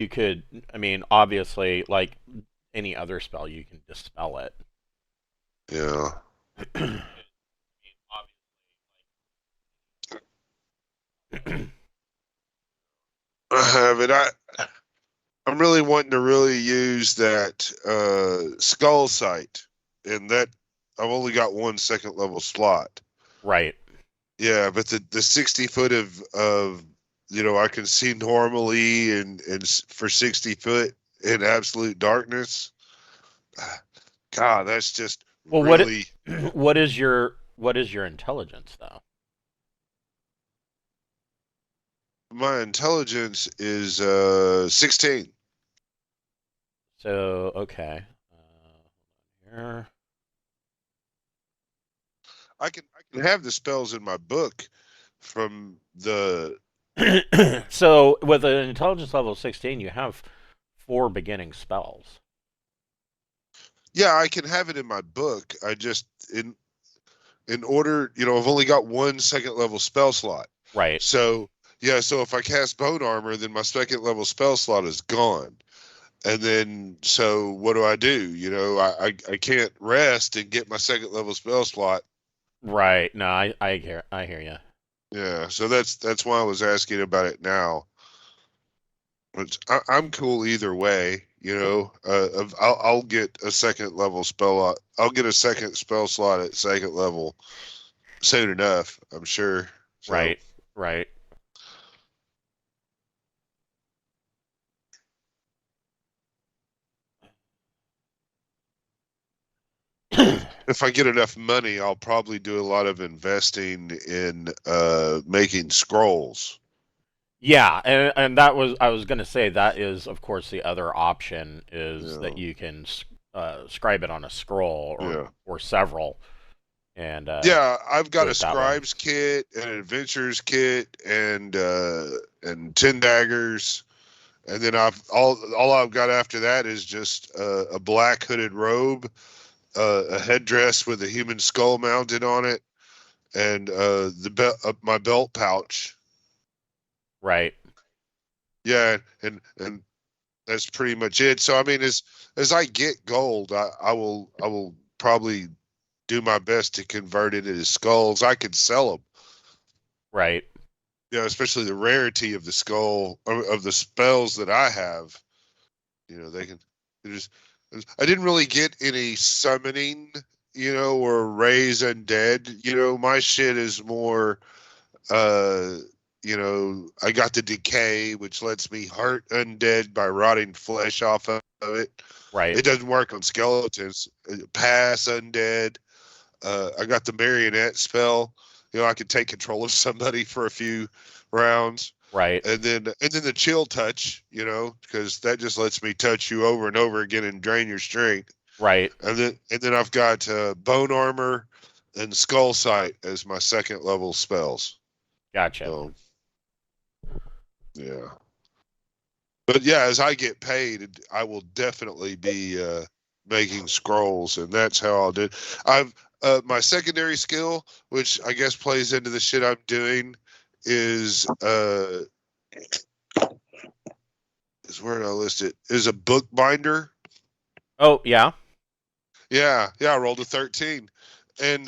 you could, I mean, obviously, like any other spell, you can dispel it. Yeah. I have it. I'm really wanting to really use that skull sight, and that I've only got one second level slot. Right. Yeah, but the 60 foot of I can see normally and for 60 foot in absolute darkness. God, that's just Well, really what is your intelligence though? my intelligence is 16. So, okay. Here. I can have the spells in my book from the So, with an intelligence level of 16, you have four beginning spells. yeah, I can have it in my book. I just in order, I've only got one second level spell slot. Right. So, yeah, so if I cast bone armor, then my second level spell slot is gone. And then, so what do I do? I can't rest and get my second level spell slot. Right. No, I hear you. Yeah, so that's why I was asking about it now. Which I'm cool either way. I'll get a second level spell. I'll get a second spell slot at second level soon enough. I'm sure. So Right. Right. if I get enough money, I'll probably do a lot of investing in making scrolls. Yeah, and that was I was going to say that is of course the other option is that Yeah, you can scribe it on a scroll yeah, or several and yeah. I've got do a it that way. scribe's kit, an adventurer's kit, and 10 daggers, and then all I've got after that is just a black hooded robe, a headdress with a human skull mounted on it, and my belt pouch. Right. Yeah, and that's pretty much it. So I mean, as I get gold, I will probably do my best to convert it into skulls. I could sell them, Right. especially the rarity of the skull of the spells that I have. They can. Just, I didn't really get any summoning, or raise undead. My shit is more. Uh, I got the decay, which lets me hurt undead by rotting flesh off of it. Right. It doesn't work on skeletons. Pass undead. I got the marionette spell. I could take control of somebody for a few rounds, Right. and then the chill touch. Because that just lets me touch you over and over again and drain your strength. Right. And then I've got bone armor and skull sight as my second level spells. Gotcha. So yeah. But yeah, as I get paid, I will definitely be making scrolls, and that's how I'll do it. I've my secondary skill, which I guess plays into the shit I'm doing, is where did I list it? Is a bookbinder. Oh, yeah. Yeah, yeah, I rolled a 13, and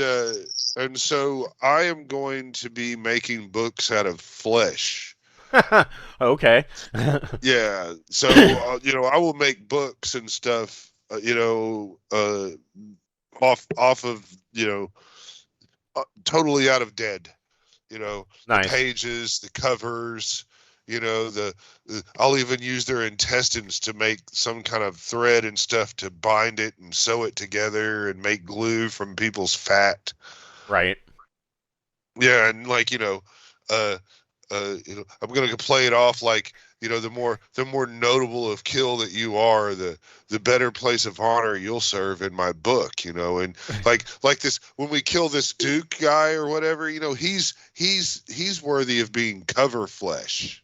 so I am going to be making books out of flesh. Okay. Yeah, so I will make books and stuff. Off of totally out of dead. The Nice. pages, the covers. I'll even use their intestines to make some kind of thread and stuff to bind it and sew it together and make glue from people's fat. Right. Yeah, and like I'm gonna play it off like the more notable of kill that you are, the better place of honor you'll serve in my book, and like this when we kill this Duke guy or whatever, he's worthy of being cover flesh,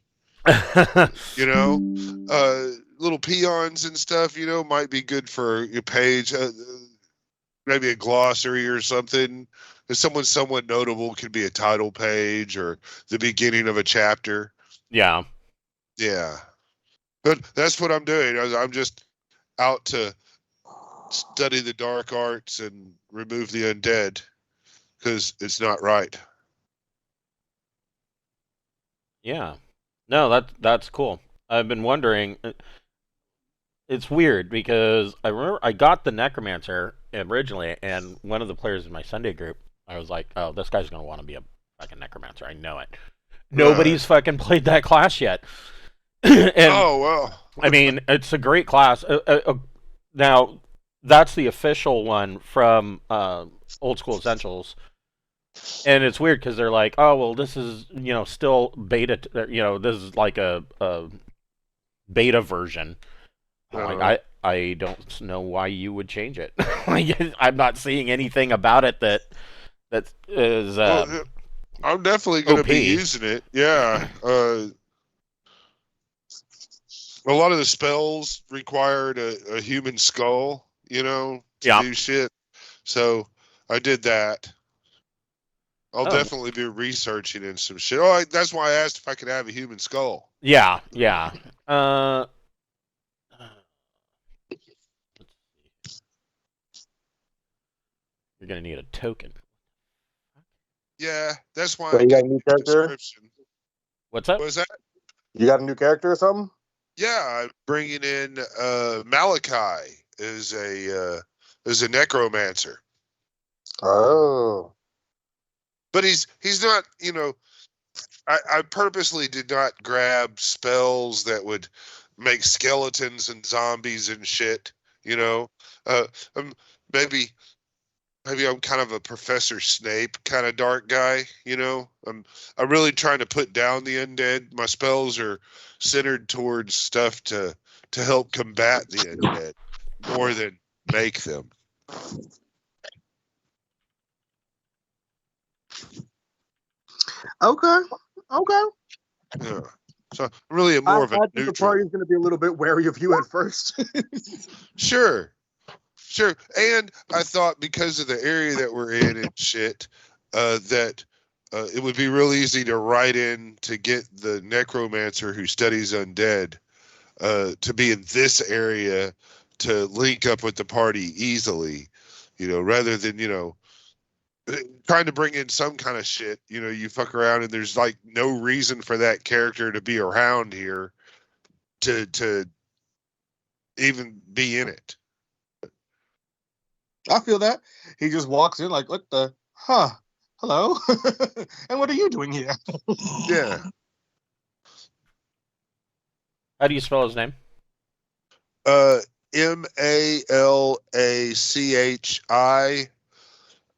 you know, little peons and stuff, might be good for your page, maybe a glossary or something. If someone somewhat notable could be a title page or the beginning of a chapter. Yeah. Yeah. But that's what I'm doing. I'm just out to study the dark arts and remove the undead because it's not right. Yeah. No, that's cool. I've been wondering. It's weird because I remember I got the Necromancer originally, and one of the players in my Sunday group, I was like, "Oh, this guy's gonna want to be a fucking Necromancer. I know it." Right. Nobody's fucking played that class yet, and Oh well. I mean, it's a great class. Now, that's the official one from Old School Essentials, and it's weird because they're like, "Oh, well, this is still beta. This is like a beta version." I'm like, Uh, I don't know why you would change it. I'm not seeing anything about it that is well, I'm definitely going to be OP. using it. Yeah. A lot of the spells required a human skull, to Yeah, do shit. So I did that. I'll oh, definitely be researching in some shit. Oh, that's why I asked if I could have a human skull. yeah, yeah. Uh, you're gonna need a token. Yeah, that's why So I you got did a new the character? description. What's up? What was that? You got a new character or something? Yeah, I'm bringing in Malachi as a necromancer, Oh. but he's not. I purposely did not grab spells that would make skeletons and zombies and shit. You know, uh, um, maybe maybe I'm kind of a Professor Snape kind of dark guy. I'm really trying to put down the undead. My spells are centered towards stuff to help combat the undead more than make them. Okay. Okay. Yeah. So I'm really I more of a think the neutral. party's going to be a little bit wary of you at first. Sure. Sure. And I thought because of the area that we're in and shit, that it would be real easy to write in to get the necromancer who studies undead to be in this area to link up with the party easily, rather than, trying to bring in some kind of shit. You fuck around and there's like no reason for that character to be around here to even be in it. I feel that. He just walks in like, what the? Huh. Hello. And what are you doing here? Yeah. How do you spell his name? Uh, Malachi,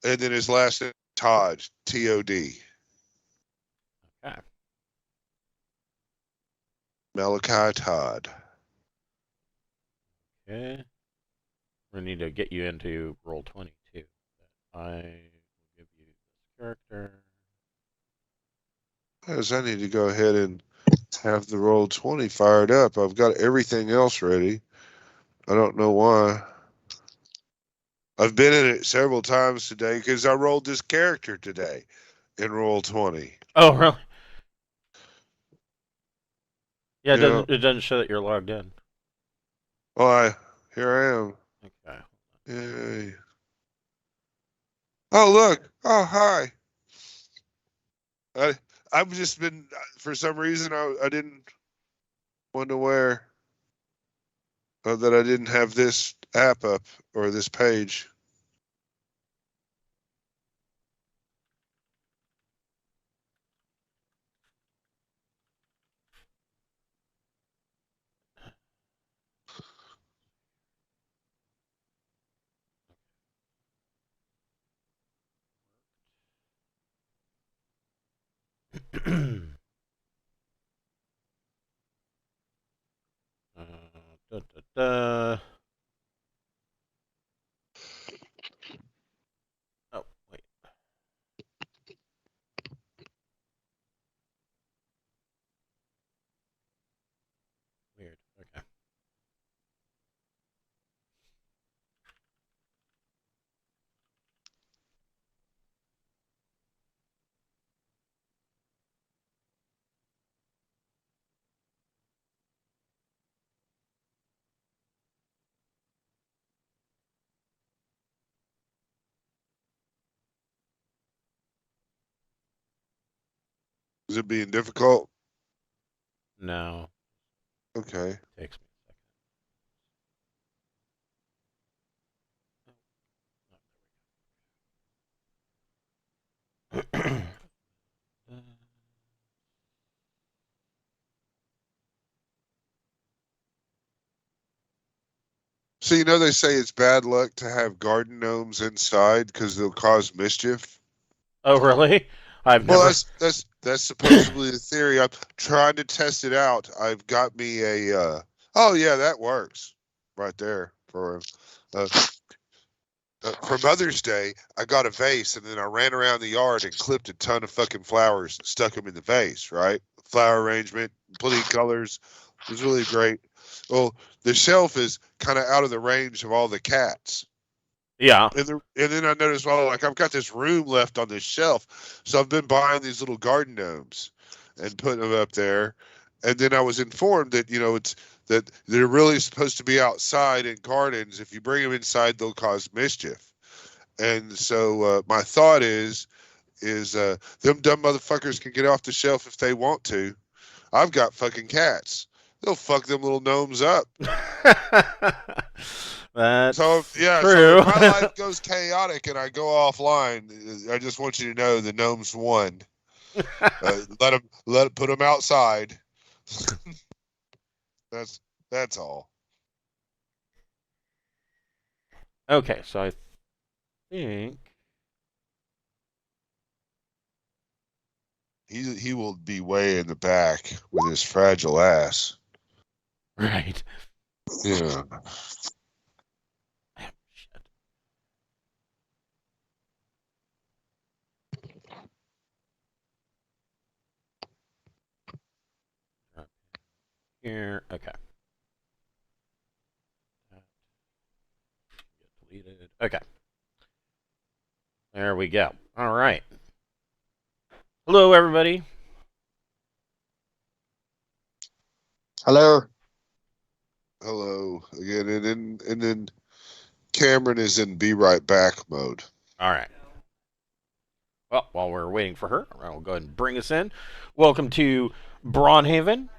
and then his last name Todd, Tod. Okay. Malachi Todd. Okay. We need to get you into roll 20 too. I will give you this character. As I need to go ahead and have the roll 20 fired up. I've got everything else ready. I don't know why. I've been in it several times today because I rolled this character today in roll 20. Oh, really? Yeah, You know, it doesn't show that you're logged in. why? Here I am. Okay. Yay. Oh, look. Oh, hi. I, I've just been, for some reason, I didn't want to wear that I didn't have this app up or this page. Da, da, da. Oh, wait. Weird. Okay. Is it being difficult? No. Okay. Takes me a second. So you know they say it's bad luck to have garden gnomes inside because they'll cause mischief. Oh, really? I've Well, never. that's supposedly the theory. I'm trying to test it out. I've got me a. Oh yeah, that works right there uh, for Mother's Day. I got a vase and then I ran around the yard and clipped a ton of fucking flowers and stuck them in the vase. Right, flower arrangement, plenty of colors. It was really great. Well, the shelf is kind of out of the range of all the cats. Yeah. And then I noticed, well, like I've got this room left on this shelf, so I've been buying these little garden gnomes and putting them up there. And then I was informed that it's that they're really supposed to be outside in gardens. If you bring them inside, they'll cause mischief. And so my thought is them dumb motherfuckers can get off the shelf if they want to. I've got fucking cats. They'll fuck them little gnomes up. That's So yeah, so true. if my life goes chaotic and I go offline, I just want you to know the gnomes won. Put them outside. That's all. Okay, so I think. He will be way in the back with his fragile ass. Right. Yeah. Shit. Here. Okay. Get deleted. Okay. There we go. All right. Hello, everybody. Hello. Hello again, and then Cameron is in be right back mode. All right. Well, while we're waiting for her, I'll go ahead and bring us in. Welcome to Braunhaven.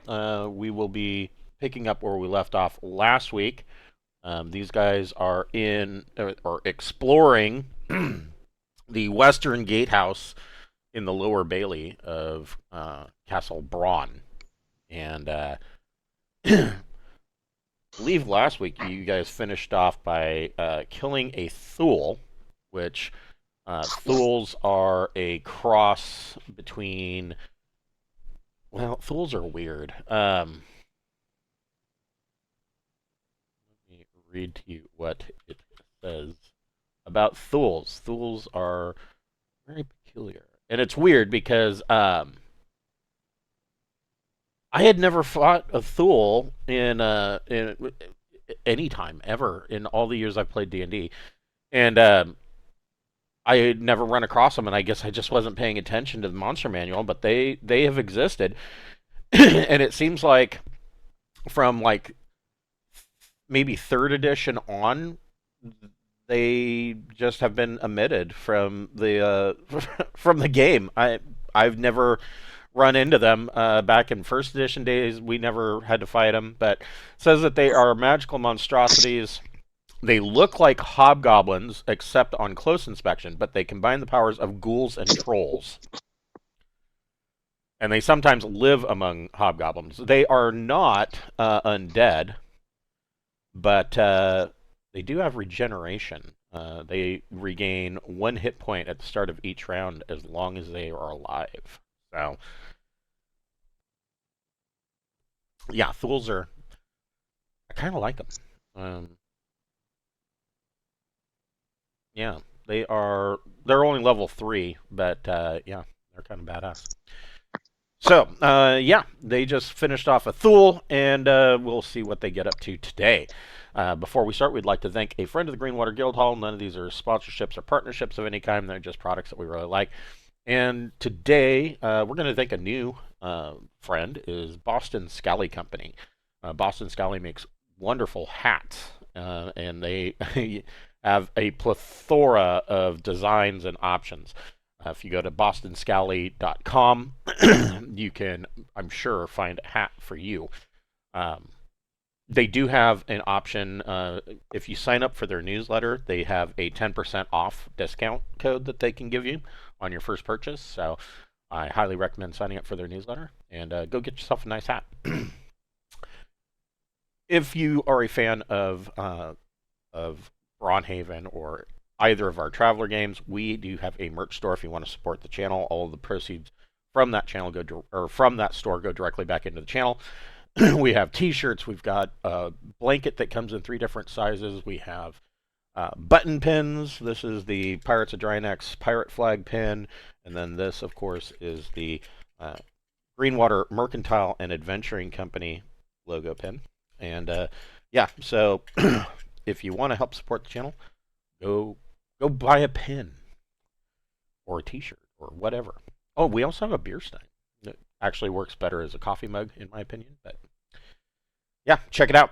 We will be picking up where we left off last week. These guys are in or exploring the western gatehouse in the lower bailey of Castle Braun. And I believe last week you guys finished off by killing a Thule, which Thules are a cross between. Well, Thules are weird. Let me read to you what it says about Thules. Thules are very peculiar, and it's weird because I had never fought a Thule in any time ever in all the years I've played D&D, and I had never run across them, and I guess I just wasn't paying attention to the monster manual. But they have existed, and it seems like from like maybe third edition on, they just have been omitted from the from the game. I've never run into them. Back in first edition days, we never had to fight them, but it says that they are magical monstrosities. They look like hobgoblins, except on close inspection, but they combine the powers of ghouls and trolls. And they sometimes live among hobgoblins. They are not undead, but they do have regeneration. They regain 1 hit point at the start of each round as long as they are alive. So, yeah, Thules are. I kind of like them. Yeah, they are. They're only level 3, but yeah, they're kind of badass. So, yeah, they just finished off a Thule, and we'll see what they get up to today. Before we start, we'd like to thank a friend of the Greenwater Guildhall. None of these are sponsorships or partnerships of any kind. They're just products that we really like. And today, we're going to thank a new friend, is Boston Scally Company. Boston Scally makes wonderful hats, and they have a plethora of designs and options. If you go to bostonscally.com, you can, I'm sure, find a hat for you. They do have an option. If you sign up for their newsletter, they have a 10% off discount code that they can give you on your first purchase. So I highly recommend signing up for their newsletter and go get yourself a nice hat. If you are a fan of Braunhaven or either of our Traveler games, we do have a merch store if you want to support the channel. All of the proceeds from that channel from that store go directly back into the channel. We have t-shirts. We've got a blanket that comes in 3 different sizes. We have button pins. This is the Pirates of Drynek's pirate flag pin. And then this, of course, is the Greenwater Mercantile and Adventuring Company logo pin. And yeah, so if you want to help support the channel, go buy a pin or a t-shirt or whatever. Oh, we also have a beer stein. It actually works better as a coffee mug, in my opinion. But yeah, check it out.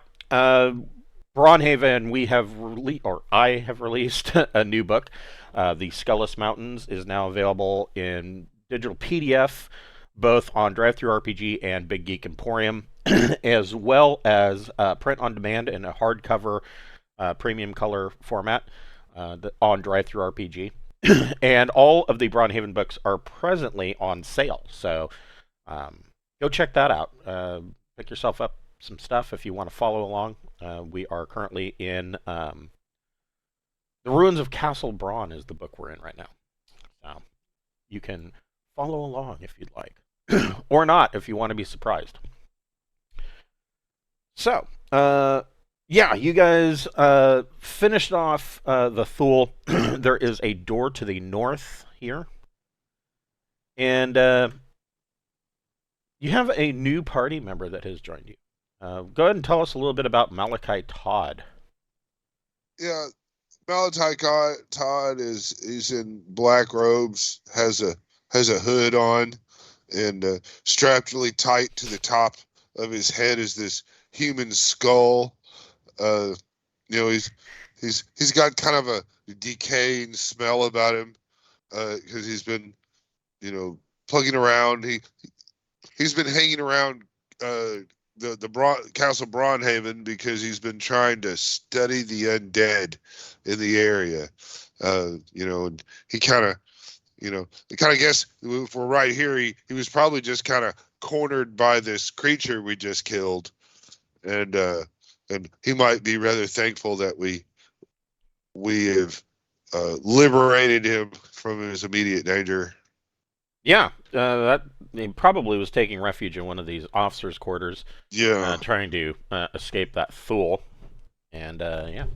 Braunhaven, I have released a new book. The Scullus Mountains is now available in digital PDF, both on DriveThruRPG and Big Geek Emporium, as well as print on demand in a hardcover premium color format on DriveThruRPG. And all of the Braunhaven books are presently on sale, so go check that out. Pick yourself up some stuff if you want to follow along. We are currently in The Ruins of Castle Braun is the book we're in right now. So you can follow along if you'd like. Or not if you want to be surprised. So, yeah, you guys finished off the Thule. There is a door to the north here. And you have a new party member that has joined you. Go ahead and tell us a little bit about Malachi Todd. Yeah, Malachi Todd is in black robes, has a hood on, and strapped really tight to the top of his head is this human skull. You know, he's got kind of a decaying smell about him because he's been, you know, plugging around. He's been hanging around the Castle Braunhaven because he's been trying to study the undead in the area. You know, and he kind of, you know, I kind of guess if we're right here, he was probably just kind of cornered by this creature we just killed, and he might be rather thankful that we have liberated him from his immediate danger. Yeah, that he probably was taking refuge in one of these officers' quarters. Yeah, trying to escape that Thule, and yeah.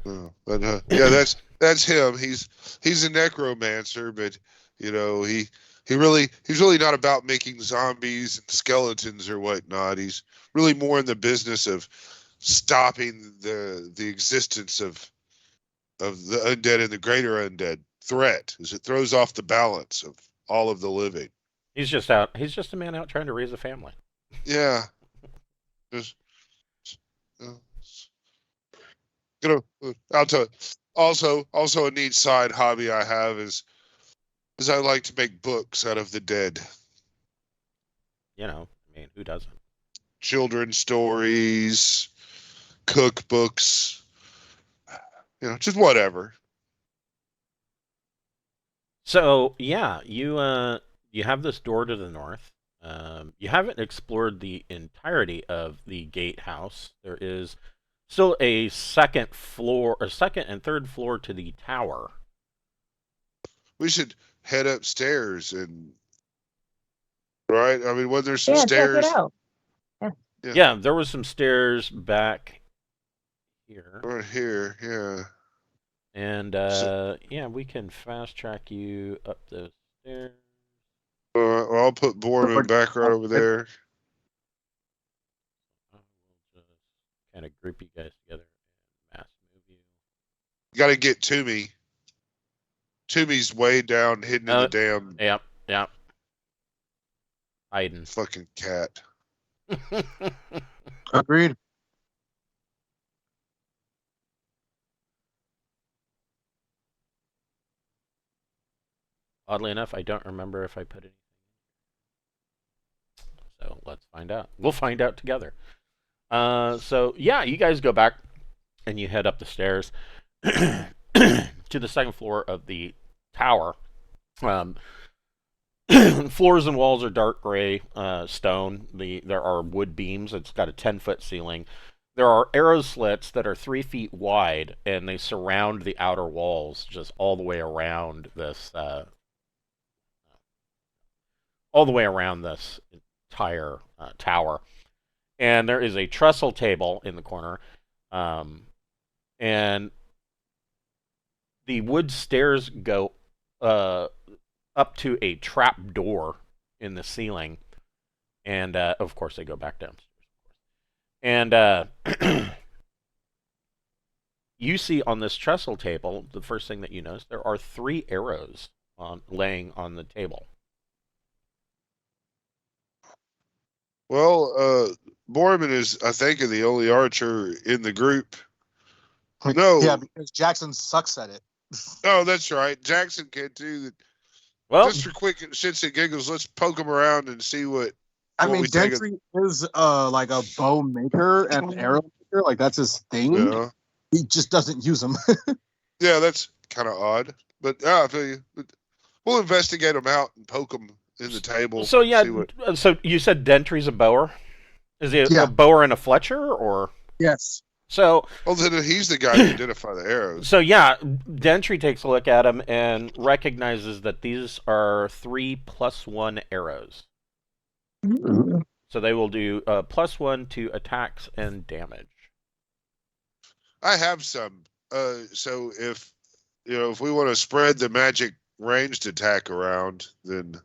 But yeah, that's him. He's a necromancer, but you know he's really not about making zombies and skeletons or whatnot. He's really more in the business of stopping the existence of the undead and the greater undead threat, as it throws off the balance of all of the living. He's just a man out trying to raise a family. Yeah. Just, I'll tell you. Also a neat side hobby I have is I like to make books out of the dead. You know, I mean, who doesn't? Children's stories, cookbooks, you know, just whatever. So yeah, you have this door to the north. You haven't explored the entirety of the gatehouse. There is still a second and third floor to the tower. We should head upstairs and right. I mean, when there's some stairs. Check it out. Yeah, there was some stairs back here. Right here, yeah. And yeah, we can fast track you up the stairs. Well, I'll put Borman back right over there. We'll just kind of group you guys together and mass move you. You got to get Toomey. Toomey's way down, hidden in the damn. Yeah. Hiding. Fucking cat. Agreed. Oddly enough, I don't remember if I put it. So let's find out. We'll find out together. So yeah, you guys go back and you head up the stairs to the second floor of the tower. Um, floors and walls are dark gray stone. There are wood beams. It's got a 10-foot ceiling. There are arrow slits that are 3 feet wide, and they surround the outer walls just all the way around this. All the way around this entire tower. And there is a trestle table in the corner, and the wood stairs go up to a trap door in the ceiling, and of course they go back downstairs. And you see on this trestle table, the first thing that you notice, there are 3 arrows laying on the table. Well, Borman is, I think, the only archer in the group. No. Yeah, because Jackson sucks at it. Oh, that's right. Jackson can too. Well, just for quick shits and giggles, let's poke him around and see what. I mean, Gentry is like a bow maker and arrow maker. Like, that's his thing. Yeah. He just doesn't use them. Yeah, that's kind of odd. But I feel you. We'll investigate him out and poke him in the table. So yeah, so you said Dentry's a bower. Is he a bower and a Fletcher, or? Yes. So. Well, then he's the guy to identify the arrows. So yeah, Dentry takes a look at him and recognizes that these are 3 +1 arrows. Mm-hmm. So they will do +1 to attacks and damage. I have some. So if we want to spread the magic ranged attack around, then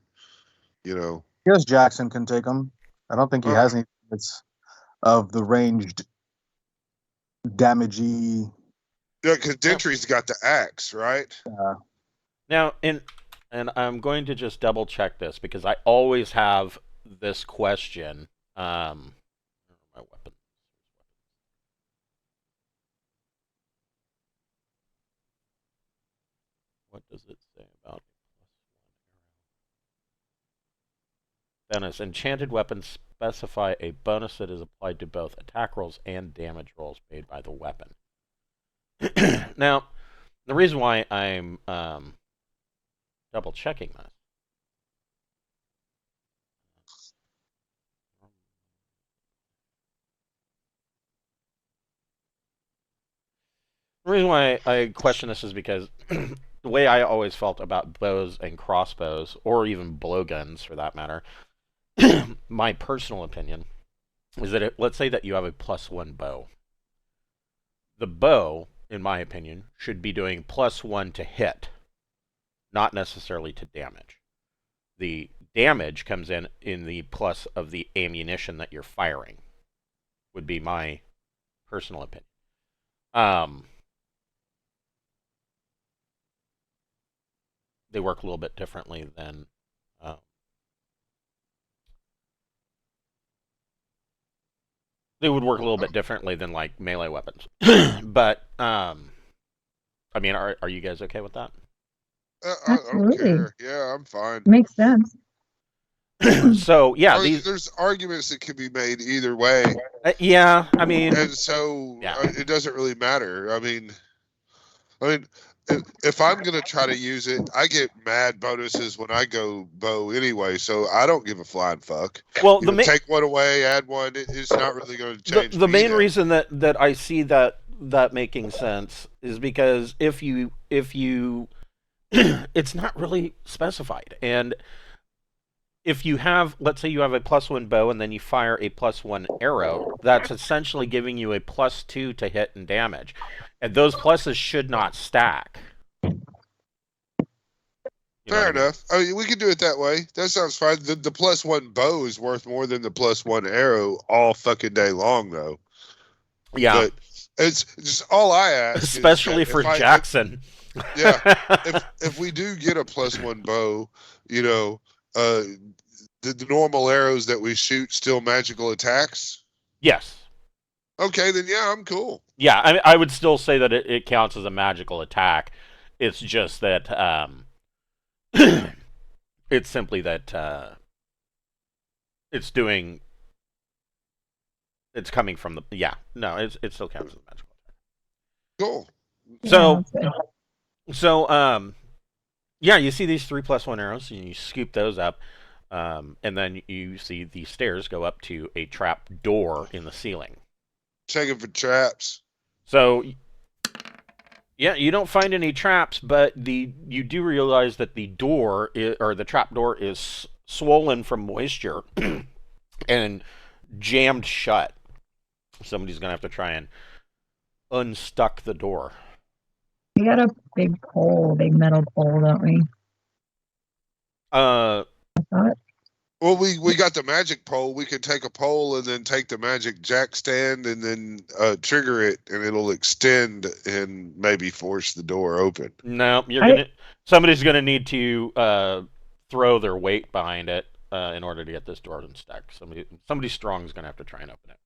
Yes, Jackson can take them. I don't think he has any limits of the ranged damagey. Yeah, because Dentry's got the axe, right? Now, and I'm going to just double check this because I always have this question. My weapon. What does it say about bonus? Enchanted weapons specify a bonus that is applied to both attack rolls and damage rolls made by the weapon. Now, the reason why I'm double checking this. The reason why I question this is because the way I always felt about bows and crossbows, or even blowguns for that matter, my personal opinion is that let's say that you have a +1 bow. The bow, in my opinion, should be doing +1 to hit, not necessarily to damage. The damage comes in the plus of the ammunition that you're firing, would be my personal opinion. They work a little bit differently than they would work a little bit differently than like melee weapons. But I mean, are you guys okay with that? I don't care. Yeah, I'm fine. Makes sense. So yeah, there's arguments that can be made either way. Yeah, I mean, and so it doesn't really matter. I mean, if I'm gonna try to use it, I get mad bonuses when I go bow anyway, so I don't give a flying fuck. Well, take one away, add one. It's not really going to change. The main reason that I see that making sense is because if you it's not really specified, and if you have, let's say you have a +1 bow and then you fire a +1 arrow, that's essentially giving you a +2 to hit and damage. And those pluses should not stack. Fair enough. I mean, we could do it that way. That sounds fine. The +1 bow is worth more than the +1 arrow all fucking day long, though. Yeah. But it's just all I ask. Especially for Jackson. If we do get a +1 bow, the normal arrows that we shoot still magical attacks? Yes. Okay, then yeah, I'm cool. Yeah, I would still say that it counts as a magical attack. It's just that It's simply that it's doing. It's coming from the. Yeah, no, it still counts as a magical attack. Cool. So Yeah, so yeah, you see these 3+1 arrows, and you scoop those up, and then you see the stairs go up to a trap door in the ceiling. Checking for traps. So yeah, you don't find any traps, but you do realize that the door or the trap door is swollen from moisture and jammed shut. Somebody's gonna have to try and unstuck the door. we got a big pole, big metal pole, don't we? Uh, I thought. Well, we got the magic pole. We could take a pole and then take the magic jack stand and then trigger it, and it'll extend and maybe force the door open. no, somebody's gonna need to throw their weight behind it in order to get this door unstuck. Somebody strong is gonna have to try and open it.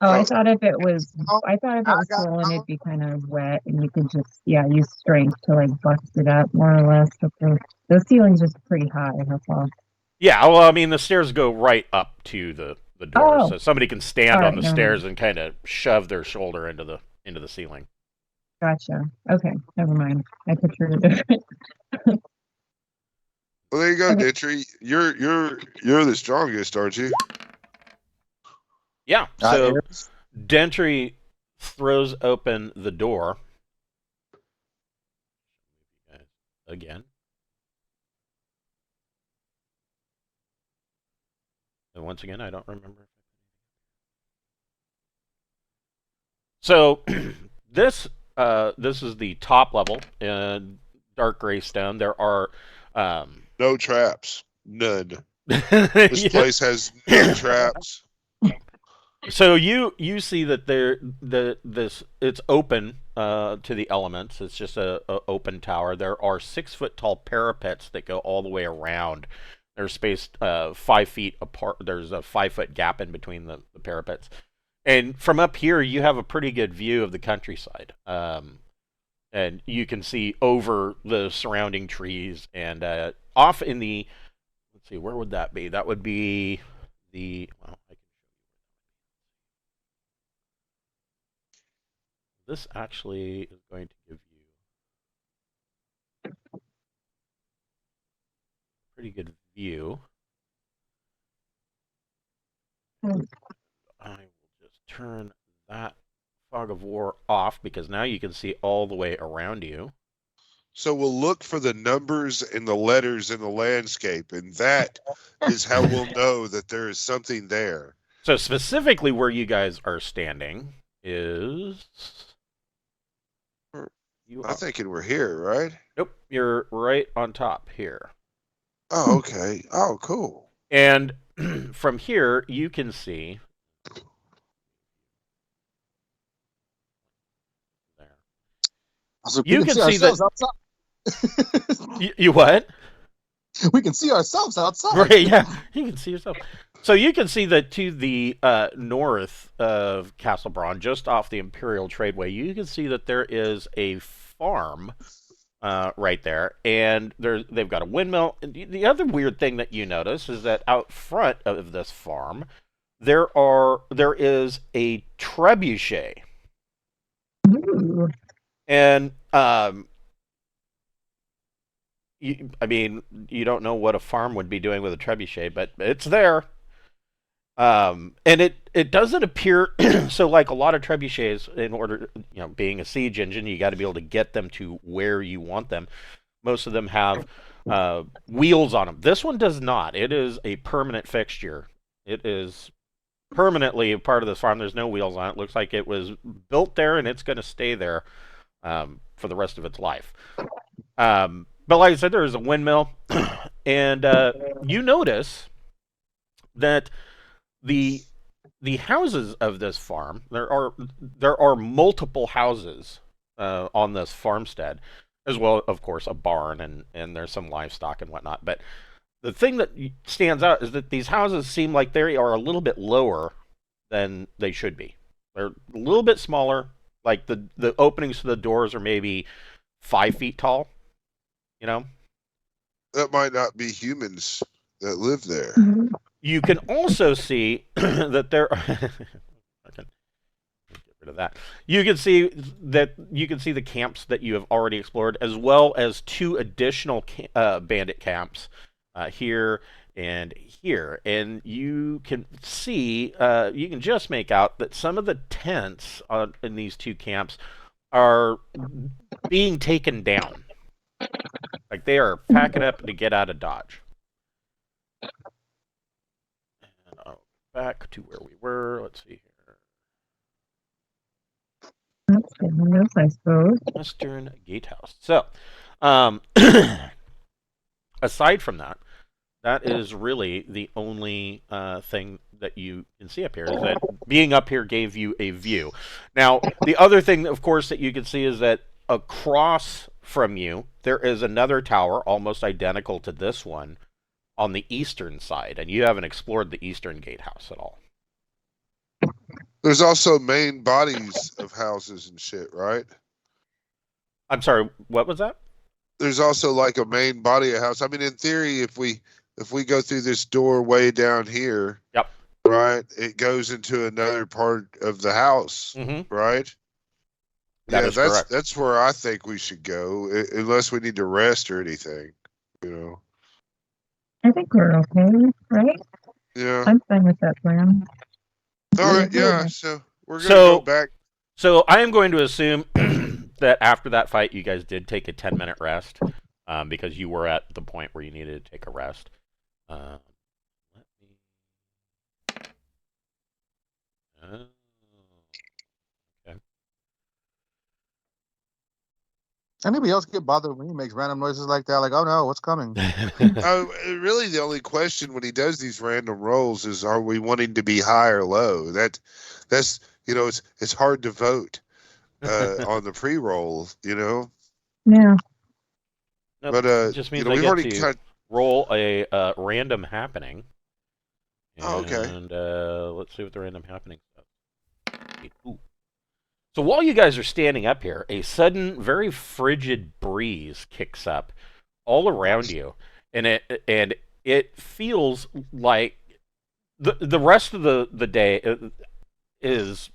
Oh, I Oh. thought if it was, I thought if it was I got- swollen, it'd be kind of wet, and you could just, use strength to like bust it up more or less. But the ceiling's just pretty high. That's all. Yeah, well, I mean, the stairs go right up to the door, Oh. so somebody can stand All on right, the never stairs and kind of shove their shoulder into the ceiling. Gotcha. Okay, never mind. I pictured it different. Well, there you go, Okay. Ditry. You're the strongest, aren't you? Yeah, so Is. Dentry throws open the door again. And once again, I don't remember. So this is the top level in dark gray stone. There are No traps. None. This Yeah. place has no traps. So you see that it's open to the elements. It's just a open tower. There are 6-foot tall parapets that go all the way around. They're spaced 5 feet apart. There's a 5-foot gap in between the parapets. And from up here, you have a pretty good view of the countryside. And you can see over the surrounding trees and off in the. Let's see, where would that be? That would be the. Well, this actually is going to give you a pretty good view. I will just turn that fog of war off because now you can see all the way around you. So we'll look for the numbers and the letters in the landscape, and that is how we'll know that there is something there. So specifically where you guys are standing is I'm thinking we're here, right? Nope, you're right on top here. Oh, okay. Oh, cool. And from here you can see there. Also, You we can see see that- ourselves outside. You what? We can see ourselves outside. Right, yeah. You can see yourself. So you can see that to the north of Castle Braun, just off the Imperial Tradeway, you can see that there is a farm right there, and they've got a windmill. And the other weird thing that you notice is that out front of this farm, there is a trebuchet, Ooh. and you don't know what a farm would be doing with a trebuchet, but it's there. And it doesn't appear so like a lot of trebuchets, in order, being a siege engine, you got to be able to get them to where you want them. Most of them have wheels on them. This one does not. It is a permanent fixture. It is permanently a part of this farm. There's no wheels on it. Looks like it was built there and it's going to stay there for the rest of its life. But like I said, there is a windmill, and you notice that the houses of this farm, there are multiple houses on this farmstead, as well, of course, a barn, and there's some livestock and whatnot. But the thing that stands out is that these houses seem like they are a little bit lower than they should be. They're a little bit smaller. Like the openings to the doors are maybe 5 feet tall. that might not be humans that live there. Mhm. You can also see that there. I can get rid of that. You can see the camps that you have already explored, as well as 2 additional bandit camps here and here, and you can see, you can just make out that some of the tents in these 2 camps are being taken down. Like they are packing up to get out of Dodge. And back to where we were. Let's see here. That's good news, I suppose. Western Gatehouse. So, aside from that, that is really the only thing that you can see up here. Is that being up here gave you a view. Now, the other thing, of course, that you can see is that across from you, there is another tower almost identical to this one on the eastern side, and you haven't explored the eastern gatehouse at all. There's also main bodies of houses and shit, right? I'm sorry, what was that? There's also like a main body of house. I mean, in theory, if we go through this door way down here, Yep. right, it goes into another part of the house, Mm-hmm. right? That Yeah, is correct. that's where I think we should go, unless we need to rest or anything, you know. I think we're okay, right? Yeah. I'm fine with that plan. All right. Yeah. Yeah. So we're gonna So- go back. So I am going to assume that after that fight, you guys did take a 10-minute rest, because you were at the point where you needed to take a rest. Let me. Okay. Anybody else get bothered when he makes random noises like that? Like, oh no, what's coming? Really, the only question when he does these random rolls is, are we wanting to be high or low? That's it's hard to vote on the pre-roll, you know. Yeah. Nope, But it just means I we've get already to cut. roll a random happening. Oh, okay. And let's see what the random happening is. Ooh. So while you guys are standing up here, a sudden, very frigid breeze kicks up all around you, and it feels like the rest of the day is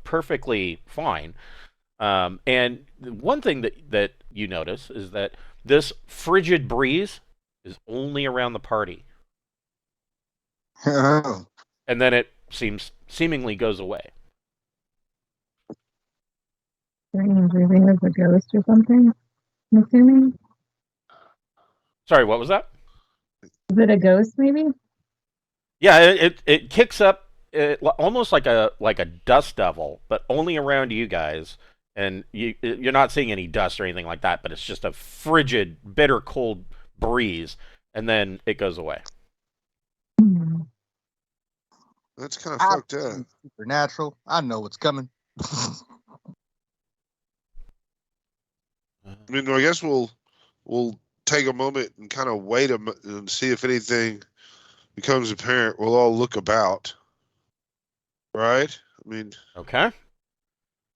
perfectly fine. And one thing that you notice is that this frigid breeze is only around the party, and then it seemingly goes away. Strange. Maybe there's a ghost or something. I'm assuming. Sorry, what was that? Is it a ghost? Maybe. Yeah, it kicks up almost like a dust devil, but only around you guys, and you're not seeing any dust or anything like that. But it's just a frigid, bitter cold breeze, and then it goes away. Hmm. That's kind of fucked up. Supernatural. I know what's coming. I mean, I guess we'll take a moment and kind of wait and see if anything becomes apparent. We'll all look about, right? I mean, Okay.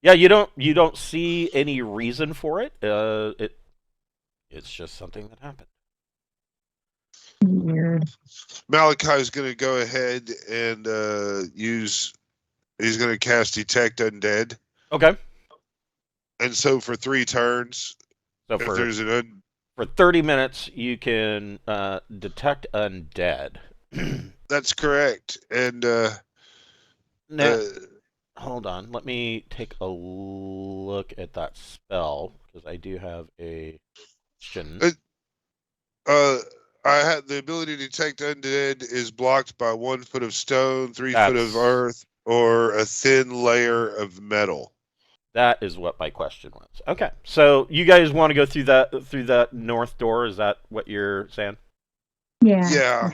Yeah, you don't see any reason for it. It's just something that happened. Weird. Malachi's going to go ahead and he's going to cast Detect Undead. Okay. And so for 3 turns, So if there's an for 30 minutes, you can detect undead. that's correct. And Now, hold on. Let me take a look at that spell, because I do have a question. I had the ability to detect undead is blocked by 1 foot of stone, 3 foot of earth, or a thin layer of metal. That is what my question was. Okay, so you guys want to go through that north door? Is that what you're saying? Yeah. Yeah.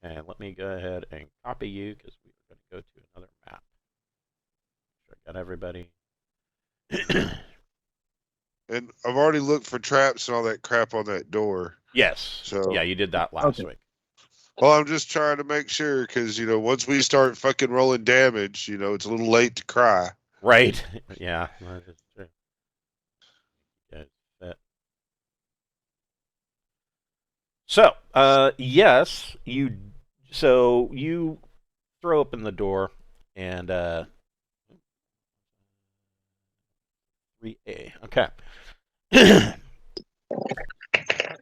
And let me go ahead and copy you, because we're going to go to another map. Sure, I got everybody. And I've already looked for traps and all that crap on that door. Yes. So Yeah, you did that last week. Well, I'm just trying to make sure, because once we start fucking rolling damage, it's a little late to cry. Right. Yeah. That is true. So, yes, you. So you throw open the door, and 3A. Okay.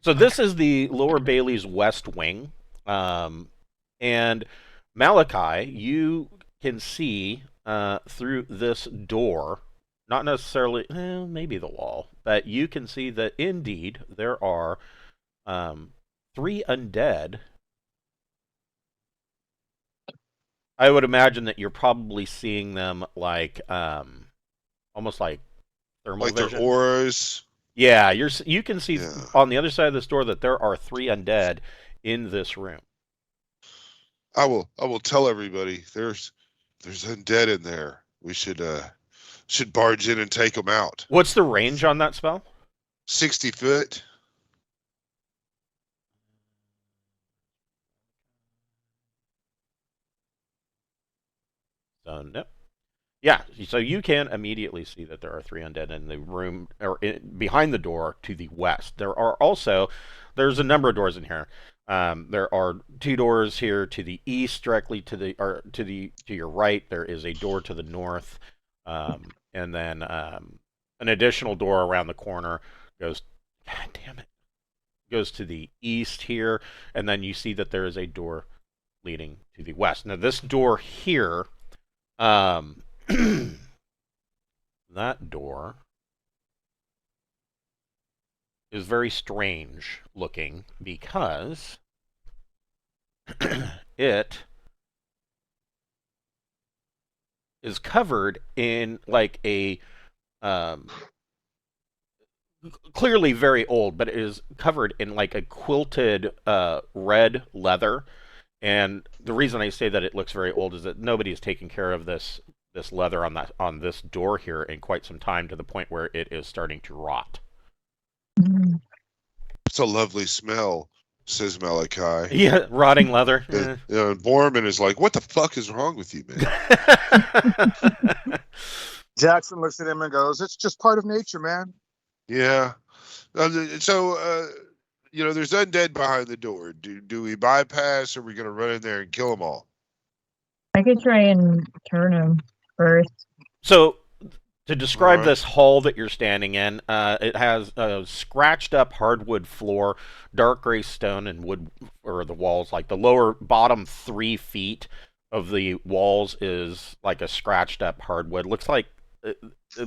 So this is the Lower Bailey's west wing, um, and Malachi, you can see through this door, not necessarily, maybe the wall, but you can see that indeed there are um, three undead. I would imagine that you're probably seeing them like almost like thermal Like their vision. auras. Yeah, you can see Yeah. on the other side of this door that there are three undead in this room. I will tell everybody there's undead in there. We should barge in and take them out. What's the range on that spell? 60 foot. So no. Yeah, so you can immediately see that there are three undead in the room or behind the door to the west. There's a number of doors in here. There are two doors here to the east, directly to your right. There is a door to the north, and then an additional door around the corner goes. God damn it! Goes to the east here, and then you see that there is a door leading to the west. Now this door here. Um, that door is very strange looking because it is covered in like a um, clearly very old, but it is covered in like a quilted red leather. And the reason I say that it looks very old is that nobody has taken care of this leather on this door here in quite some time, to the point where it is starting to rot. Mm. It's a lovely smell, says Malachi. Yeah, rotting leather. And Borman is like, "What the fuck is wrong with you, man?" Jackson looks at him and goes, "It's just part of nature, man." Yeah. So, there's undead behind the door. Do we bypass, or are we going to run in there and kill them all? I could try and turn him first. So, to describe Alright. this hall that you're standing in, it has a scratched up hardwood floor, dark gray stone and wood, or the walls, like the lower bottom 3 feet of the walls is like a scratched up hardwood. It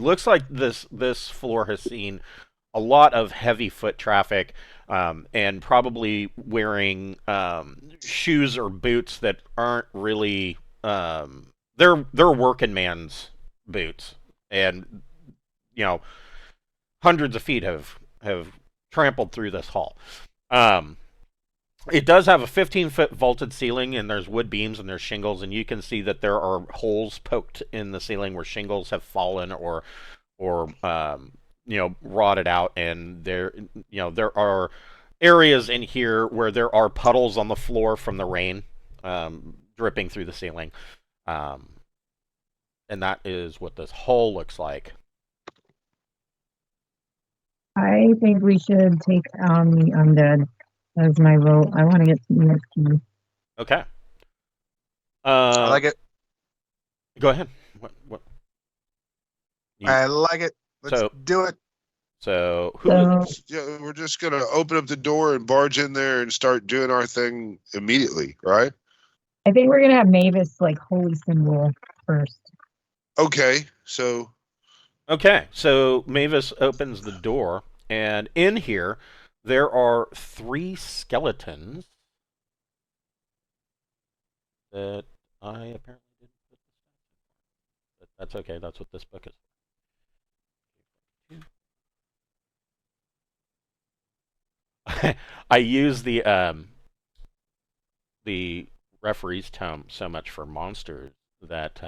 looks like this floor has seen a lot of heavy foot traffic, and probably wearing shoes or boots that aren't really they're working man's boots, and hundreds of feet have trampled through this hall. Um, it does have a 15-foot vaulted ceiling, and there's wood beams and there's shingles, and you can see that there are holes poked in the ceiling where shingles have fallen or rotted out, and there are areas in here where there are puddles on the floor from the rain, dripping through the ceiling, and that is what this hole looks like. I think we should take on the undead as my vote. I want to get some EXP. Okay. I like it. Go ahead. What? I like it. Let's do it. So Yeah, we're just going to open up the door and barge in there and start doing our thing immediately, right? I think we're gonna have Mavis like holy symbol first. Okay, so Mavis opens the door, and in here there are three skeletons that I apparently didn't put the stats in. But that's okay. That's what this book is. I use the referee's tome so much for monsters that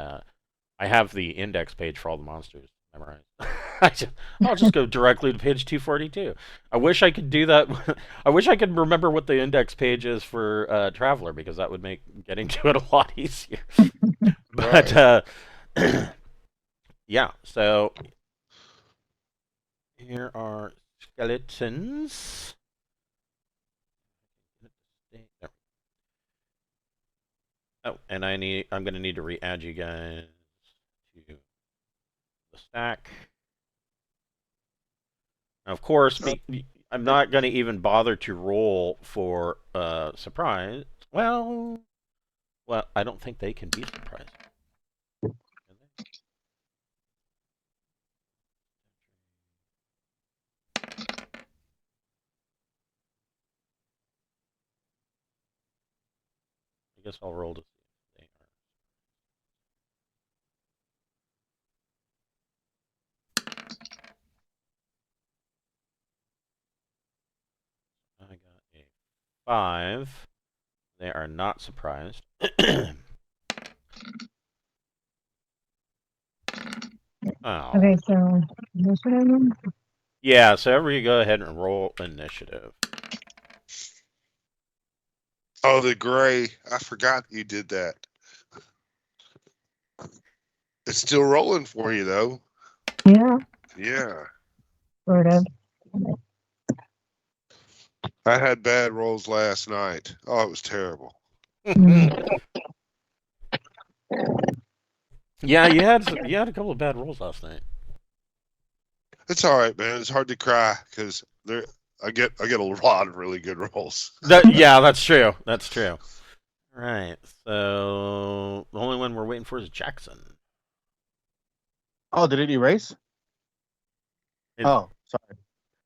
I have the index page for all the monsters memorized. I'll just go directly to page 242. I wish I could do that. I wish I could remember what the index page is for Traveler, because that would make getting to it a lot easier. But yeah, so here are skeletons. Oh, and I'm gonna need to re-add you guys to the stack. Now, of course, I'm not gonna even bother to roll for surprise. Well, I don't think they can be surprised. I guess I'll roll to see if they are. I got a 5. They are not surprised. Oh. Okay, so initiative. Yeah, so everybody go ahead and roll initiative. Oh, the gray. I forgot you did that. It's still rolling for you, though. Yeah, Yeah. sort of. I had bad rolls last night. Oh, it was terrible. Yeah, you had a couple of bad rolls last night. It's all right, man. It's hard to cry because I get a lot of really good rolls. Yeah, that's true. That's true. All right, so the only one we're waiting for is Jackson. Oh, did it erase? Oh, sorry.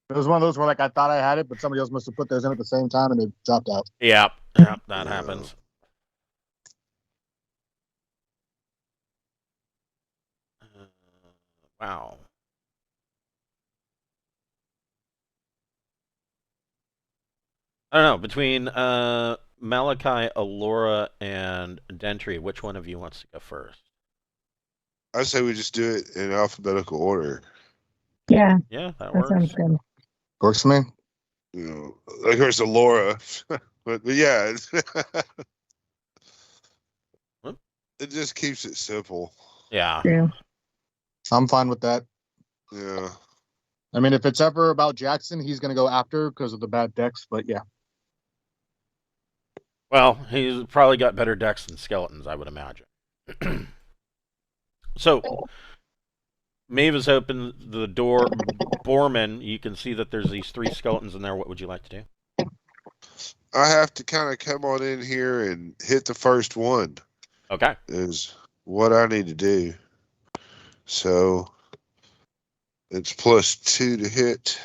It was one of those where like I thought I had it, but somebody else must have put theirs in at the same time and it dropped out. Yep, that happens. Wow. I don't know, between Malachi, Alora, and Dentry, which one of you wants to go first? I say we just do it in alphabetical order. Yeah, Yeah, that that works. sounds good. Works for me. You know, like there's Alora, but yeah, it just keeps it simple. Yeah. True. I'm fine with that. Yeah. I mean, if it's ever about Jackson, he's going to go after because of the bad decks, but yeah. Well, he's probably got better decks than skeletons, I would imagine. So, Maeve has opened the door. Borman, you can see that there's these 3 skeletons in there. What would you like to do? I have to kind of come on in here and hit the first one. Okay. Is what I need to do. So it's +2 to hit.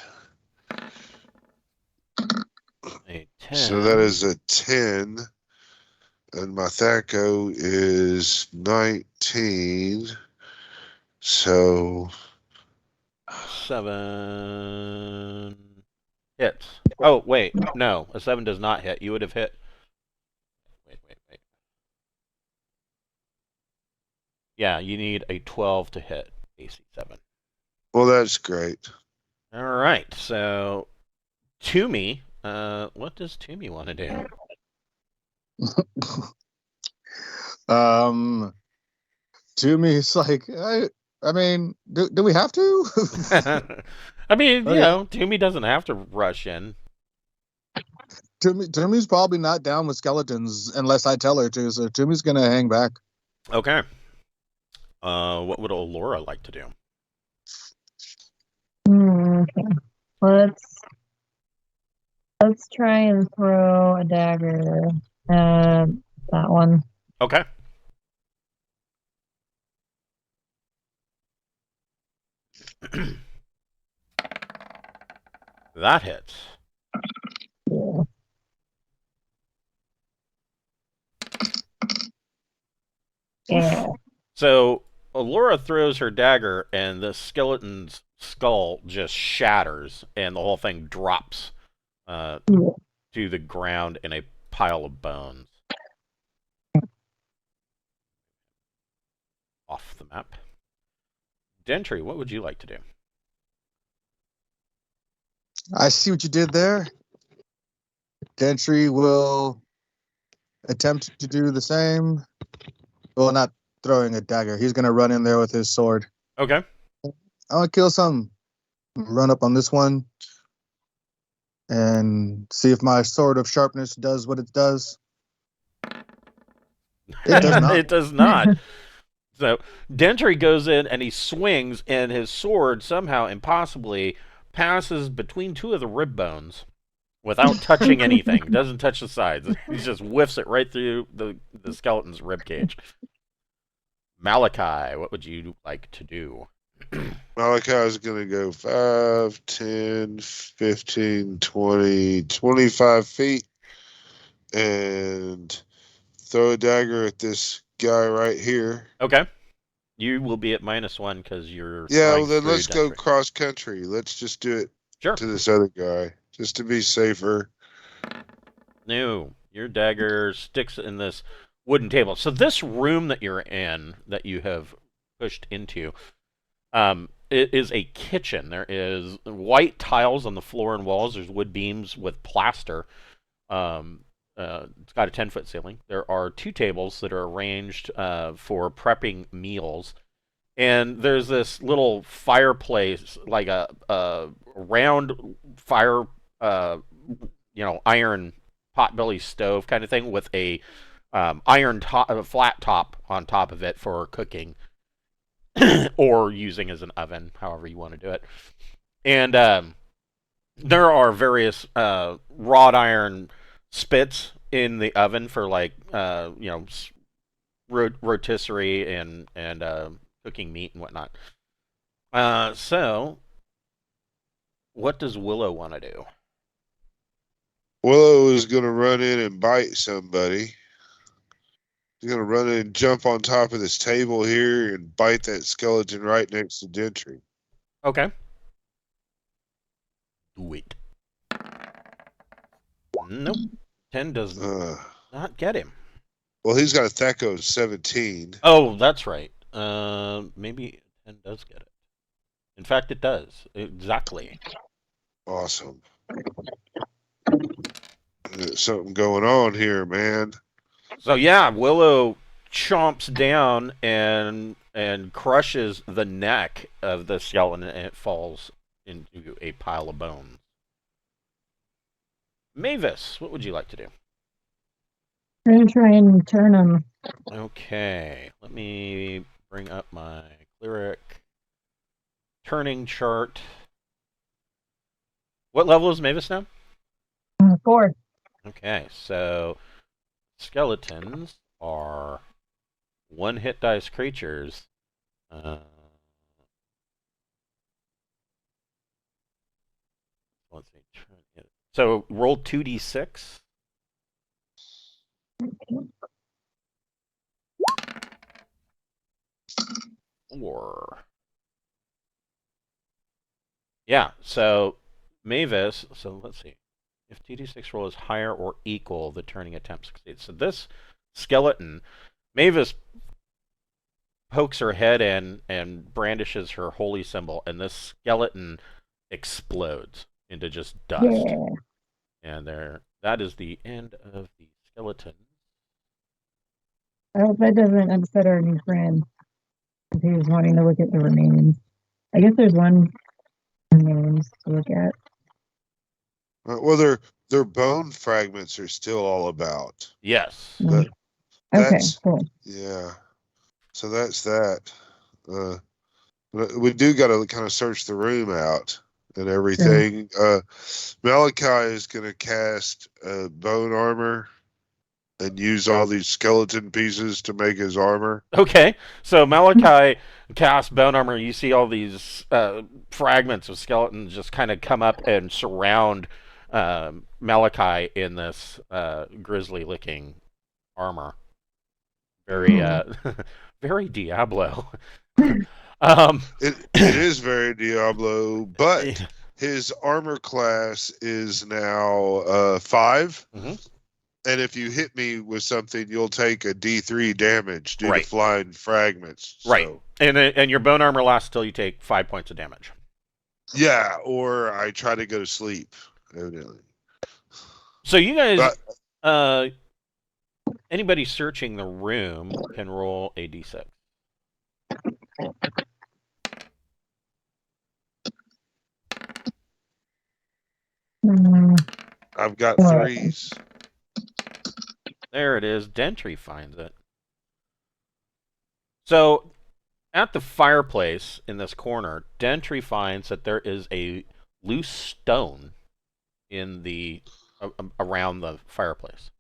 A 10. So that is a 10. And my Thaco is 19. So 7 hits. Oh, wait. No, a 7 does not hit. You would have hit. Wait. Yeah, you need a 12 to hit AC 7. well, that's great. All right, so Toomey, what does Toomey want to do? To me, it's like, I mean, do we have to? I mean, Okay. Toomey doesn't have to rush in. Toomey's probably not down with skeletons unless I tell her to, so Toomey's going to hang back. Okay. What would Alora like to do? Okay. Let's try and throw a dagger at that one. Okay. That hits. Yeah. Yeah. So Alora throws her dagger, and the skeleton's skull just shatters, and the whole thing drops to the ground in a pile of bones. Off the map. Dentry, what would you like to do? I see what you did there. Gentry will attempt to do the same. Well, not throwing a dagger. He's going to run in there with his sword. Okay. I'm going to kill some. Run up on this one. And see if my sword of sharpness does what it does. It does not. It does not. So Dentry goes in and he swings, and his sword somehow impossibly passes between two of the rib bones without touching anything. Doesn't touch the sides. He just whiffs it right through the skeleton's rib cage. Malachi, what would you like to do? Malachi is going to go 5, 10, 15, 20, 25 feet and throw a dagger at this guy right here. Okay. You will be at -1 because you're. Yeah, well, flying then through let's go Dentry. cross country. Let's just do it Sure. to this other guy, just to be safer. No, your dagger sticks in this wooden table. So this room that you're in, that you have pushed into, it is a kitchen. There is white tiles on the floor and walls. There's wood beams with plaster. It's got a 10-foot ceiling. There are 2 tables that are arranged for prepping meals. And there's this little fireplace, like a round fire, iron potbelly stove kind of thing with a iron flat top on top of it for cooking, or using as an oven, however you want to do it. And there are various wrought iron spits in the oven for rotisserie and cooking meat and whatnot. So, what does Willow want to do? Willow is going to run in and bite somebody. He's going to run in and jump on top of this table here and bite that skeleton right next to Dentry. Okay. Do it. Nope. 10 does not get him. Well, he's got a Thaco of 17. Oh, that's right. Maybe 10 does get it. In fact, it does. Exactly. Awesome. There's something going on here, man. So yeah, Willow chomps down and crushes the neck of the skeleton, and it falls into a pile of bones. Mavis, what would you like to do? I'm gonna try and turn him. Okay, let me bring up my cleric turning chart. What level is Mavis now? 4. Okay, so skeletons are 1 hit dice creatures. Let's see. So roll 2d6. Or yeah, so Mavis. So let's see. If 2d6 roll is higher or equal, the turning attempt succeeds. So this skeleton, Mavis pokes her head in and brandishes her holy symbol, and this skeleton explodes into just dust. Yeah. And that is the end of the skeleton. I hope that doesn't upset our new friend. If he was wanting to look at the remains. I guess there's one remains to look at. Well, their bone fragments are still all about. Yes. That, Okay, that's, cool. yeah. So that's that. We do got to kind of search the room out and everything. Malachi is going to cast bone armor and use all these skeleton pieces to make his armor. Okay, so Malachi casts bone armor. You see all these fragments of skeletons just kind of come up and surround Malachi in this grisly-looking armor. Very, very Diablo. It is very Diablo, but his armor class is now 5. Mm-hmm. And if you hit me with something, you'll take a D3 damage due Right. to flying fragments. Right. So, And your bone armor lasts till you take 5 points of damage. yeah, or I try to go to sleep, evidently. So you guys, anybody searching the room can roll a d6. I've got Well, 3s. There it is. Dentry finds it. So at the fireplace in this corner, Dentry finds that there is a loose stone in the around the fireplace,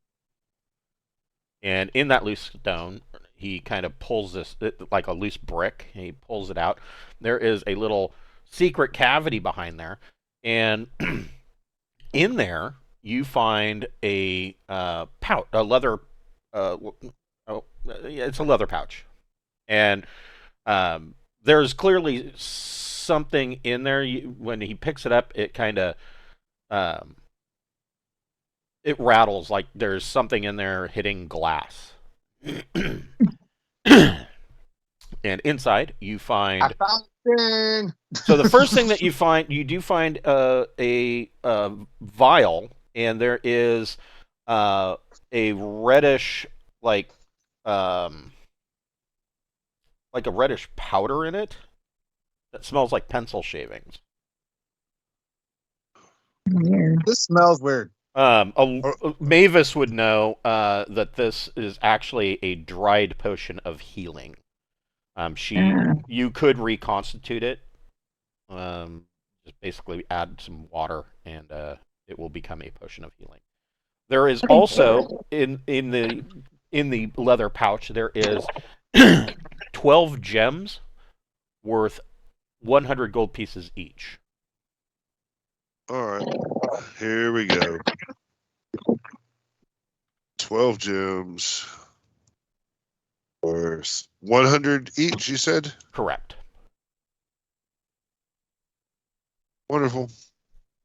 and in that loose stone, he kind of pulls this like a loose brick. And he pulls it out. There is a little secret cavity behind there, and in there you find a pouch, a leather. It's a leather pouch, and there's clearly something in there. When he picks it up, it kind of um, it rattles like there's something in there hitting glass. And inside you I find. found thing. So the first thing that you find, you do find a vial, and there is a reddish um, like a reddish powder in it that smells like pencil shavings. Weird. This smells weird. Mavis would know that this is actually a dried potion of healing. You could reconstitute it. Just basically add some water, and it will become a potion of healing. There is also in the leather pouch there is 12 gems worth 100 gold pieces each. All right, here we go. 12 gems worth 100 each, you said? Correct. Wonderful.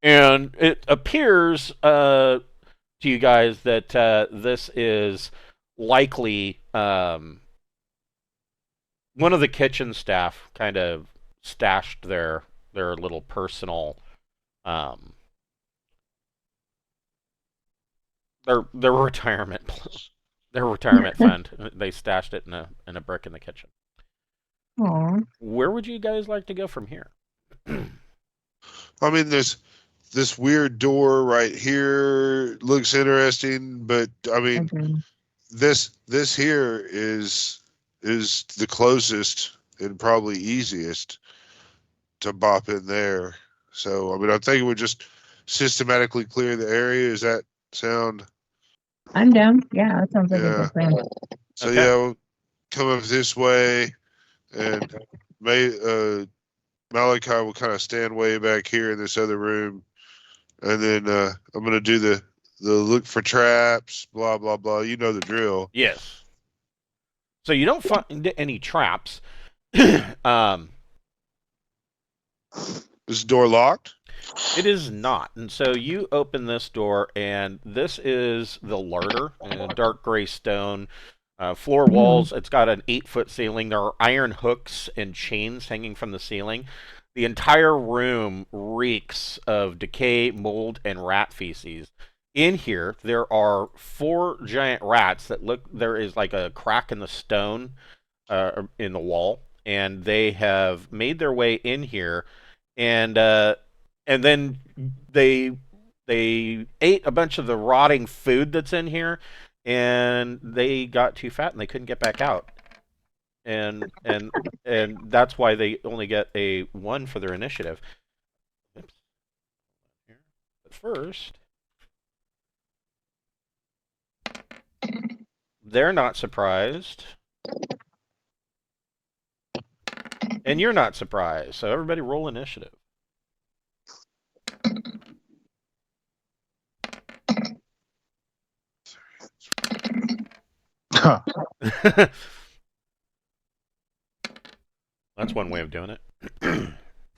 And it appears to you guys that this is likely one of the kitchen staff kind of stashed their little personal their retirement fund. They stashed it in a brick in the kitchen. Aw. Where would you guys like to go from here? I mean, there's this weird door right here. Looks interesting, but I mean, Okay. this here is the closest and probably easiest to bop in there. So, I mean, I'm thinking we just systematically clear the area. Does that sound? I'm down. Yeah, that sounds like a Yeah. good plan. So Okay. yeah, we'll come up this way, and Malachi will kind of stand way back here in this other room, and then I'm gonna do the look for traps, blah blah blah. You know the drill. Yes. So you don't find any traps. Is the door locked? It is not. And so you open this door, and this is the larder, dark gray stone, floor walls. It's got an 8-foot ceiling. There are iron hooks and chains hanging from the ceiling. The entire room reeks of decay, mold, and rat feces. In here, there are 4 giant rats that look. There is like a crack in the stone in the wall, and they have made their way in here, and then they ate a bunch of the rotting food that's in here, and they got too fat and they couldn't get back out, and that's why they only get a 1 for their initiative. Oops. But first, they're not surprised, and you're not surprised. So everybody roll initiative. That's one way of doing it.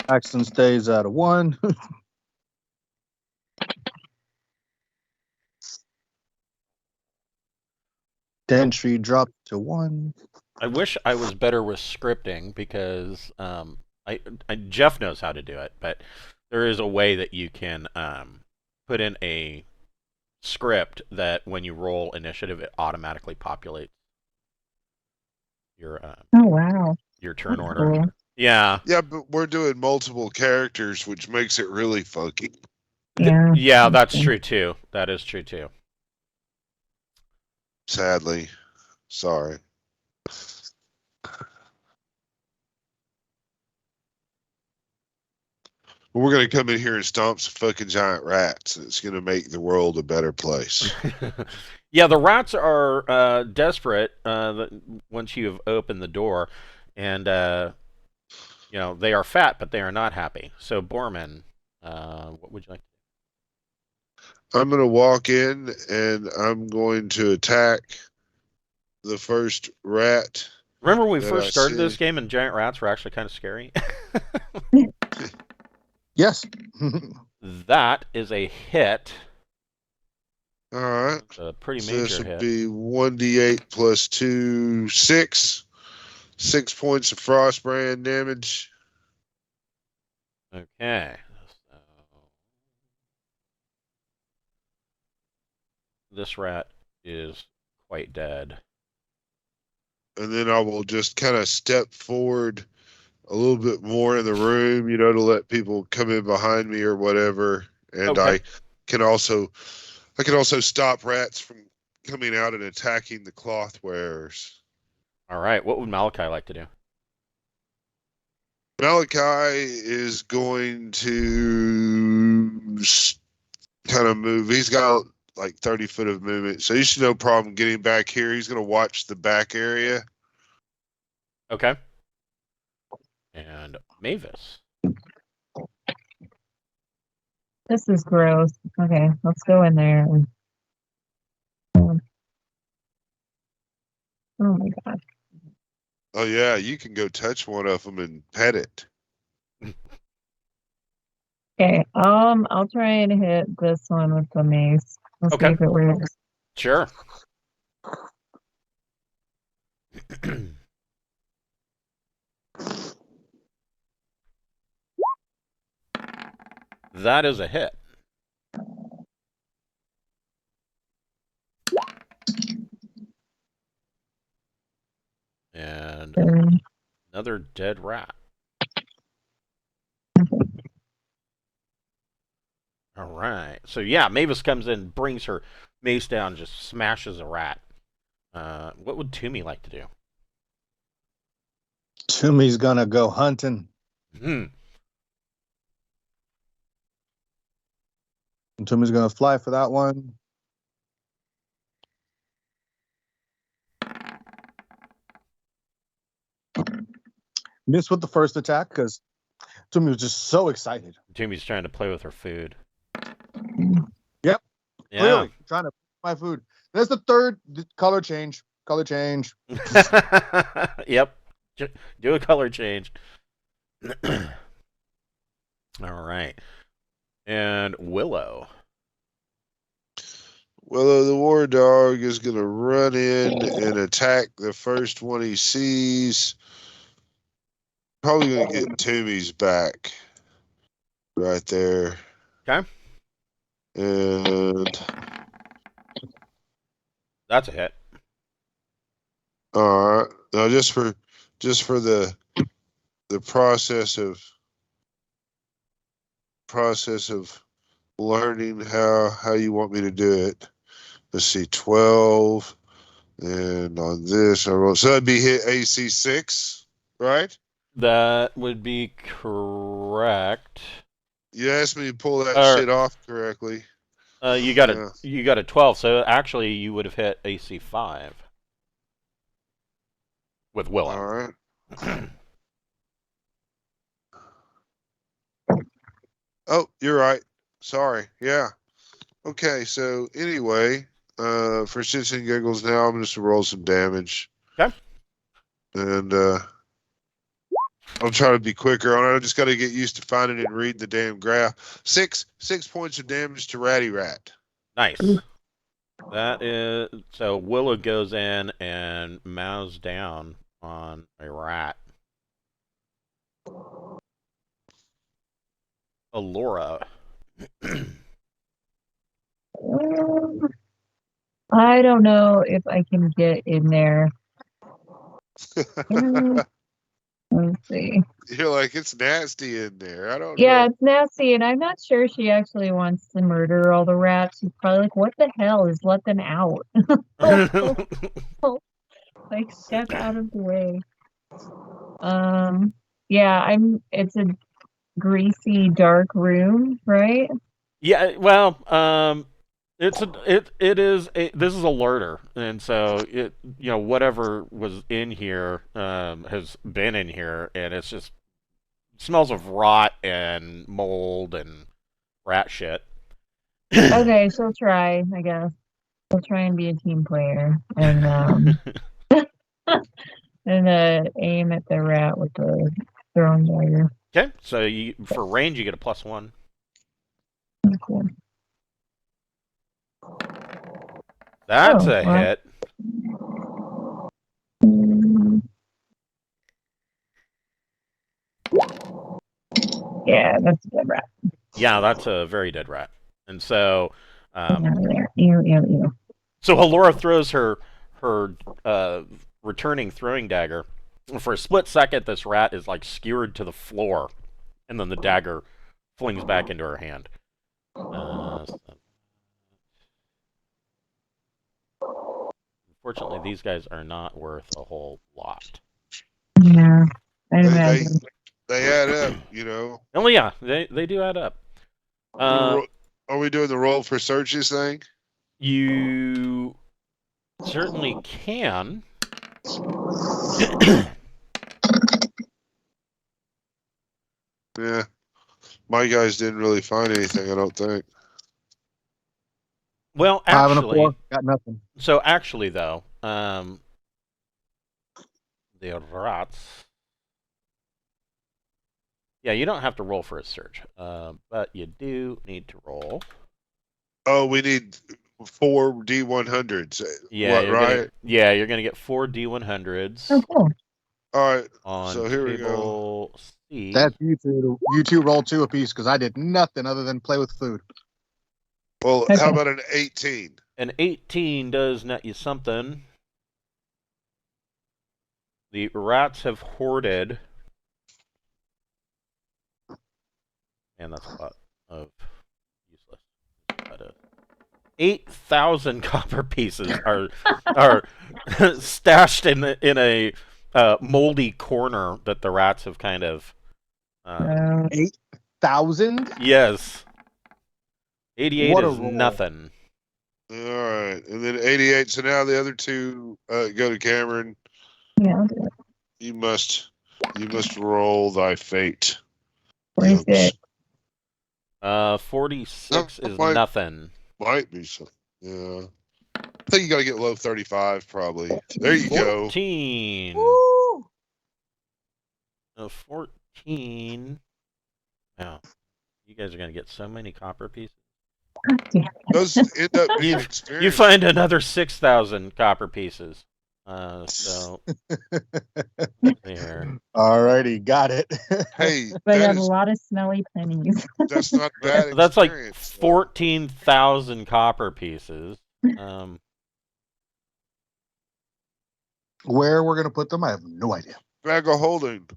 Axton stays at a 1. Dentry dropped to 1. I wish I was better with scripting because Jeff knows how to do it, but there is a way that you can put in a script that when you roll initiative, it automatically populates your Oh wow. your turn That's order. cool. Yeah. Yeah, but we're doing multiple characters, which makes it really funky. Yeah. Yeah, that's true too. That is true too. Sadly, sorry. We're gonna come in here and stomp some fucking giant rats. It's gonna make the world a better place. Yeah, the rats are desperate once you've opened the door, and they are fat, but they are not happy. So, Borman, what would you like? I'm gonna walk in and I'm going to attack the first rat Remember when we that I first started this see. game and giant rats were actually kind of scary? Yes. That is a hit. All right. It's a pretty So this major will hit. be 1d8 plus 2, 6. 6 points of frostbrand damage. Okay. So this rat is quite dead. And then I will just kind of step forward a little bit more in the room, to let people come in behind me or whatever. And Okay. I can also stop rats from coming out and attacking the cloth wearers. All right. What would Malachi like to do? Malachi is going to kind of move. He's got like 30 foot of movement, so he should no problem getting back here. He's going to watch the back area. Okay. And Mavis. This is gross. Okay, let's go in there. Oh my god. Oh yeah, you can go touch one of them and pet it. Okay, I'll try and hit this one with the mace. Let's Okay. see if it works. Sure. That is a hit. And another dead rat. All right. So yeah, Mavis comes in, brings her mace down, just smashes a rat. What would Toomey like to do? Toomey's gonna go hunting. Toomey's gonna fly for that one. Miss with the first attack because Toomey was just so excited. Toomey's trying to play with her food. Yep. Yeah. Clearly trying to my food. There's the third color change. Color change. Yep. Do a color change. All right. And Willow. Willow the war dog is going to run in and attack the first one he sees. Probably going to get Toomey's back right there. Okay. And That's a hit. all right. Now just for the process of learning how you want me to do it. Let's see, 12, and on this I roll. So that'd be hit AC 6, right? That would be correct. You asked me to pull that shit off correctly. You got a 12, so actually you would have hit AC 5 with Willow. All right. Oh, you're right. Sorry. Yeah. Okay. So anyway, for shits and giggles, now I'm just gonna roll some damage. Okay. And I'll try to be quicker on it. I just got to get used to finding and reading the damn graph. 6 points of damage to Ratty Rat. Nice. That is so. Willow goes in and mows down on a rat. Alora. I don't know if I can get in there. Let's see. You're like, it's nasty in there. I don't know. Yeah, it's nasty, and I'm not sure she actually wants to murder all the rats. She's probably like, what the hell is let them out? Like, step out of the way. Yeah, it's a greasy, dark room, right? Yeah, well, this is a larder, and so whatever was in here has been in here, and it's just smells of rot and mold and rat shit. Okay, she'll try, I guess. She'll try and be a team player and aim at the rat with the throwing dagger. Okay, so for range you get a +1. Cool. That's Oh, a well. hit. Yeah, that's a dead rat. Yeah, that's a very dead rat. And so, Get out of there. Ew, ew, ew. so Alora throws her returning throwing dagger. For a split second, this rat is like skewered to the floor, and then the dagger flings back into her hand. Unfortunately, these guys are not worth a whole lot. Yeah, I'd They imagine. add up, you know. Oh yeah, they do add up. Are we doing the roll for searches thing? You certainly can. Yeah. My guys didn't really find anything, I don't think. Well, 5 and a actually, 4, got nothing. so actually though, the rats. Yeah, you don't have to roll for a search, but you do need to roll. Oh, we need 4 D100s. Yeah, right? You're gonna get 4 D100s. Oh, cool. All right. On So here we go. table C. That's you two. You two roll 2 apiece because I did nothing other than play with food. Well, Okay. how about an 18? An 18 does net you something. The rats have hoarded. And that's a lot of useless. 8,000 copper pieces are stashed in a moldy corner that the rats have kind of. 8,000? Yes. 88 What a is roll. nothing. All right. And then 88. So now the other two go to Cameron. Yeah, I'll do it. You must roll thy fate. 46. 46 is Might- nothing. Might be so. Yeah. I think you got to get low 35 probably. There you go. 14. Woo! 14. Wow. You guys are going to get so many copper pieces. God damn it. Those end up being You experience. find another 6,000 copper pieces. So there. Alrighty, got it. Hey, But I that got a is, lot of smelly pennies. that's not bad. That's like experience. 14,000 copper pieces. Where we're gonna put them, I have no idea. Bag of holding.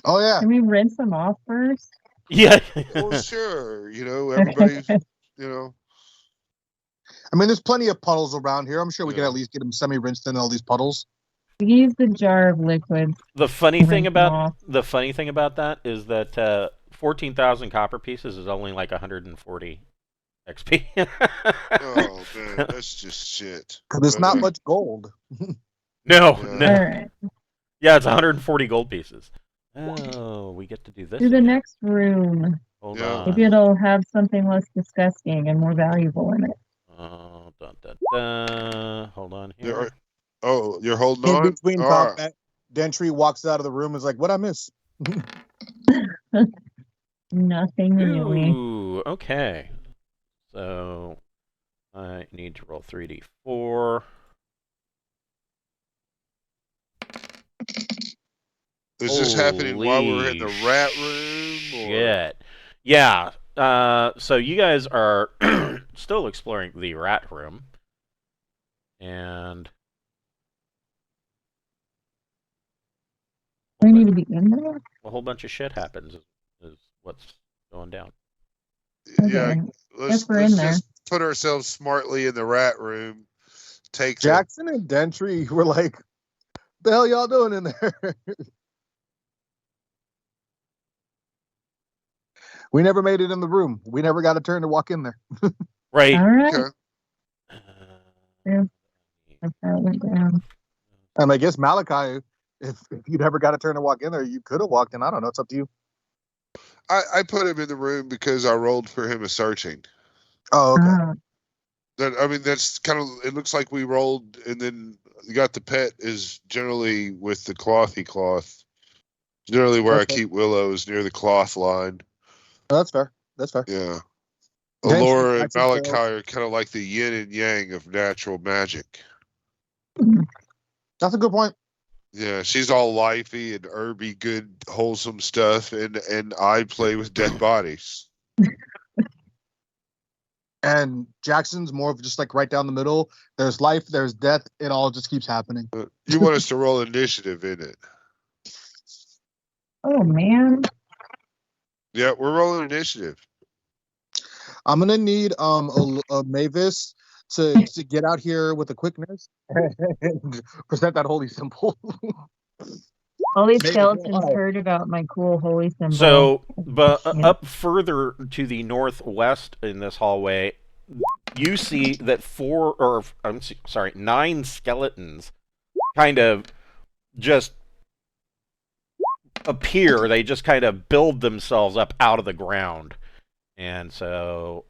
Oh yeah, Can we rinse them off first? Yeah. Well, sure. You know, everybody's. You know. I mean, there's plenty of puddles around here. I'm sure we can Yeah. at least get them semi-rinsed in all these puddles. We can use the jar of liquid. The funny Rinse thing them about off. that is that 14,000 copper pieces is only like 140 XP. Oh man, that's just shit. Because there's not Okay. much gold. No, Yeah. no. All right. Yeah, it's 140 gold pieces. Oh, we get to do this. To the again. next room. Hold Yeah. on. Maybe it'll have something less disgusting and more valuable in it. Oh, dun, dun, dun. Hold on here. You're, oh, you're holding In on. between All right. combat, Dentry walks out of the room and is like, "What I miss?" Nothing really. Ooh, okay. So I need to roll 3d4. Is this happening while we're in the Holy rat room? Or? Shit. Yeah. So you guys are still exploring the rat room, and We need to be in there. a whole bunch of shit happens. Is what's going down. Yeah. Okay. Let's Guess we're in there. just put ourselves smartly in the rat room. Take the, Jackson and Dentry were like, "The hell y'all doing in there?" We never made it in the room. We never got a turn to walk in there. Right. All right. Okay. Yeah. That's how it went down. And I guess Malachi, if you never got a turn to walk in there, you could have walked in. I don't know. It's up to you. I put him in the room because I rolled for him a searching. Oh, okay. That's kind of. It looks like we rolled, and then you got the pet is generally with the clothy cloth. Generally, where I Okay. keep Willow is near the cloth line. Oh, that's fair. That's fair. Yeah. Then she Allura and Jackson Malachi failed. are kind of like the yin and yang of natural magic. That's a good point. Yeah, she's all lifey and herby, good, wholesome stuff, and I play with dead bodies. And Jackson's more of just like right down the middle. There's life, there's death. It all just keeps happening. You want us to roll initiative in it? Oh man. Yeah, we're rolling initiative. I'm gonna need a Mavis to get out here with a quickness and present that holy symbol. All these Maybe skeletons why? heard about my cool holy symbol. So, but Yeah. up further to the northwest in this hallway, you see that nine skeletons kind of just appear. They just kind of build themselves up out of the ground. And so,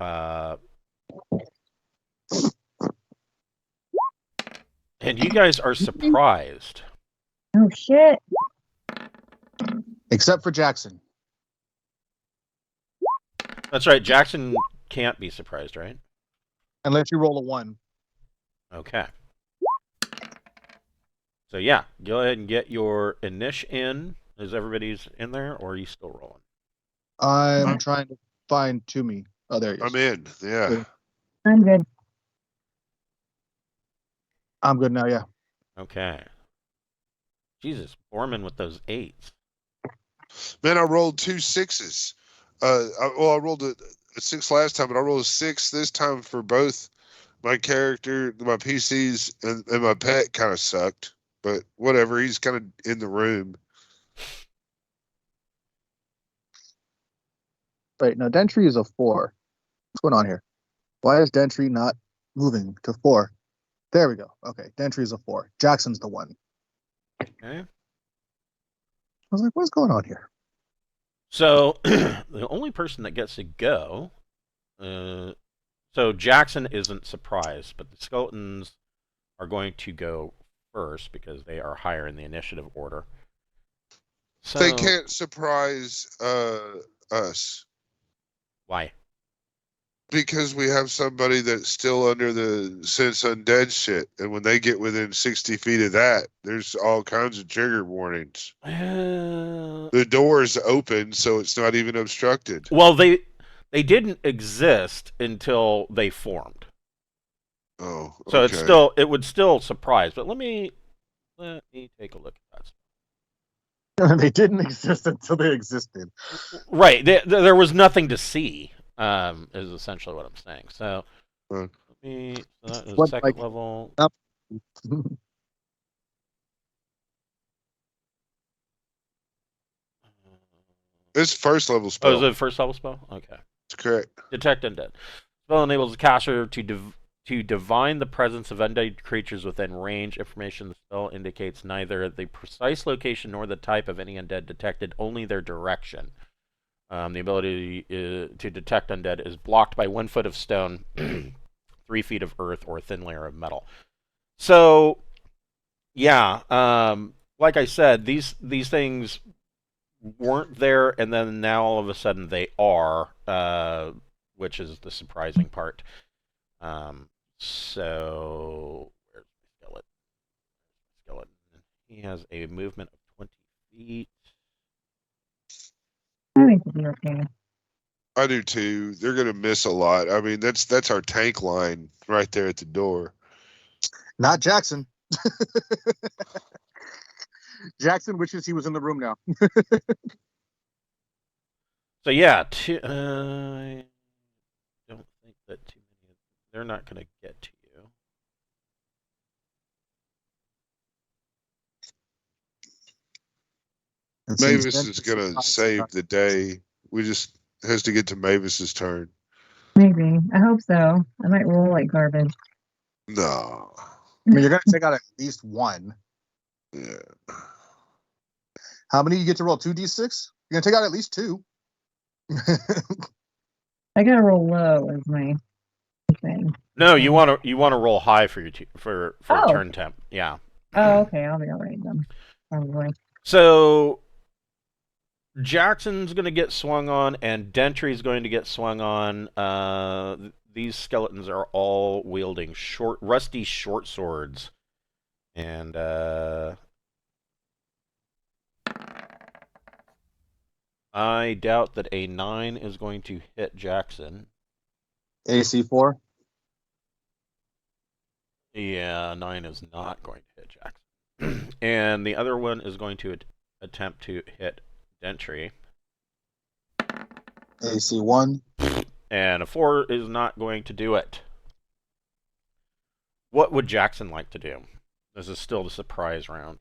and you guys are surprised. Oh shit. Except for Jackson. That's right. Jackson can't be surprised, right? Unless you roll a 1. Okay. So yeah, go ahead and get your initial in. Is everybody's in there, or are you still rolling? I'm trying to find Toomey. Oh, there he is. I'm in. Yeah. I'm good. I'm good now, yeah. Okay. Jesus, Borman with those 8s. Man, I rolled 2 6s. I rolled a 6 last time, but I rolled a 6 this time for both my character, my PCs, and my pet kind of sucked. But whatever, he's kind of in the room. Wait, no, Dentry is a 4. What's going on here? Why is Dentry not moving to 4? There we go. Okay, Dentry is a 4. Jackson's the 1. Okay. I was like, what's going on here? So the only person that gets to go, so Jackson isn't surprised, but the skeletons are going to go first because they are higher in the initiative order. So They can't surprise us why? because we have somebody that's still under the sense undead shit, and when they get within 60 feet of that, there's all kinds of trigger warnings. The door's open, so it's not even obstructed. Well, they didn't exist until they formed. Oh, So okay. it would still surprise. But let me take a look at that. They didn't exist until they existed. Right. There was nothing to see, is essentially what I'm saying. So, Huh. so that is What, second like- level. It's first level Oh, spell. is it a first level spell? Okay. That's correct. Detect Undead. Spell enables the caster to divine the presence of undead creatures within range. Information the spell indicates neither the precise location nor the type of any undead detected, only their direction. The ability to detect undead is blocked by 1 foot of stone, 3 feet of earth, or a thin layer of metal. So, yeah, like I said, these things weren't there, and then now all of a sudden they are, which is the surprising part. So where's the skeleton? Skeleton. He has a movement of 20 feet. I think it'll be okay. I do too. They're gonna miss a lot. I mean, that's our tank line right there at the door. Not Jackson. Jackson wishes he was in the room now. So yeah, I don't think that too many. They're not going to get to you. And since Mavis is Dentry's gonna surprised, save the day. We just has to get to Mavis's turn. Maybe. I hope so. I might roll like garbage. No. I mean, you're gonna take out at least one. Yeah. How many you get to roll? 2d6. You're gonna take out at least two. I gotta roll low as my thing. No, you want to roll high for your for Oh. turn temp. Yeah. Oh, okay. I'll be all right then. Probably. So Jackson's going to get swung on, and Dentry's going to get swung on. These skeletons are all wielding rusty short swords, and I doubt that a 9 is going to hit Jackson. AC 4. Yeah, 9 is not going to hit Jackson. And the other one is going to attempt to hit Dentry. AC 1. And a 4 is not going to do it. What would Jackson like to do? This is still the surprise round.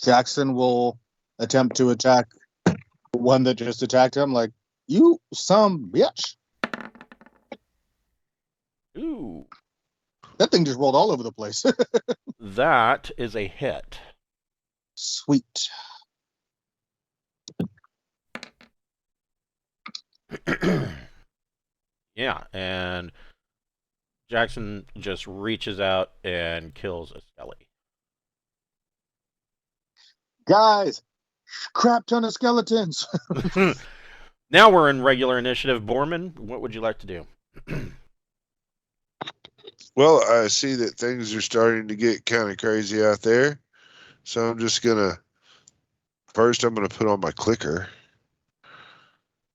Jackson will attempt to attack the one that just attacked him. Like, you some bitch. Ooh. That thing just rolled all over the place. That is a hit. Sweet. Yeah, and Jackson just reaches out and kills a skelly. Guys, crap ton of skeletons. Now we're in regular initiative. Borman, what would you like to do? Well, I see that things are starting to get kind of crazy out there. So I'm just going to, first I'm going to put on my clicker.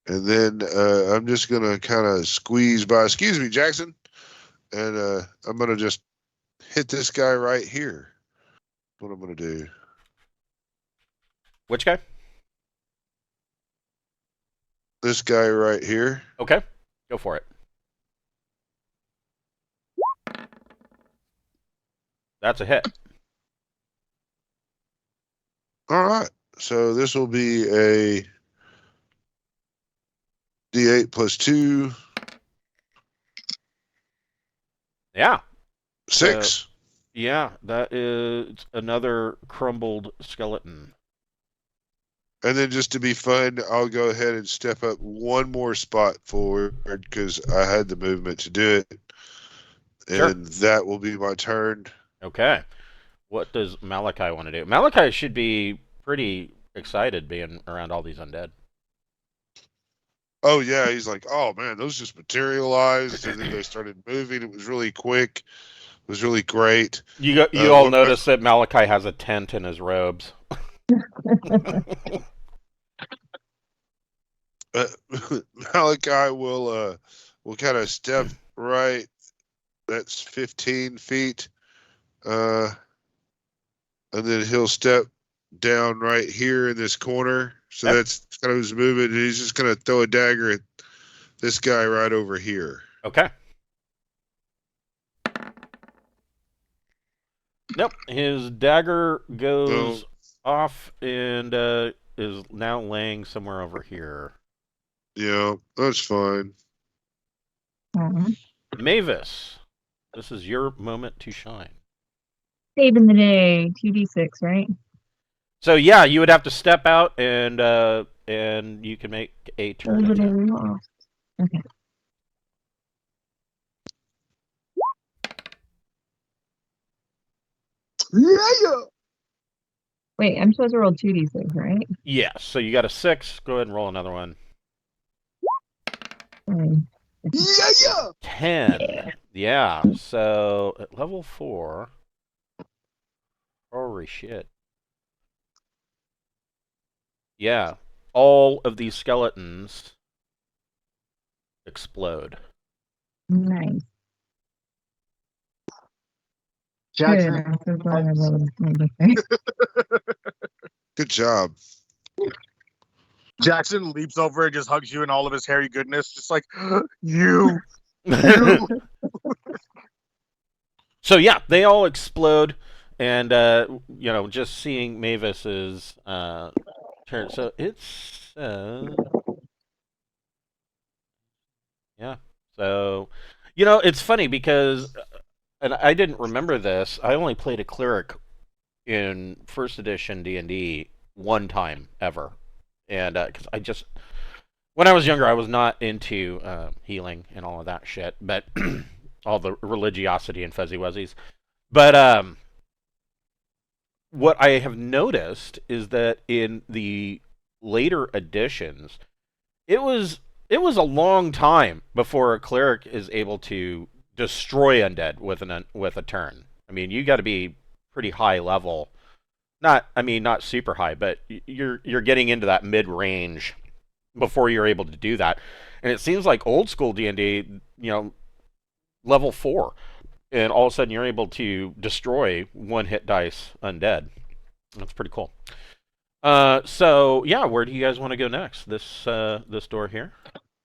And then I'm just going to kind of squeeze by, excuse me, Jackson. And I'm going to just hit this guy right here. What I'm going to do. Which guy? This guy right here. Okay, go for it. That's a hit. All right. So this will be a D8 plus 2. Yeah. 6. Yeah, that is another crumbled skeleton. And then just to be fun, I'll go ahead and step up one more spot forward because I had the movement to do it. Sure. And that will be my turn. Okay. What does Malachi want to do? Malachi should be pretty excited being around all these undead. Oh, yeah. He's like, oh, man, those just materialized. And then they started moving. It was really quick. It was really great. You all notice that Malachi has a tent in his robes. Malachi will kind of step right. That's 15 feet. And then he'll step down right here in this corner. So Yep. that's kind of his movement. And he's just going to throw a dagger at this guy right over here. Okay. Nope. His dagger goes off and is now laying somewhere over here. Yeah, that's fine. Mavis, this is your moment to shine. Saving the day. 2d6, right? So yeah, you would have to step out and you can make a turn Hold it attack. aloft. Okay. Yeah. Wait, I'm supposed to roll 2d6, right? Yes. So you got a 6. Go ahead and roll another one. Yeah. 10. Yeah. So at level 4. Holy shit. Yeah. All of these skeletons explode. Nice. Jackson. Good. I'm so glad I rolled a Good job. Jackson leaps over and just hugs you in all of his hairy goodness, just like you. So yeah, they all explode, and just seeing Mavis's turn. So it's Yeah. So, it's funny because, and I didn't remember this. I only played a cleric in first edition D&D one time ever, and because when I was younger, I was not into healing and all of that shit, but all the religiosity and fuzzy wuzzies. But what I have noticed is that in the later editions, it was it was a long time before a cleric is able to destroy undead with a turn. I mean, you got to be pretty high level. Not super high, but you're getting into that mid range before you're able to do that. And it seems like old school D&D, level 4, and all of a sudden you're able to destroy one hit dice undead. That's pretty cool. So yeah, where do you guys want to go next? This door here.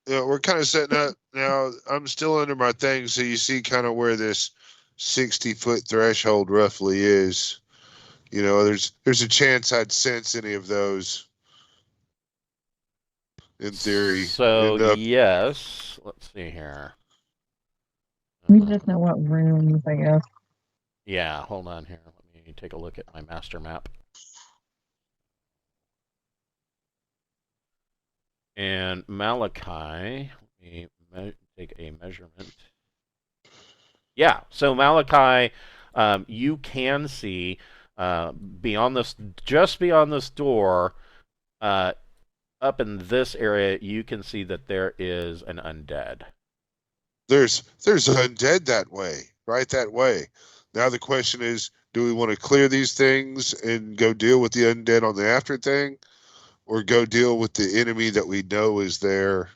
Yeah, we're kind of setting up now. I'm still under my thing, so you see kind of where this 60-foot threshold roughly is. There's a chance I'd sense any of those in theory. So And yes, let's see here. We just know what rooms, I guess. Yeah, hold on here. Let me take a look at my master map. And Malachi, let me take a measurement. Yeah, so Malachi, you can see just beyond this door, up in this area, you can see that there is an undead. there's undead that way, right that way. Now the question is, do we want to clear these things and go deal with the undead on the after thing, or go deal with the enemy that we know is there,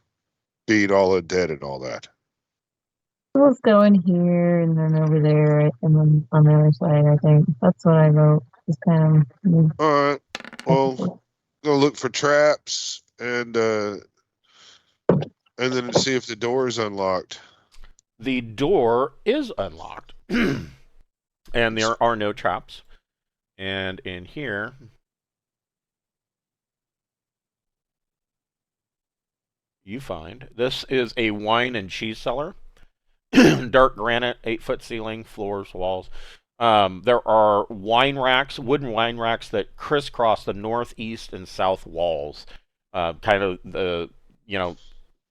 being all undead and all that? So let's go in here and then over there and then on the other side, I think. That's what I wrote. Just kind of. All right. Well, go look for traps and then see if the door is unlocked. The door is unlocked, and there are no traps. And in here, you find this is a wine and cheese cellar. Dark granite, 8-foot ceiling, floors, walls. There are wooden wine racks that crisscross the north, east, and south walls. Kind of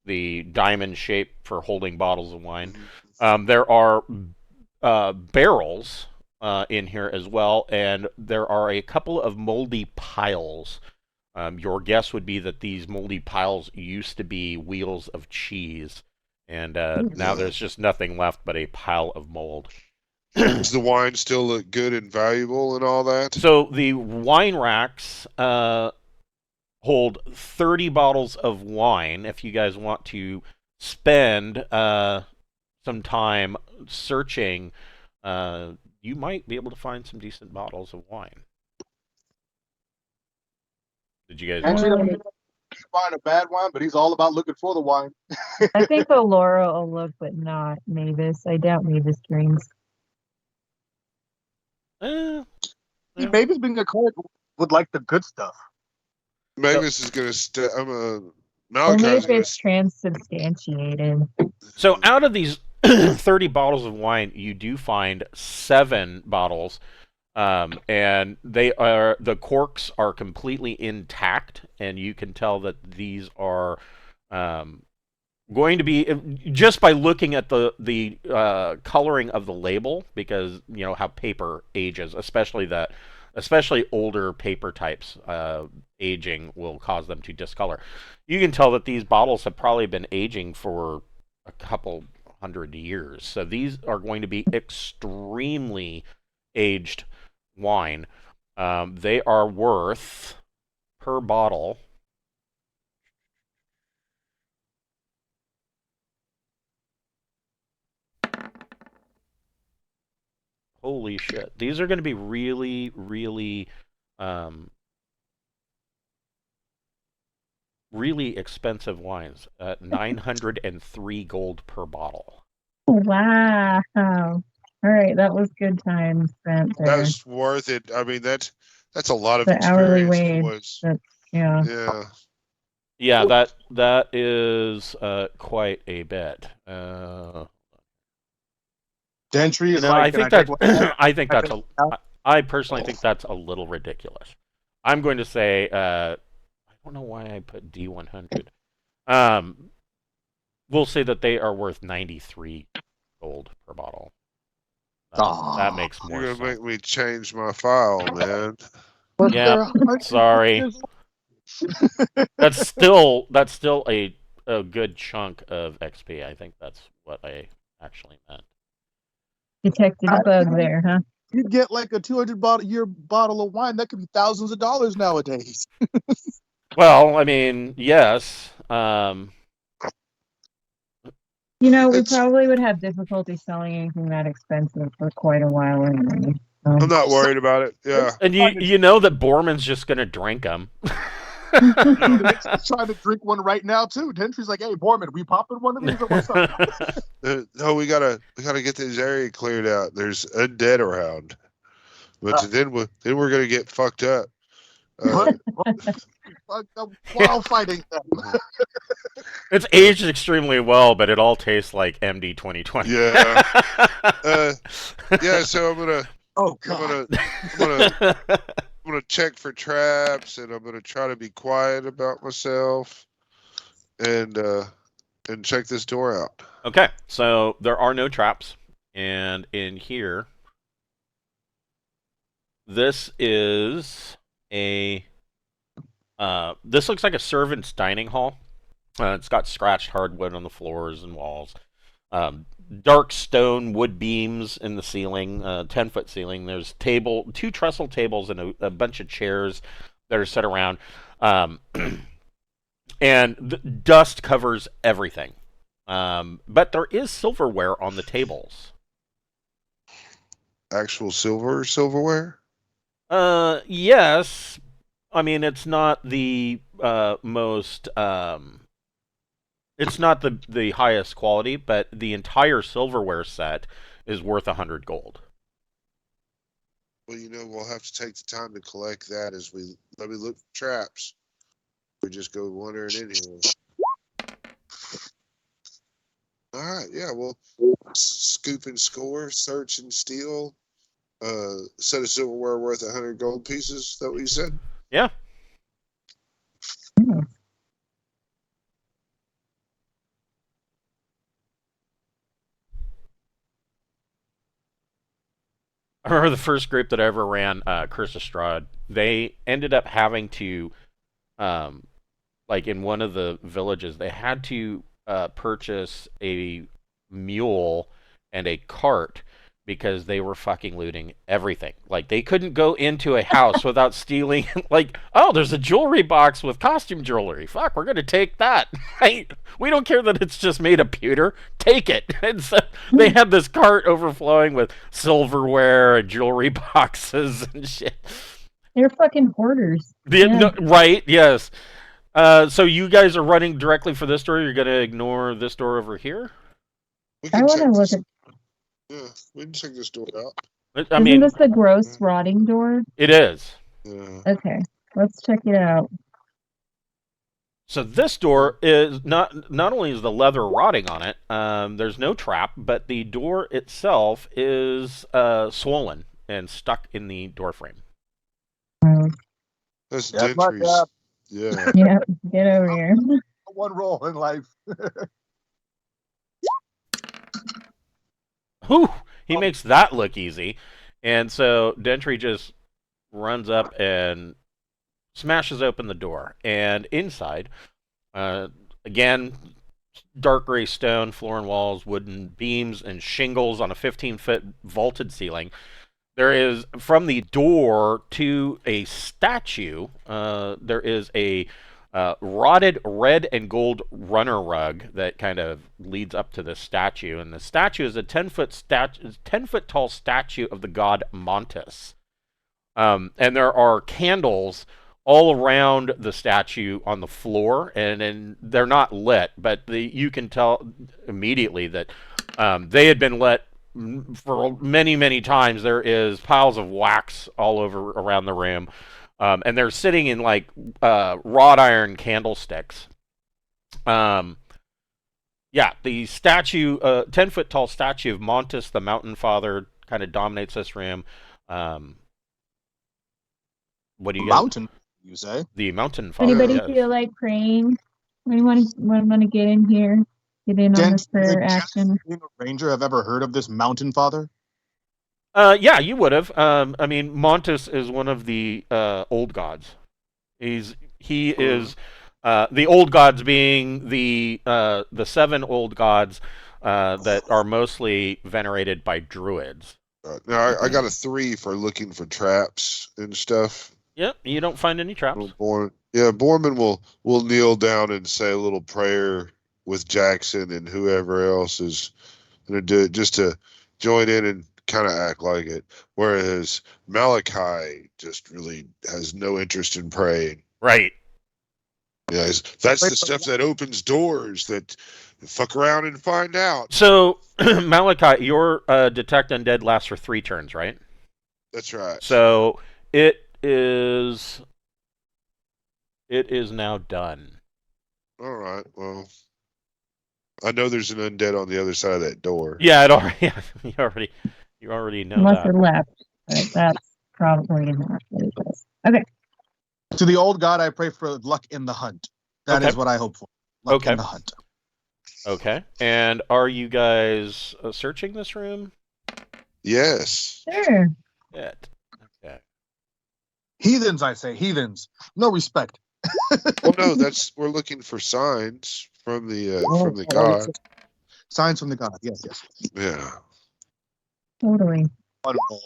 the diamond shape for holding bottles of wine. There are barrels in here as well, and there are a couple of moldy piles. Your guess would be that these moldy piles used to be wheels of cheese, and now there's just nothing left but a pile of mold. Does the wine still look good and valuable and all that? So the wine racks hold 30 bottles of wine. If you guys want to spend some time searching, you might be able to find some decent bottles of wine. Did you guys? Actually, I mean, find a bad wine, but he's all about looking for the wine. I think Laura will look, but not Mavis. I doubt Mavis drinks. Yeah. Mavis being a cleric would like the good stuff. Mavis is going to Or Malachi's maybe it's transubstantiated. So out of these 30 bottles of wine, you do find 7 bottles, and the corks are completely intact, and you can tell that these are going to be, just by looking at the coloring of the label, because how paper ages, especially older paper types, aging will cause them to discolor. You can tell that these bottles have probably been aging for a couple 100 years. So these are going to be extremely aged wine. They are worth, per bottle, holy shit. These are going to be really, really, really expensive wines. 903 gold per bottle. Wow. All right, that was good time spent there. That's worth it. I mean, that's a lot of The hourly experience wage. points. Yeah. Yeah. Yeah, that is quite a bit. Gentry is I like, can think I take that one now? I think Can I that's take a. one now? I personally think that's a little ridiculous. I'm going to say I don't know why I put D100. Um, we'll say that they are worth 93 gold per bottle. That Aw. makes more You're gonna sense. make me change my file, man. But Yeah, they're 100 sorry. years old. That's still a good chunk of XP. I think that's what I actually meant. Detected a bug there, huh? You get like a 200 year bottle of wine, that could be thousands of dollars nowadays. Well, I mean, yes. You know, we It's probably would have difficulty selling anything that expensive for quite a while anyway. I'm not worried about it. Yeah. And you know that Borman's just gonna drink them. He's trying to drink one right now too. Gentry's like, "Hey, Borman, we popping one of these or what's up?" No, we gotta get this area cleared out. There's undead around, but then we're gonna get fucked up. While fighting them. It's aged extremely well, but it all tastes like MD 2020. Yeah. Yeah. So Oh I'm God. gonna check for traps, and I'm gonna try to be quiet about myself, and check this door out. Okay, so there are no traps, and in here, this is a. This looks like a servant's dining hall. It's got scratched hardwood on the floors and walls. Dark stone wood beams in the ceiling, 10-foot ceiling. There's two trestle tables, and a bunch of chairs that are set around. And dust covers everything. But there is silverware on the tables. Actual silverware. Yes. I mean, it's not the most. It's not the highest quality, but the entire silverware set is worth 100 gold. Well, we'll have to take the time to collect that as we let me look for traps. We just go wandering in here. All right, yeah, well, scoop and score, search and steal, set of silverware worth 100 gold pieces. Is that what you said? Yeah. I remember the first group that I ever ran, Curse of Strahd, they ended up having to, like in one of the villages, they had to purchase a mule and a cart because they were fucking looting everything. Like they couldn't go into a house without stealing. Like, oh, there's a jewelry box with costume jewelry. Fuck, we're gonna take that. We don't care that it's just made of pewter. Take it. And so they had this cart overflowing with silverware and jewelry boxes and shit. They're fucking hoarders. No, right? Yes. So you guys are running directly for this door. You're gonna ignore this door over here. I want to look at. Yeah, we can check this door out. I Isn't mean, this the gross rotting door? it is. Yeah. Okay, let's check it out. So this door is not only is the leather rotting on it, there's no trap, but the door itself is swollen and stuck in the door frame. That's That's my Gentry's. job. Yeah. Yeah, get over here. One role in life. Whew! He makes that look easy, and so Dentry just runs up and smashes open the door, and inside, again, dark gray stone, floor and walls, wooden beams, and shingles on a 15-foot vaulted ceiling. There is, from the door to a statue, there is a rotted red and gold runner rug that kind of leads up to the statue. And the statue is a 10-foot tall statue of the god Montes. And there are candles all around the statue on the floor, and they're not lit, but you can tell immediately that they had been lit for many, many times. There is piles of wax all over around the room. And they're sitting in like wrought iron candlesticks. Yeah, the statue, 10-foot tall statue of Montus, the Mountain Father, kind of dominates this room. What do you guys? Mountain, you say? The Mountain Father. Anybody Yes. feel like praying? Anyone want to get in here? Get in on this prayer action? Being a ranger, have ever heard of this Mountain Father? Yeah, you would have. I mean, Montus is one of the old gods. He is the old gods being the 7 old gods that are mostly venerated by druids. Now I got a 3 for looking for traps and stuff. Yep, you don't find any traps. Borman will kneel down and say a little prayer with Jackson and whoever else is gonna do it, just to join in and kind of act like it. Whereas Malachi just really has no interest in praying. Right. Yeah, that's the stuff that opens doors that fuck around and find out. So, Malachi, your detect undead lasts for 3 turns, right? That's right. So it is now done. All right. Well, I know there's an undead on the other side of that door. Yeah, you already know Unless that. it left, but that's probably not what it is. Okay. To the old god, I pray for luck in the hunt. That is what I hope for. Luck in the hunt. Okay. And are you guys searching this room? Yes. Sure. Good. Okay. Heathens, I say. Heathens. No respect. Well, no, we're looking for signs from the god. Signs from the god. Yes, yes. Yeah. Totally. Wonderful.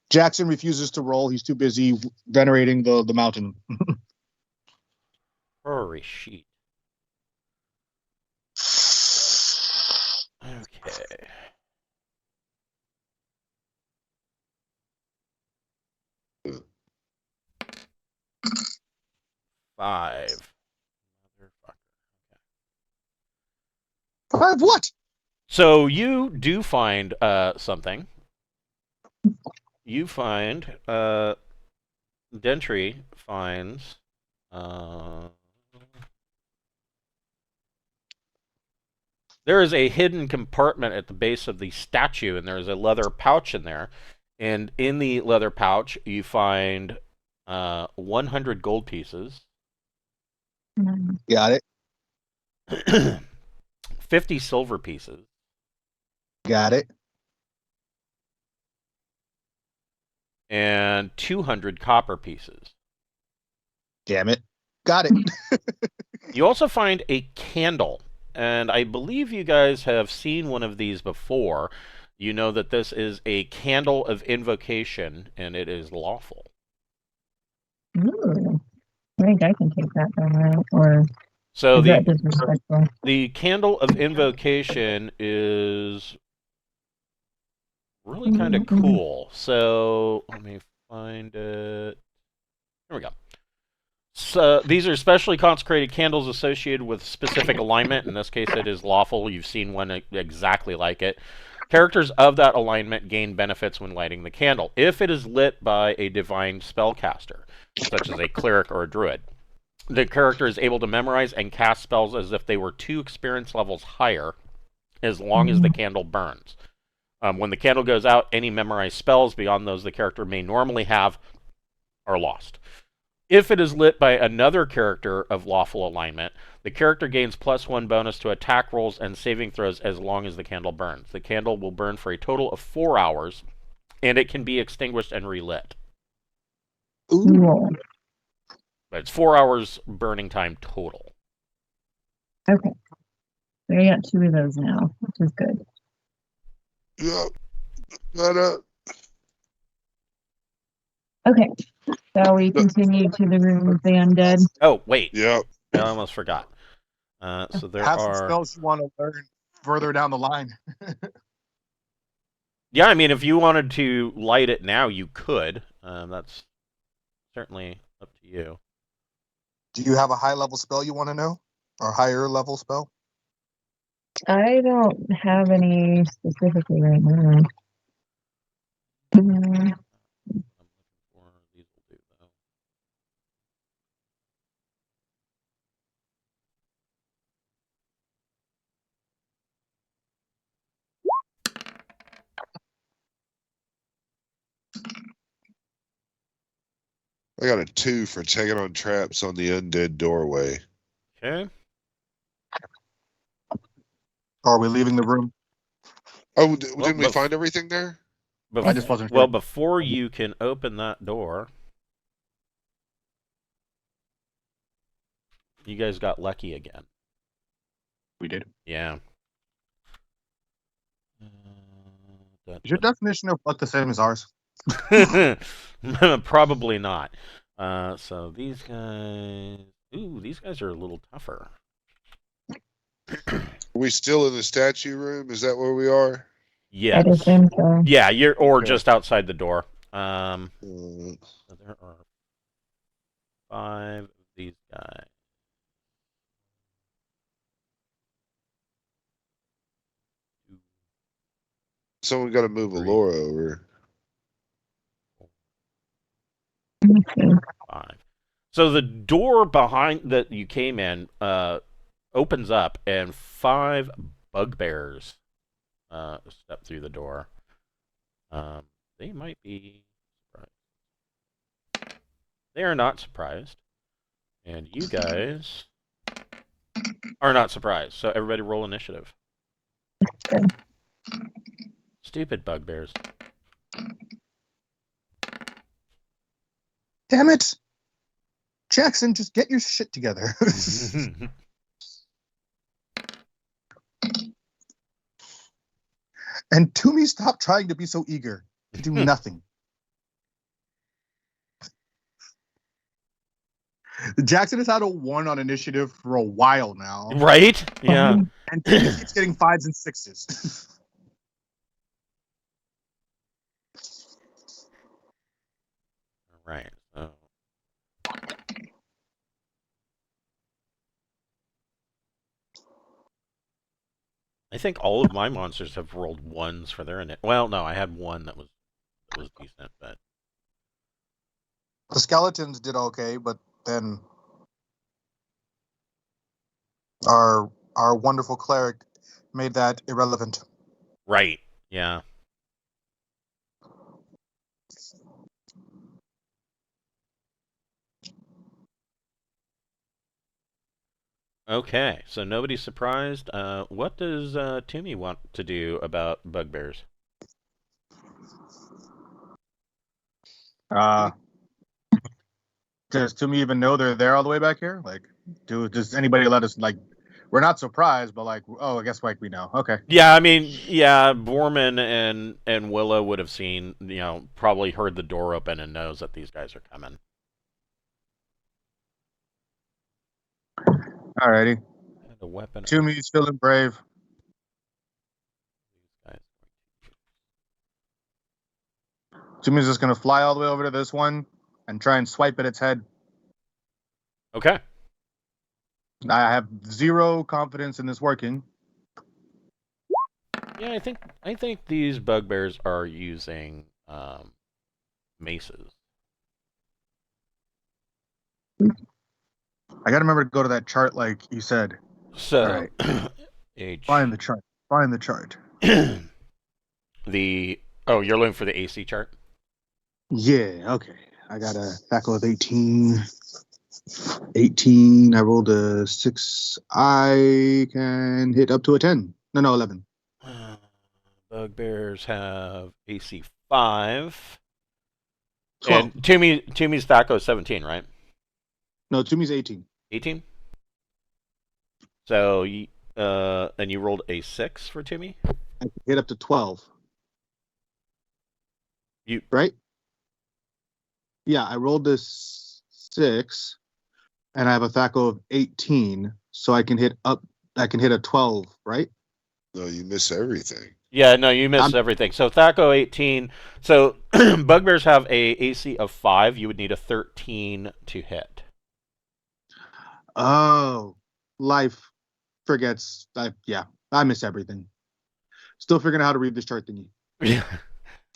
Jackson refuses to roll. He's too busy venerating the mountain. Holy sheet. Okay. Five. Okay. 5 what? So you do find something. You find Dentry finds there is a hidden compartment at the base of the statue, and there is a leather pouch in there. And in the leather pouch, you find 100 gold pieces. Got it. 50 silver pieces. Got it. And 200 copper pieces. Damn it. Got it. You also find a candle. And I believe you guys have seen one of these before. You know that this is a candle of invocation, and it is lawful. Ooh. I think I can take that then, right? Or so is that disrespectful? The candle of invocation is really kind of cool. So let me find it. Here we go. So these are specially consecrated candles associated with specific alignment. In this case, it is lawful. You've seen one exactly like it. Characters of that alignment gain benefits when lighting the candle, if it is lit by a divine spellcaster, such as a cleric or a druid. The character is able to memorize and cast spells as if they were 2 experience levels higher, as long as the candle burns. When the candle goes out, any memorized spells beyond those the character may normally have are lost. If it is lit by another character of lawful alignment, the character gains +1 bonus to attack rolls and saving throws as long as the candle burns. The candle will burn for a total of 4 hours, and it can be extinguished and relit. Ooh. But it's 4 hours burning time total. Okay. So I got 2 of those now, which is good. Yeah. But, Okay. So we continue to the room with the undead. Oh, wait. yeah. I almost forgot. So there Have some are... spells you want to learn further down the line. Yeah, I mean, if you wanted to light it now, you could. That's certainly up to you. Do you have a high level spell you want to know? Or higher level spell? I don't have any specifically right now. Mm, I'm looking for these will do though. I got a 2 for taking on traps on the undead doorway. Okay. Are we leaving the room? Oh, Well, didn't we find everything there? I just wasn't well, sure. before you can open that door, you guys got lucky again. We did. Yeah. Is your definition of luck the same as ours? Probably not. So these guys. Ooh, these guys are a little tougher. Are we still in the statue room? Is that where we are? Yes. I'd assume so. Yeah, or Okay. just outside the door. Uh, So there are 5 of these guys. Someone got to move 3, Alora over. 5. So the door behind that you came in opens up, and 5 bugbears step through the door. They might be surprised. They are not surprised, and you guys are not surprised. So everybody roll initiative. Stupid bugbears. Damn it! Jackson, just get your shit together. And Toomey, stop trying to be so eager to do nothing. Jackson has had a 1 on initiative for a while now. Right? Yeah. And Toomey keeps getting 5s and 6s. Right. So. I think all of my monsters have rolled 1s for their init. Well, no, I had one that was decent, but The skeletons did okay, but then our wonderful cleric made that irrelevant. right. Yeah. Okay, so nobody's surprised. What does Toomey want to do about bugbears? Does Toomey even know they're there all the way back here? Like, does anybody let us, like, we're not surprised, but like, oh, I guess like we know. Okay. Yeah, I mean, yeah, Borman and Willow would have seen, probably heard the door open and knows that these guys are coming. Alrighty. And a weapon. Toomey's feeling brave. These guys. Toomey's just gonna fly all the way over to this one and try and swipe at its head. Okay. I have 0 confidence in this working. Yeah, I think these bugbears are using maces. I gotta remember to go to that chart like you said. So, All right. H. Find the chart. Find the chart. You're looking for the AC chart? Yeah, okay. I got a tackle of 18. 18. I rolled a 6. I can hit up to a 10. No, 11. Bugbears have AC 5. 12. And Toomey's Thaco is 17, right? No, Toomey's 18. 18? So, and you rolled a 6 for Toomey? I can hit up to 12. Right? Yeah, I rolled this 6, and I have a Thaco of 18, so I can hit a 12, right? No, you miss everything. Yeah, no, you missed everything. So Thaco 18. So bugbears have a AC of 5. You would need a 13 to hit. Oh, life forgets. I miss everything. Still figuring out how to read this chart thingy.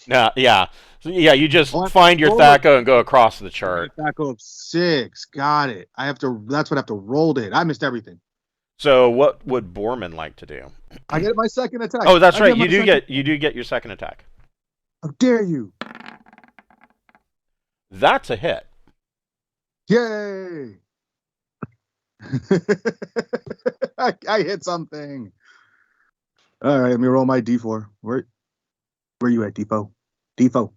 Nah, yeah. So, yeah, you just Oh, I have find your to roll it. Thaco and go across the chart. Thaco of 6. Got it. I have to. That's what I have to roll it. I missed everything. So what would Borman like to do? I get my second attack. Oh, that's I right. my You do second- get your second attack. How dare you? That's a hit. Yay! I hit something. All right, let me roll my d4. Where you at, Defo? Defo.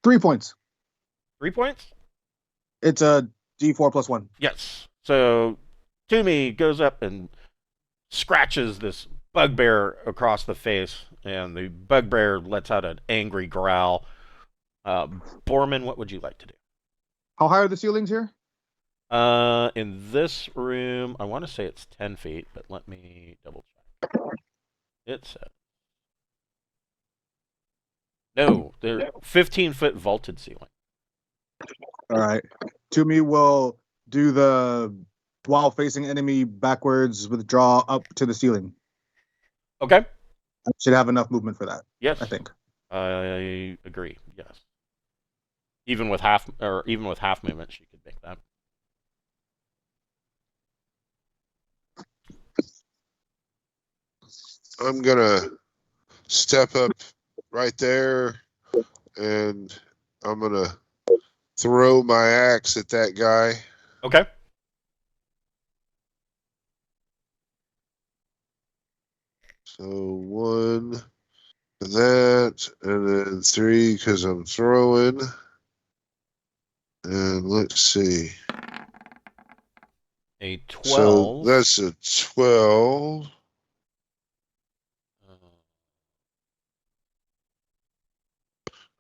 3 points. 3 points? It's a d4 plus 1. Yes. So Toomey goes up and scratches this bugbear across the face, and the bugbear lets out an angry growl. Borman, what would you like to do? How high are the ceilings here? In this room, I want to say it's 10 feet, but let me double check. It says. No, they're 15-foot vaulted ceiling. All right. Toomey will do the while facing enemy backwards withdraw up to the ceiling. Okay. I should have enough movement for that, Yes. I think. I agree. Yes. Even with half movement, she could make that. I'm gonna step up right there, and I'm gonna throw my axe at that guy. Okay. So 1 for that, and then 3 because I'm throwing. And let's see. A 12. So that's a 12.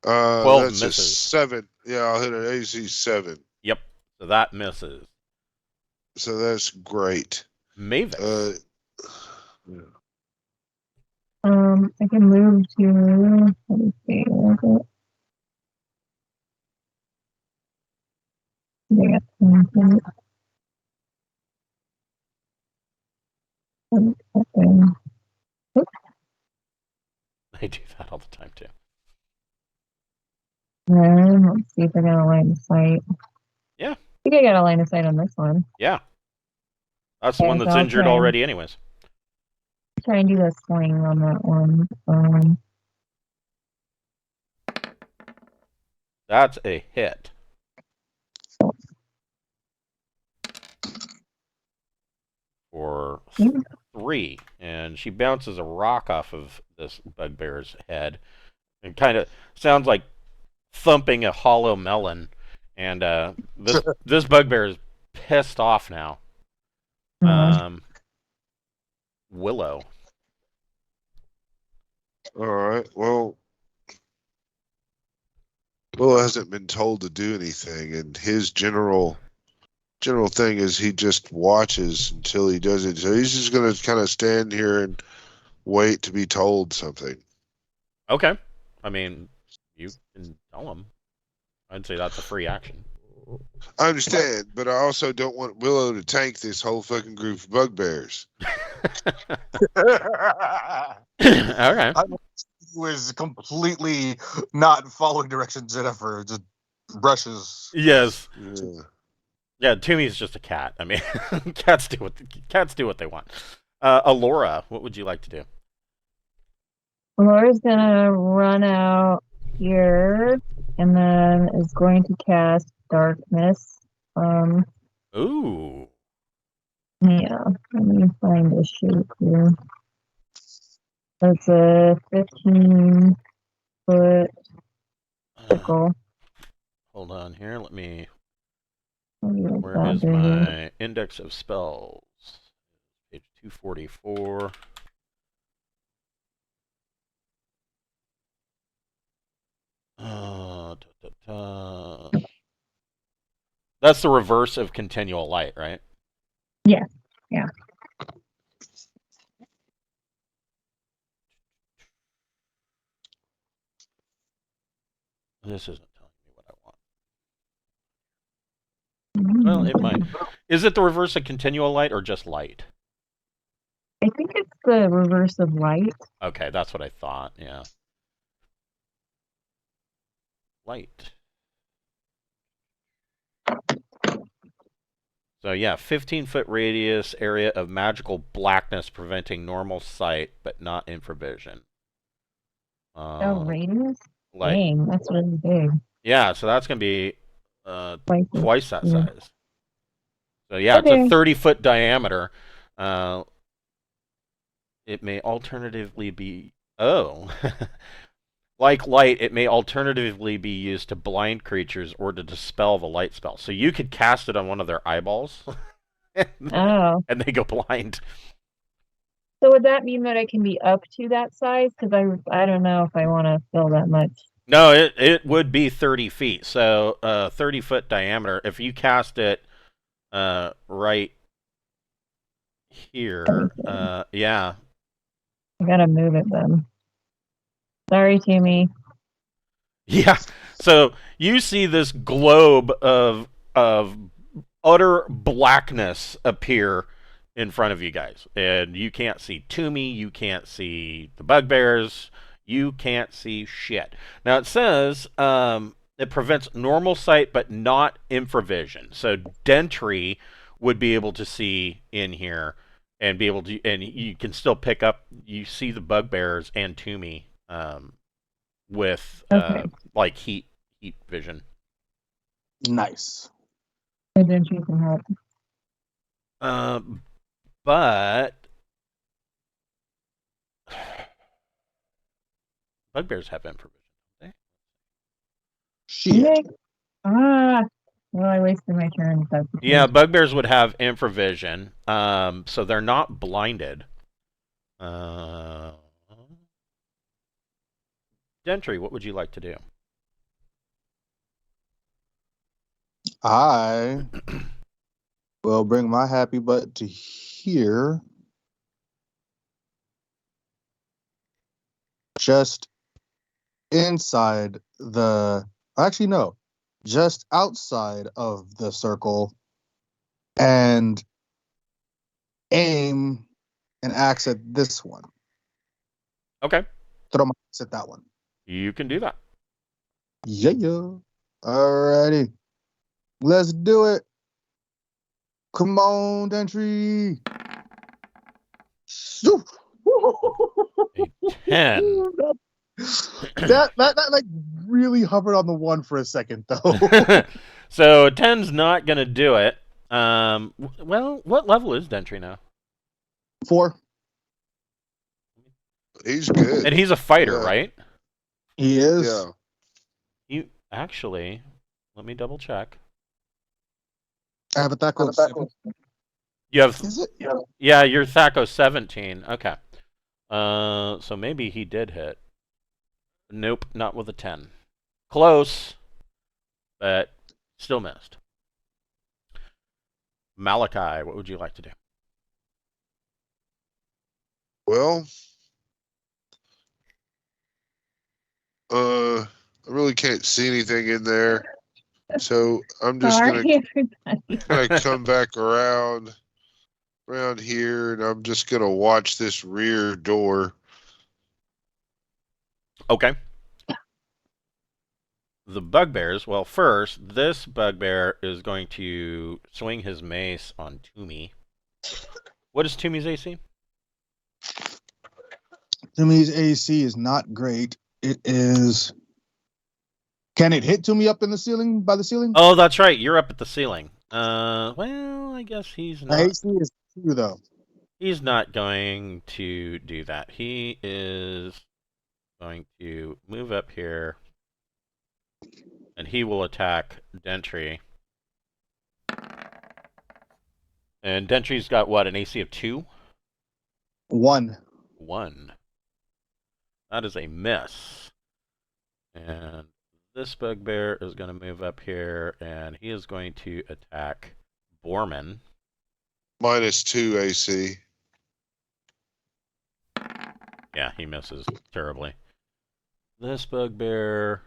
12 that's misses. a 7. Yeah, I'll hit an AC 7. Yep. So that misses. So that's great. Mavis. Yeah. I can move to. Let me see. Where is it? Yeah. I do that all the time too. Let's see if I got a line of sight. Yeah. I think I got a line of sight on this one. Yeah. That's the Okay, one so that's I'll injured try and- already, anyways. Try and do a swing on that one. That's a hit. For 3. And she bounces a rock off of this bugbear's head. And kind of sounds like thumping a hollow melon. And this bugbear is pissed off now. Willow. All right. Well, Will hasn't been told to do anything, and his general thing is he just watches until he does it. So he's just going to kind of stand here and wait to be told something. Okay. I mean, you can tell him. I'd say that's a free action. I understand, but I also don't want Willow to tank this whole fucking group of bugbears. Okay. Who is completely not following directions Jennifer just brushes. Yes. Yeah. Yeah, Toomey's just a cat. I mean, cats do what they want. Alora, what would you like to do? Laura's gonna run out here and then is going to cast darkness. Ooh. Yeah, let me find a shape here. That's a 15-foot circle. Hold on here. Let me. Maybe like Where that is big. my index of spells? Page 244. That's the reverse of continual light, right? Yeah. Yeah. This isn't telling me what I want. Well, it might. Is it the reverse of continual light or just light? I think it's the reverse of light. Okay, that's what I thought. Yeah. Light. So yeah, 15-foot radius area of magical blackness preventing normal sight, but not infravision. Oh, radius? Like, Dang, that's really big. yeah, so that's gonna be Twice twice that yeah. size. So yeah, it's a Okay. 30-foot diameter. It may alternatively be like light, it may alternatively be used to blind creatures or to dispel the light spell. So you could cast it on one of their eyeballs, Oh. and they go blind. So would that mean that I can be up to that size? Because I don't know if I want to fill that much. No, it would be 30 feet. So 30-foot diameter. If you cast it right here, yeah. I gotta move it then. Sorry, Timmy. Yeah. So you see this globe of utter blackness appear in front of you guys, and you can't see Toomey, you can't see the bugbears, you can't see shit. Now it says it prevents normal sight but not infravision. So Dentry would be able to see in here and be able to, and you can still pick up. You see the bugbears and Toomey with Okay. like heat vision. Nice. And then she can help. But bugbears have infravision, don't Shit. Ah. Well, I wasted my turn. That's the they? Yeah, case. bugbears would have infravision, so they're not blinded. Dentry, what would you like to do? I will bring my happy butt to here. Just inside actually no, just outside of the circle, and aim an axe at this one. Okay, Throw my axe at that one. you can do that. Yeah. Alrighty. Let's do it. Come on, Dentry. Shoo. A 10. that like really hovered on the one for a second though. So a 10's not gonna do it. Well, what level is Dentry now? 4. He's good. And he's a fighter, Yeah. right? He is. Yeah. You actually, let me double check. I have a tackle of 7. You have, Is it? yeah, your Thaco 17. Okay. So maybe he did hit. Nope, not with a 10. Close, but still missed. Malachi, what would you like to do? Well, I really can't see anything in there, so I'm just Sorry, gonna come back around here, and I'm just gonna watch this rear door. Okay. The bugbears, well, first, this bugbear is going to swing his mace on Toomey. What is Toomey's AC? Toomey's AC is not great. It is. Can it hit Toomey up in the ceiling by the ceiling? Oh, that's right. You're up at the ceiling. Well, I guess he's My not. AC is 2 though. He's not going to do that. He is going to move up here, and he will attack Dentry. And Dentry's got what, an AC of 2? 1. 1. That is a miss. And this bugbear is going to move up here, and he is going to attack Borman. -2 AC. Yeah, he misses terribly. This bugbear,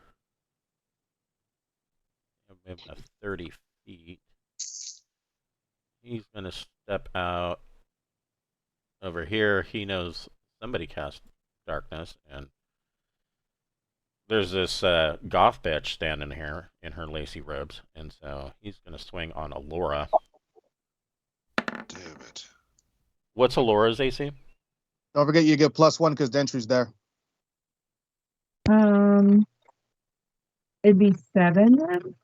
moving to 30 feet. He's going to step out over here, he knows somebody cast darkness, and there's this goth bitch standing here in her lacy robes, and so he's going to swing on Alora. Damn it. What's Alora's AC? Don't forget you get +1 because Dentry's there. It'd be 7 then?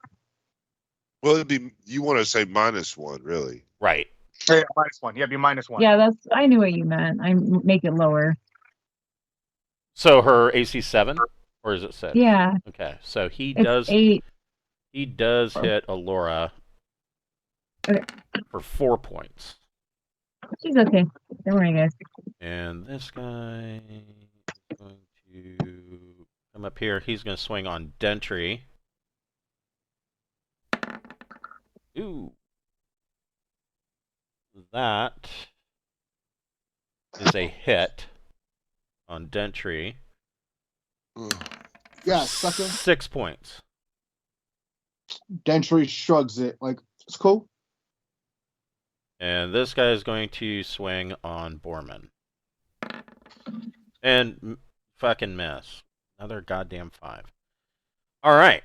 Well, it'd be, you want to say -1, really. Right. Yeah, -1. Yeah, be -1. Yeah, I knew what you meant. I make it lower. So her AC 7, or is it 6? Yeah, Okay, so he it's does 8. hit Alora Okay. for 4 points. She's okay. Don't worry, guys. And this guy is going to come up here. He's going to swing on Dentry. Ooh. That is a hit on Dentry. Yeah, sucker. 6 points. Dentry shrugs it like, it's cool. And this guy is going to swing on Borman. And fucking miss. Another goddamn 5. All right.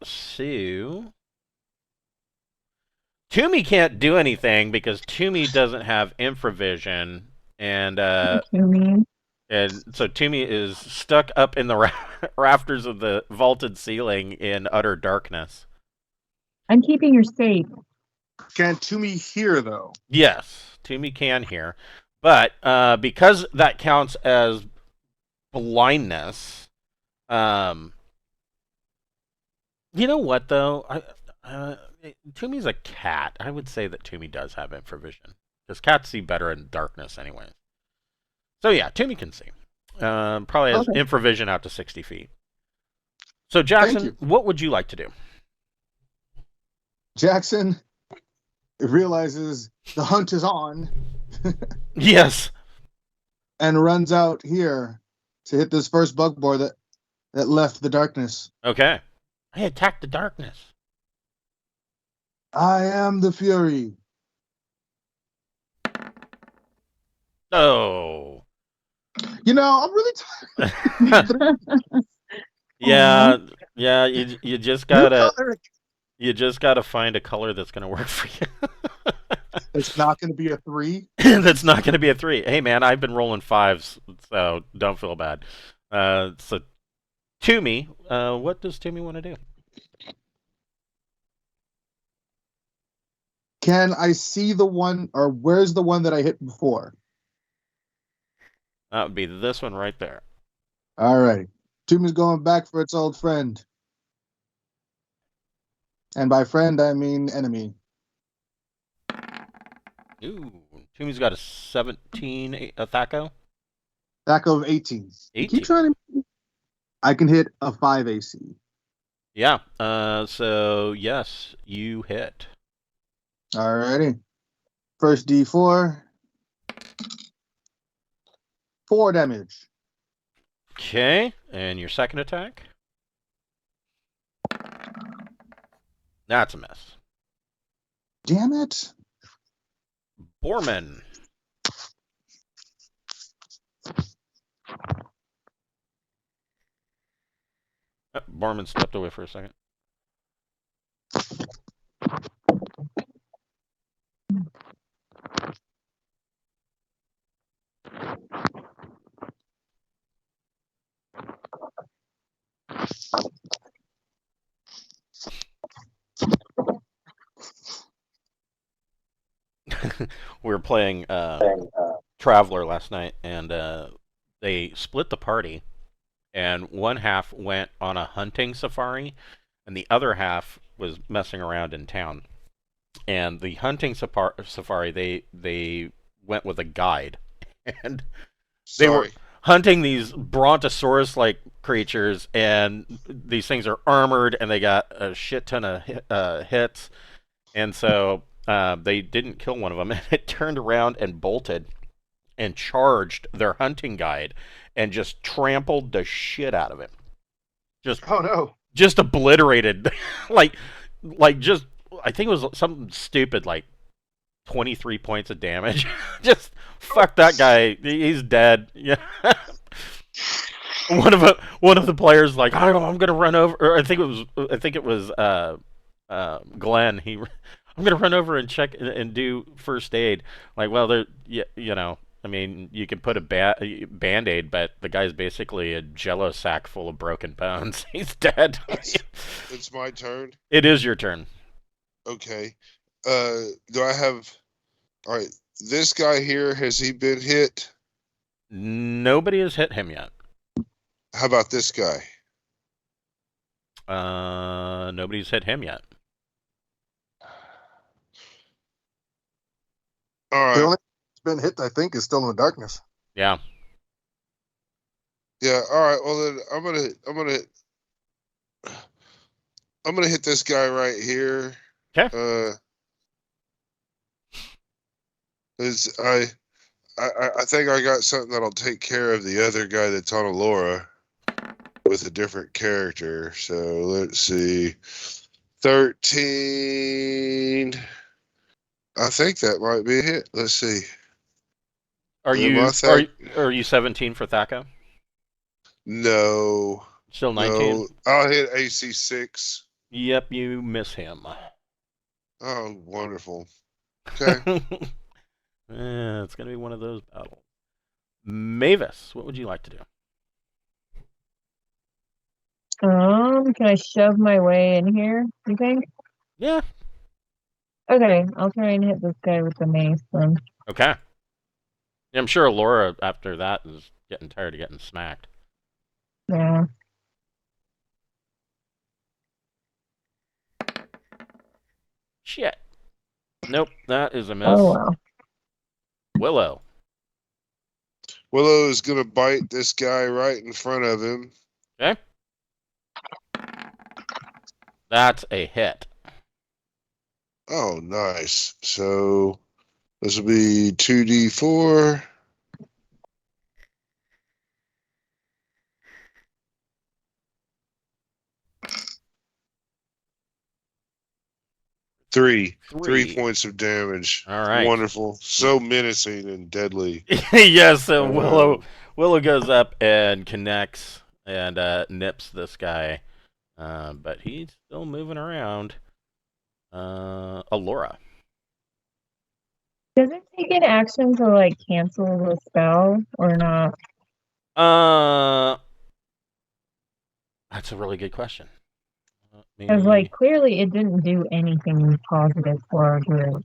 So Toomey can't do anything because Toomey doesn't have infravision, and so Toomey is stuck up in the rafters of the vaulted ceiling in utter darkness. I'm keeping her safe. Can Toomey hear though? Yes, Toomey can hear, but because that counts as blindness, you know what though? Toomey's a cat. I would say that Toomey does have infravision because cats see better in darkness, anyways. So yeah, Toomey can see. Probably has infravision out to 60 feet. So Jackson, what would you like to do? Jackson realizes the hunt is on. Yes. And runs out here to hit this first bugbear that left the darkness. Okay. I attacked the darkness. I am the Fury. Oh. You know, I'm really tired. Yeah, you just gotta find a color that's gonna work for you. It's not gonna be a 3. That's not gonna be a 3. Hey man, I've been rolling 5s, so don't feel bad. So Toomey, what does Toomey want to do? Can I see the one, or where's the one that I hit before? That would be this one right there. All right. Toomey's going back for its old friend. And by friend, I mean enemy. Ooh, Toomey's got a 17 Thacko. Thacko of 18. 18. Keep trying to... I can hit a 5 AC. Yeah, so yes, you hit. Alrighty. First D4. 4 damage. Okay, and your second attack? That's a miss. Damn it. Borman. Borman stepped away for a second. We were playing Traveler last night, and they split the party, and one half went on a hunting safari, and the other half was messing around in town. And the hunting safari, they went with a guide, and they were hunting these brontosaurus-like creatures, and these things are armored, and they got a shit ton of hits, and so they didn't kill one of them, and it turned around and bolted and charged their hunting guide and just trampled the shit out of him. Just Oh no. Just obliterated, like just I think it was something stupid like 23 points of damage. Just fuck that guy. He's dead. Yeah. One of the players like, I don't know, I'm gonna run over. Or I think it was Glenn. I'm gonna run over and check and do first aid. Like, well, there, you know, I mean, you can put a band-aid, but the guy's basically a Jello sack full of broken bones. He's dead. It's my turn. It is your turn. Okay. Do I have? All right. This guy here, has he been hit? Nobody has hit him yet. How about this guy? Nobody's hit him yet. All The right. only been hit, I think, is still in the darkness. Yeah. Yeah. All right. Well, then I'm gonna hit this guy right here. Okay. I think I got something that'll take care of the other guy that's on Allura with a different character. So let's see. 13. I think that might be a hit. Let's see. Are you 17 for Thaco? No. Still 19? No. I'll hit AC 6. Yep, you miss him. Oh, wonderful. Okay. Yeah, it's gonna be one of those battles. Mavis, what would you like to do? Can I shove my way in here, you think? Yeah. Okay, I'll try and hit this guy with the mace then. Okay. Yeah, I'm sure Laura after that is getting tired of getting smacked. Yeah. Shit. Nope, that is a miss. Oh wow. Willow. Willow is going to bite this guy right in front of him. Okay. That's a hit. Oh, nice. So this will be 2d4. Three points of damage. All right. Wonderful. So menacing and deadly. Yes, Willow goes up and connects and nips this guy. But he's still moving around. Allura. Does it take an action to like cancel the spell or not? That's a really good question. Because like clearly it didn't do anything positive for our group.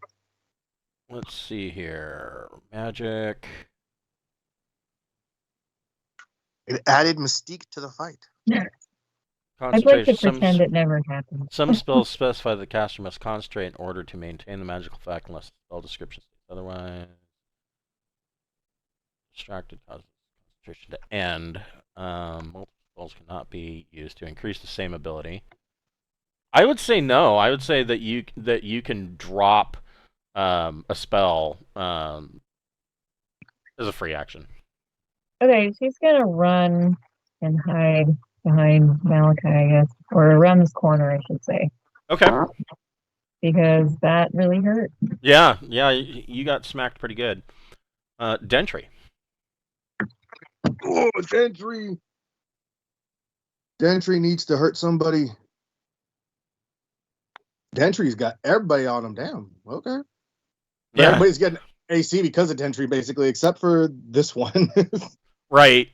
Let's see here. Magic. It added mystique to the fight. I'd like to pretend it never happened. Some spells specify that the caster must concentrate in order to maintain the magical effect unless the spell description states otherwise. Distracted causes concentration to end. Multiple spells cannot be used to increase the same ability. I would say no. I would say that you can drop a spell as a free action. Okay, she's gonna run and hide behind Malachi, I guess, or around this corner, I should say. Okay. Because that really hurt. Yeah, you got smacked pretty good. Dentry. Oh, Dentry! Dentry needs to hurt somebody. Dentry's got everybody on him. Damn. Okay. Yeah. Everybody's getting AC because of Dentry, basically, except for this one. Right.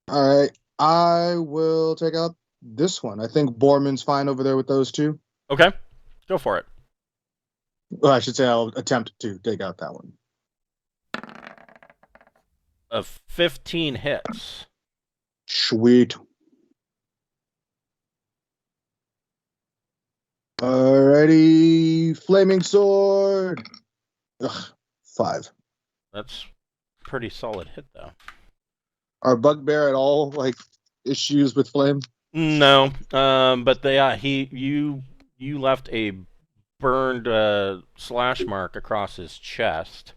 All right. I will take out this one. I think Borman's fine over there with those two. Okay. Go for it. Well, I should say I'll attempt to take out that one. 15 hits. Sweet. Alrighty. Flaming sword. Ugh, 5. That's pretty solid hit, though. Are Bugbear at all like issues with flame? No, but you left a burned slash mark across his chest.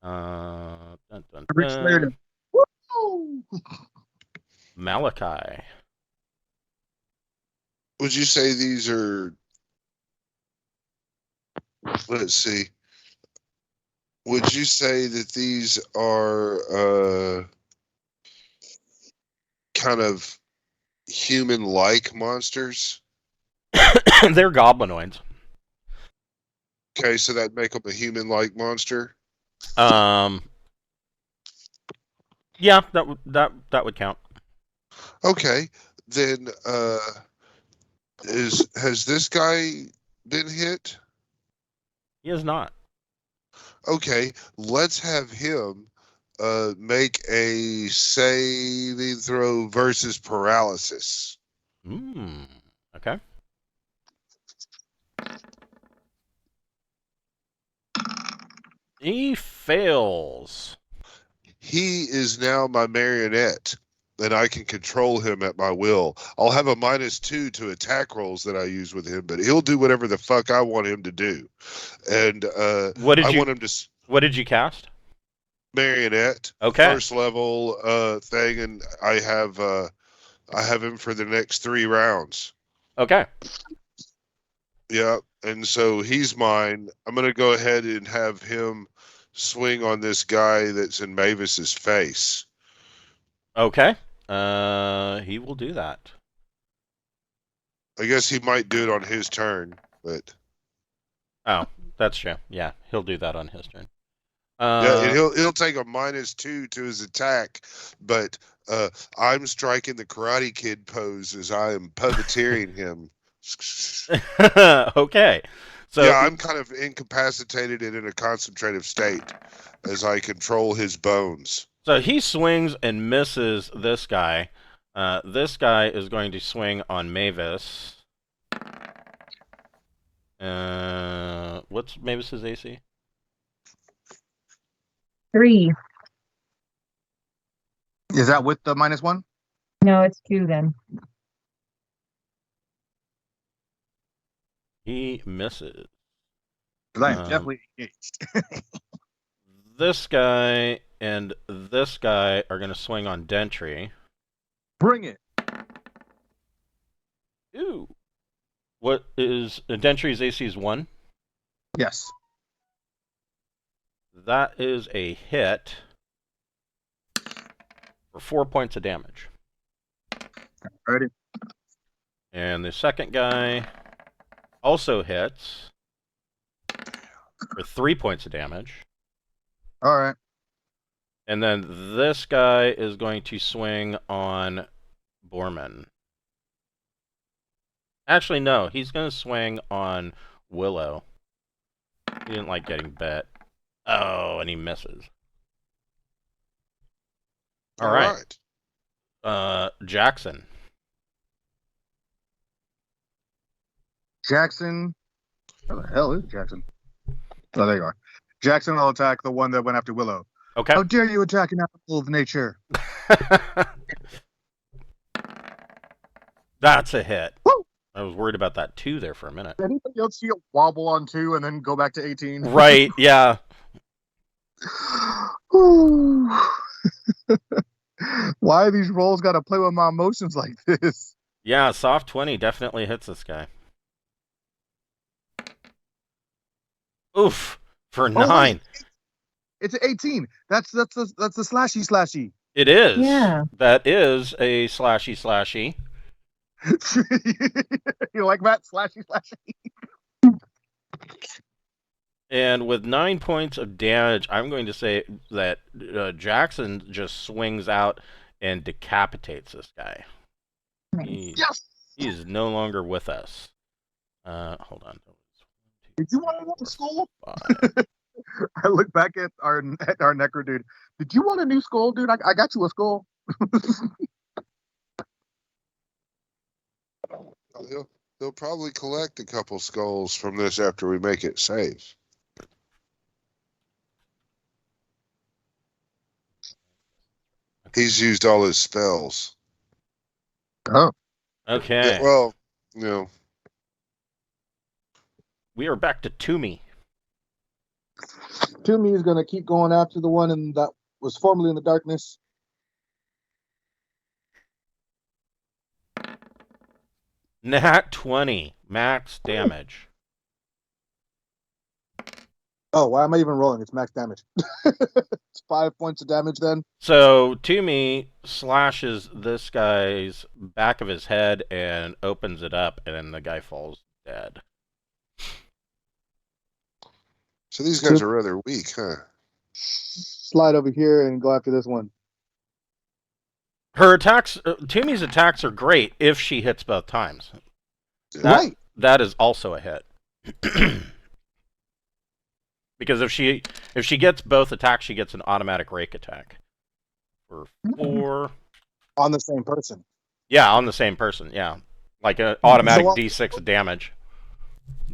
Dun, dun, dun. Malachi. Would you say these are let's see. Would you say that these are kind of human-like monsters? They're goblinoids. Okay, so that make them a human-like monster. Um, yeah, that would count. Okay, then has this guy been hit? He is not. Okay, let's have him make a saving throw versus paralysis. Okay. He fails. He is now my marionette, and I can control him at my will. I'll have a -2 to attack rolls that I use with him, but he'll do whatever the fuck I want him to do. And I want him to What did you cast? marionette, Okay. first level thing, and I have him for the next 3 rounds. Okay. Yeah, and so he's mine. I'm gonna go ahead and have him swing on this guy that's in Mavis's face. Okay. He will do that. I guess he might do it on his turn, but Oh, that's true. Yeah, he'll do that on his turn. yeah, and he'll take a -2 to his attack, but I'm striking the Karate Kid pose as I am puppeteering him. Okay. So yeah, I'm kind of incapacitated and in a concentrative state as I control his bones. So he swings and misses this guy. This guy is going to swing on Mavis. What's Mavis's AC? 3. Is that with the -1? No, it's 2 then. He misses. Because I am definitely engaged. This guy and this guy are going to swing on Dentry. Bring it. Ooh. What is Dentry's AC is 1? Yes. That is a hit for 4 points of damage. Ready? And the second guy also hits for 3 points of damage. All right. And then this guy is going to swing on Borman. Actually, no, he's going to swing on Willow. He didn't like getting bit. Oh, and he misses. All right. Jackson. Jackson. Where the hell is Jackson? Oh, there you are. Jackson will attack the one that went after Willow. Okay. How dare you attack an animal of nature? That's a hit. Woo! I was worried about that too there for a minute. Did anybody else see it wobble on 2 and then go back to 18? Right, yeah. Why these rolls got to play with my emotions like this? Yeah, soft 20 definitely hits this guy. Oof, for 9. It's an 18. That's the slashy. It is. Yeah. That is a slashy. You like that? Slashy. And with 9 points of damage, I'm going to say that Jackson just swings out and decapitates this guy. Yes! He is no longer with us. Hold on. Did you want another skull? I look back at our necro dude. Did you want a new skull, dude? I got you a skull. They'll probably collect a couple skulls from this after we make it safe. He's used all his spells. Oh. Okay. Yeah, well, you know. We are back to Toomey. Toomey is going to keep going after the one that was formerly in the darkness. Nat 20. Max damage. Oh, why am I even rolling? It's max damage. It's 5 points of damage then. So Toomey slashes this guy's back of his head and opens it up, and then the guy falls dead. So these guys are rather weak, huh? Slide over here and go after this one. Her attacks, Toomey's attacks are great if she hits both times. Right. That is also a hit. Because if she gets both attacks, she gets an automatic rake attack. For 4. On the same person. Yeah, on the same person. Yeah, like an automatic So, D6 damage.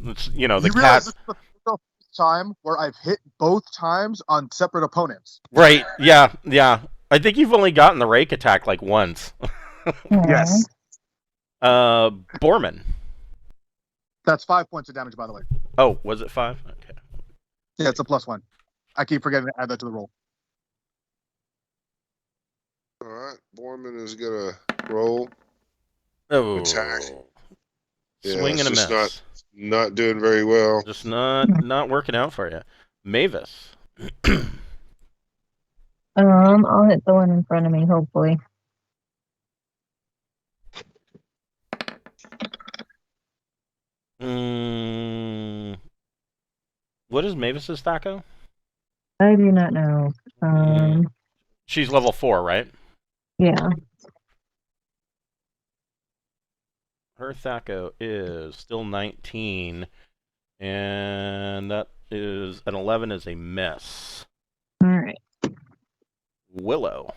It's, the You cat. realize this is the first time where I've hit both times on separate opponents. Right? Yeah, yeah. I think you've only gotten the rake attack like once. Yes. Borman. That's 5 points of damage, by the way. Oh, was it 5? Okay. Yeah, it's a +1. I keep forgetting to add that to the roll. All right, Borman is gonna roll. Oh, Attack. Yeah, swing and a it's miss. just not doing very well. Just not working out for you. Mavis. I'll hit the one in front of me, hopefully. What is Mavis's Thaco? I do not know. She's level 4, right? Yeah. Her Thaco is still 19, and that is an 11 is a miss. All right. Willow.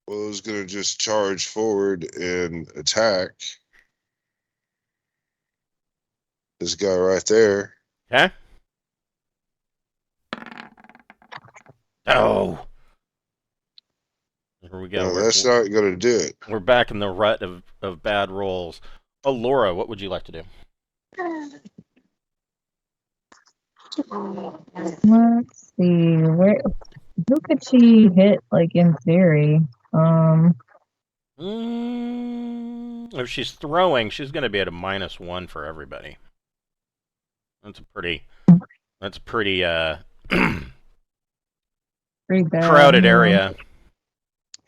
Willow's gonna just charge forward and attack this guy right there. Okay. Oh. Here we go. No, that's not gonna do it. We're back in the rut of bad rolls. Oh, Laura, what would you like to do? Let's see. Who could she hit, like, in theory? If she's throwing, she's going to be at a -1 for everybody. That's a pretty Pretty bad. crowded area.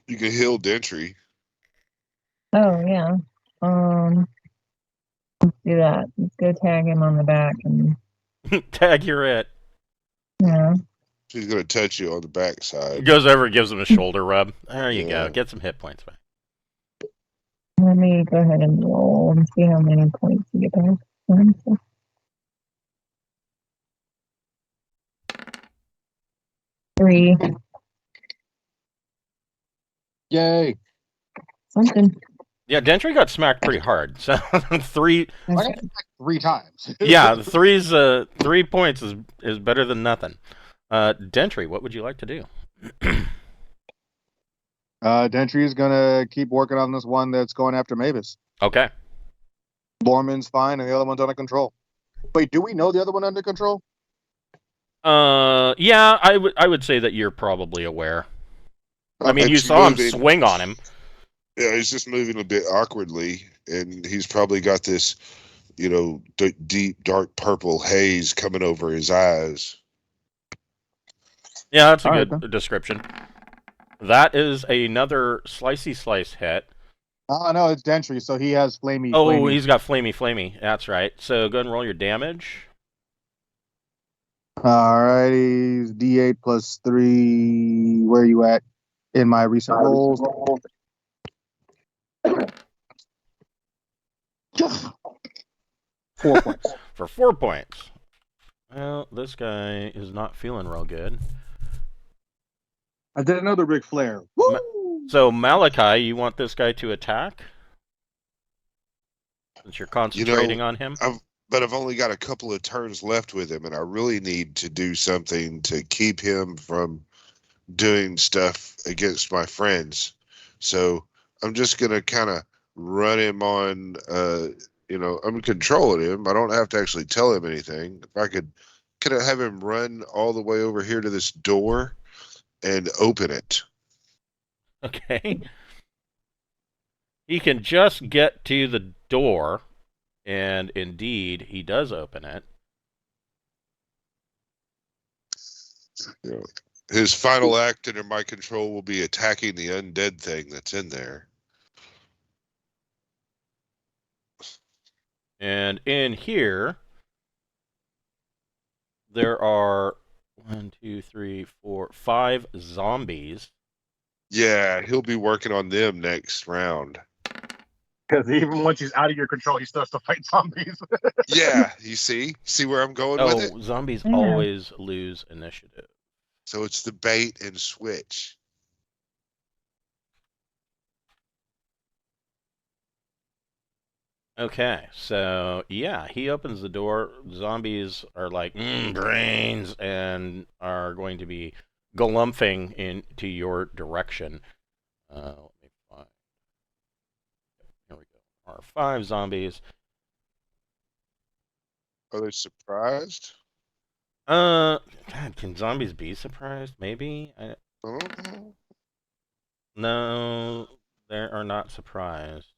You can heal Dentry. Oh, yeah. Let's do that. Let's go tag him on the back and, Tag, you're it. yeah. She's gonna touch you on the backside. Goes over and gives him a shoulder rub. There you Yeah. go. Get some hit points back. Let me go ahead and roll and see how many points you get back. 3. Yay. Something. Yeah, Dentry got smacked pretty hard. So 3. I got attacked 3 times. Yeah, 3 points is better than nothing. Dentry, what would you like to do? Dentry is gonna keep working on this one that's going after Mavis. Okay. Borman's fine, and the other one's under control. Wait, do we know the other one under control? Yeah, I would say that you're probably aware. I mean, you It's saw him moving. swing on him. Yeah, he's just moving a bit awkwardly, and he's probably got this, deep, dark purple haze coming over his eyes. Yeah, that's a All right, good description. That is another slicey slice hit. Oh, no, it's Dentry, so he has flamey. Oh, flamey. he's got flamey. That's right. So go ahead and roll your damage. Alrighty, D8 plus 3. Where are you at in my recent rolls? 4 points. For 4 points. Well, this guy is not feeling real good. I did another Ric Flair. Woo! So Malachi, you want this guy to attack? Since you're concentrating on him? But I've only got a couple of turns left with him, and I really need to do something to keep him from doing stuff against my friends. So I'm just going to kind of run him on, I'm controlling him. I don't have to actually tell him anything. If I could I have him run all the way over here to this door and open it? Okay. He can just get to the door And indeed, he does open it. Yeah. His final act under my control will be attacking the undead thing that's in there. And in here, there are 1, 2, 3, 4, 5 zombies. Yeah, he'll be working on them next round. Because even once he's out of your control, he still has to fight zombies. Yeah, you see? See where I'm going with it? Oh, zombies Yeah. always lose initiative. So it's the bait and switch. Okay, so yeah, he opens the door. Zombies are like, brains, and are going to be galumphing into your direction. Let me find. Here we go. There are 5 zombies. Are they surprised? God, can zombies be surprised? Maybe? I don't know. No, they are not surprised.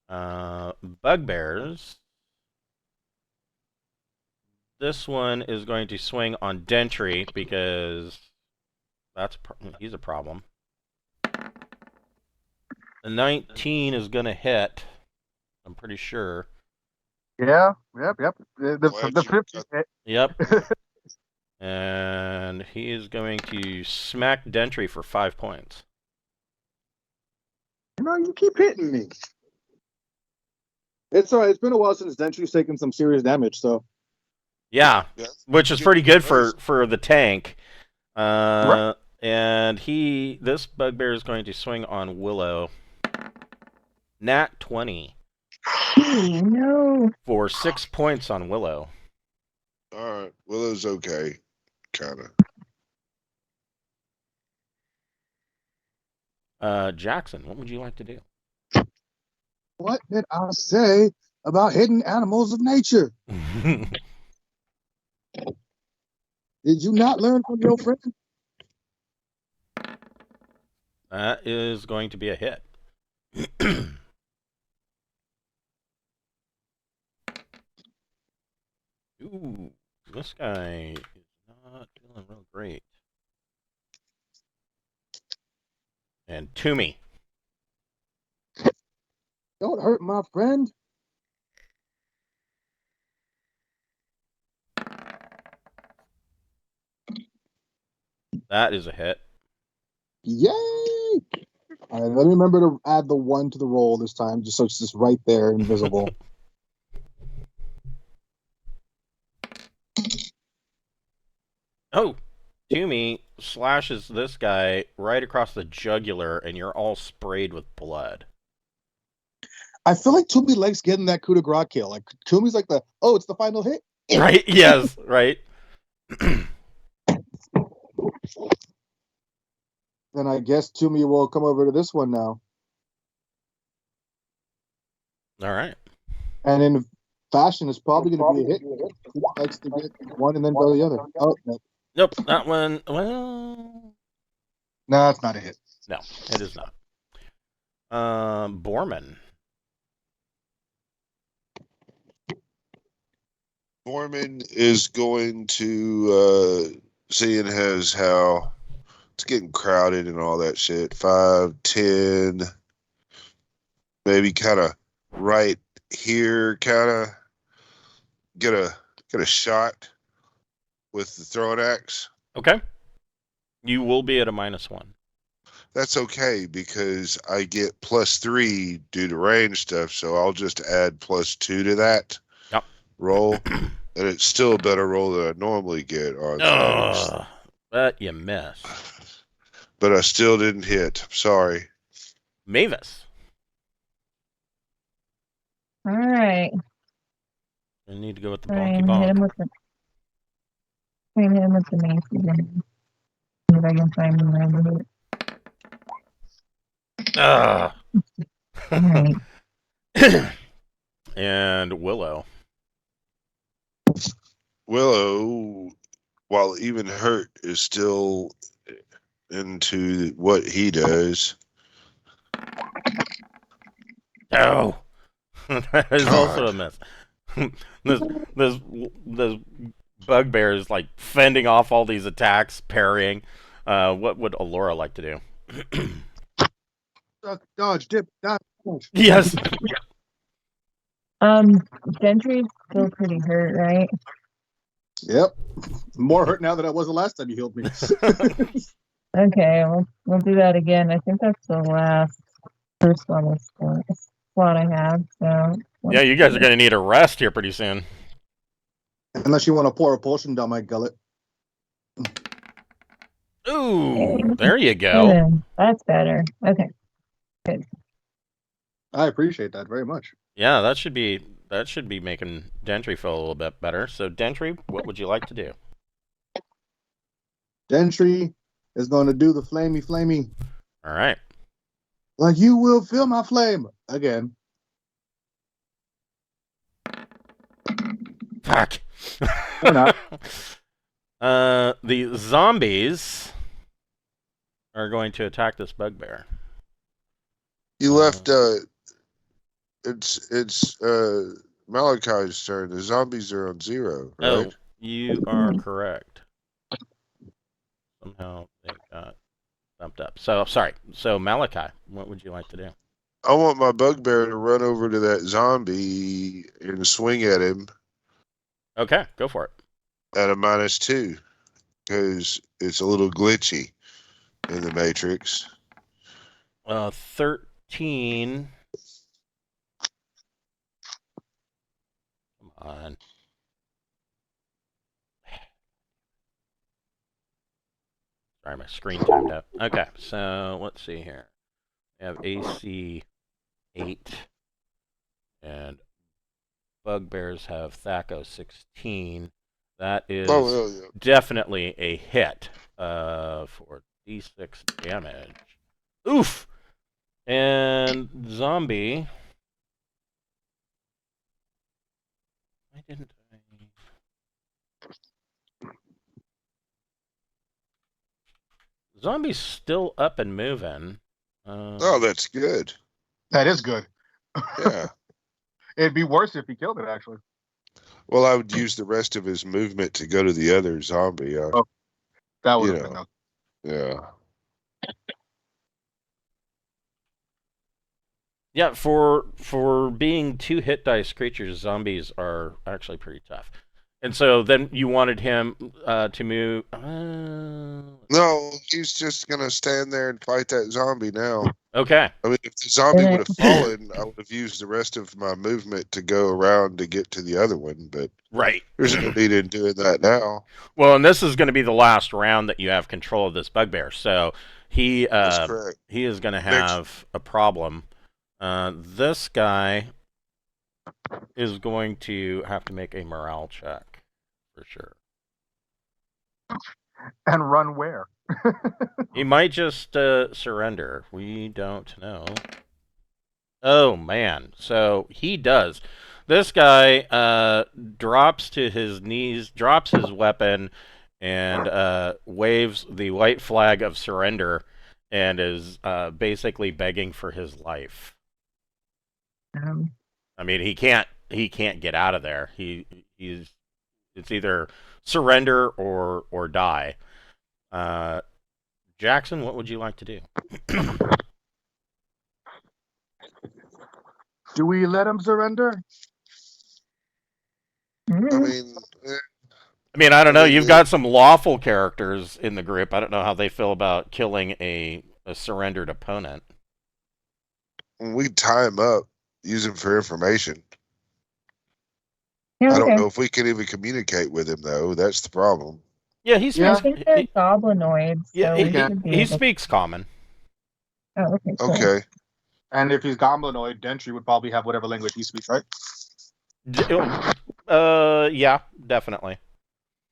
Bugbears. This one is going to swing on Dentry because he's a problem. The 19 is going to hit. I'm pretty sure. Yeah, yep. Glad The you 50. got- Yep. And he is going to smack Dentry for 5 points. You keep hitting me. It's all right. It's been a while since Dentry's taken some serious damage, so. Yeah, Yeah. which is pretty good for the tank. And this bugbear is going to swing on Willow. Nat 20 No. for 6 points on Willow. All right. Willow's okay. Kind of. Jackson, what would you like to do? What did I say about hidden animals of nature? Did you not learn from your friend? That is going to be a hit. Ooh, this guy is not feeling real great. And Toomey. Don't hurt my friend. That is a hit. Yay! All right, let me remember to add the 1 to the roll this time, just so it's just right there, invisible. Oh, Toomey slashes this guy right across the jugular, and you're all sprayed with blood. I feel like Toomey likes getting that coup de grace kill. Like Toomey's like it's the final hit. Right? Yes, right. Then I guess Toomey will come over to this one now. All right. And in fashion, it's probably going to be a hit. He likes to get one and then go the other. Oh, no. Nope, that one. Well, No, it's not a hit. no, it is not. Borman. Borman is going to, seeing as how it's getting crowded and all that shit, 5, 10, maybe kind of right here, kind of get a shot with the throwing axe. Okay. You will be at a -1. That's okay because I get +3 due to range stuff, so I'll just add +2 to that roll, and it's still a better roll than I normally get on things. But you miss. But I still didn't hit. I'm sorry. Mavis. All right. I need to go with the Try bonky and hit him bonk. with the. Try and hit him with the mace again. See if I can find him around it. All right. And Willow. Willow, while even hurt, is still into what he does. Oh. That is also a miss. this this bugbear is like fending off all these attacks, parrying. What would Alora like to do? Duck, dodge, dip, dodge. Yes. Gentry's still pretty hurt, right? Yep. More hurt now than I was the last time you healed me. Okay, we'll do that again. I think that's the last first one is slot I have. So Yeah, you guys are gonna need a rest here pretty soon. Unless you want to pour a potion down my gullet. Ooh, there you go. That's better. Okay. I appreciate that very much. Yeah, that should be making Dentry feel a little bit better. So Dentry, what would you like to do? Gentry is going to do the flamey. All right. Like you will feel my flame again. Fuck. Or not. The zombies are going to attack this bugbear. You left. It's Malachi's turn. The zombies are on 0, right? Oh, you are correct. Somehow they got bumped up. So sorry. So Malachi, what would you like to do? I want my bugbear to run over to that zombie and swing at him Okay, go for it. at a -2 because it's a little glitchy in the Matrix. 13. Come on. Sorry, my screen turned up. Okay, so let's see here. We have AC 8, and bugbears have Thaco 16. That is Yeah. definitely a hit for D6 damage. Oof! And zombie. Why didn't I? Zombie's still up and moving. Oh, that's good. That is good. Yeah. It'd be worse if he killed it, actually. Well, I would use the rest of his movement to go to the other zombie. Oh, that would you have been know. okay. Yeah. Yeah, for being 2 hit dice creatures, zombies are actually pretty tough. And so then you wanted him to move. No, he's just gonna stand there and fight that zombie now. Okay. I mean, if the zombie would have fallen, I would have used the rest of my movement to go around to get to the other one. But Right. there's no need in doing that now. Well, and this is going to be the last round that you have control of this bugbear. So he That's correct. he is going to have a problem. This guy is going to have to make a morale check for sure. And run where? He might just surrender. We don't know. Oh, man. So he does. This guy drops to his knees, drops his weapon, and waves the white flag of surrender and is basically begging for his life. I mean, he can't get out of there. It's either surrender or die. Jackson, what would you like to do? Do we let him surrender? I mean, I don't know. You've got some lawful characters in the group. I don't know how they feel about killing a surrendered opponent. we tie him up, use him for information. Yeah, I don't okay. know if we can even communicate with him, though. That's the problem. Yeah, I think they're goblinoids. Yeah, So we should be he able- speaks common. Oh, okay. Cool. Okay. And if he's goblinoid, Dentry would probably have whatever language he speaks, right? Yeah, definitely.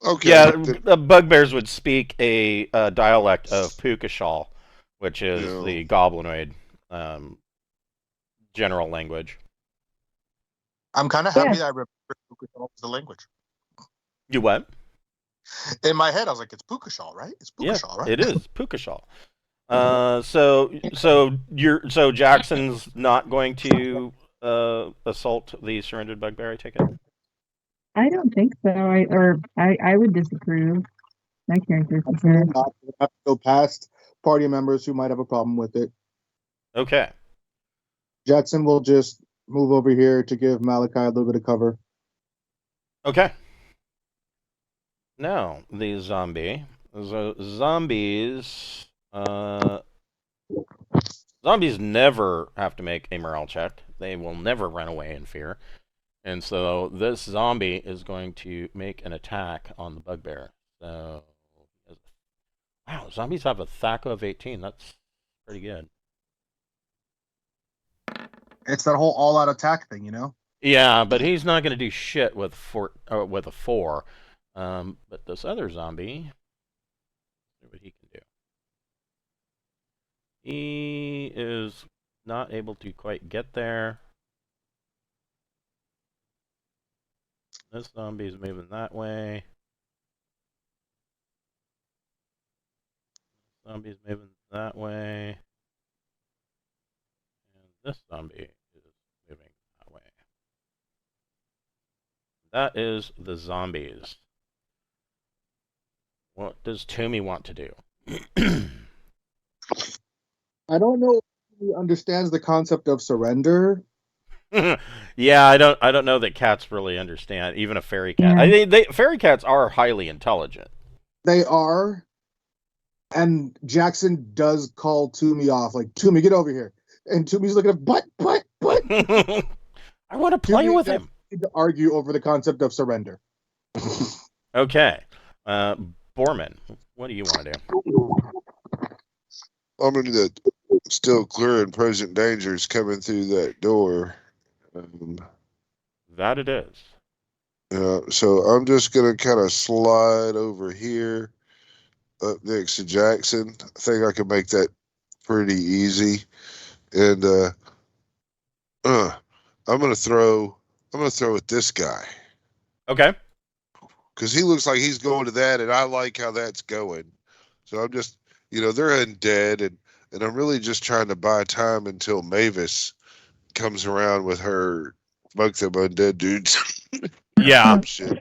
Okay. Yeah, the bugbears would speak a dialect of Pukashal, which is Yeah. the goblinoid general language. I'm kind of happy that I remember Pukashal was the language. You what? In my head, I was like, it's Pukashal, right? It's Pukashal, right? It is Pukashal. So Jackson's not going to assault the surrendered bugbear, I take it? I don't think so. I would disapprove. My character for sure. Not have to go past party members who might have a problem with it. Okay. Jackson will just move over here to give Malachi a little bit of cover. Okay. Now, the zombies. Zombies never have to make a morale check. They will never run away in fear. And so this zombie is going to make an attack on the bugbear. So, wow, zombies have a THAC of 18. That's pretty good. It's that whole all-out attack thing, you know? Yeah, but he's not going to do shit with a 4. But this other zombie, see what he can do. He is not able to quite get there. This zombie's moving that way. Zombie's moving that way. And this zombie is moving that way. That is the zombies. What does Toomey want to do? I don't know if he understands the concept of surrender. Yeah, I don't know that cats really understand, even a fairy cat. Yeah. I mean, fairy cats are highly intelligent. They are. And Jackson does call Toomey off, like, Toomey, get over here. And Toomey's looking at, but. I want to play Toomey with him. need to argue over the concept of surrender. Okay. Borman, what do you want to do? I'm going to still clear and present dangers coming through that door. That it is. So I'm just going to kind of slide over here up next to Jackson. I think I can make that pretty easy. And I'm going to throw at this guy. Okay. Because he looks like he's going to that, and I like how that's going. So I'm just, they're undead, and I'm really just trying to buy time until Mavis comes around with her fuck them undead dudes. Yeah. Shit.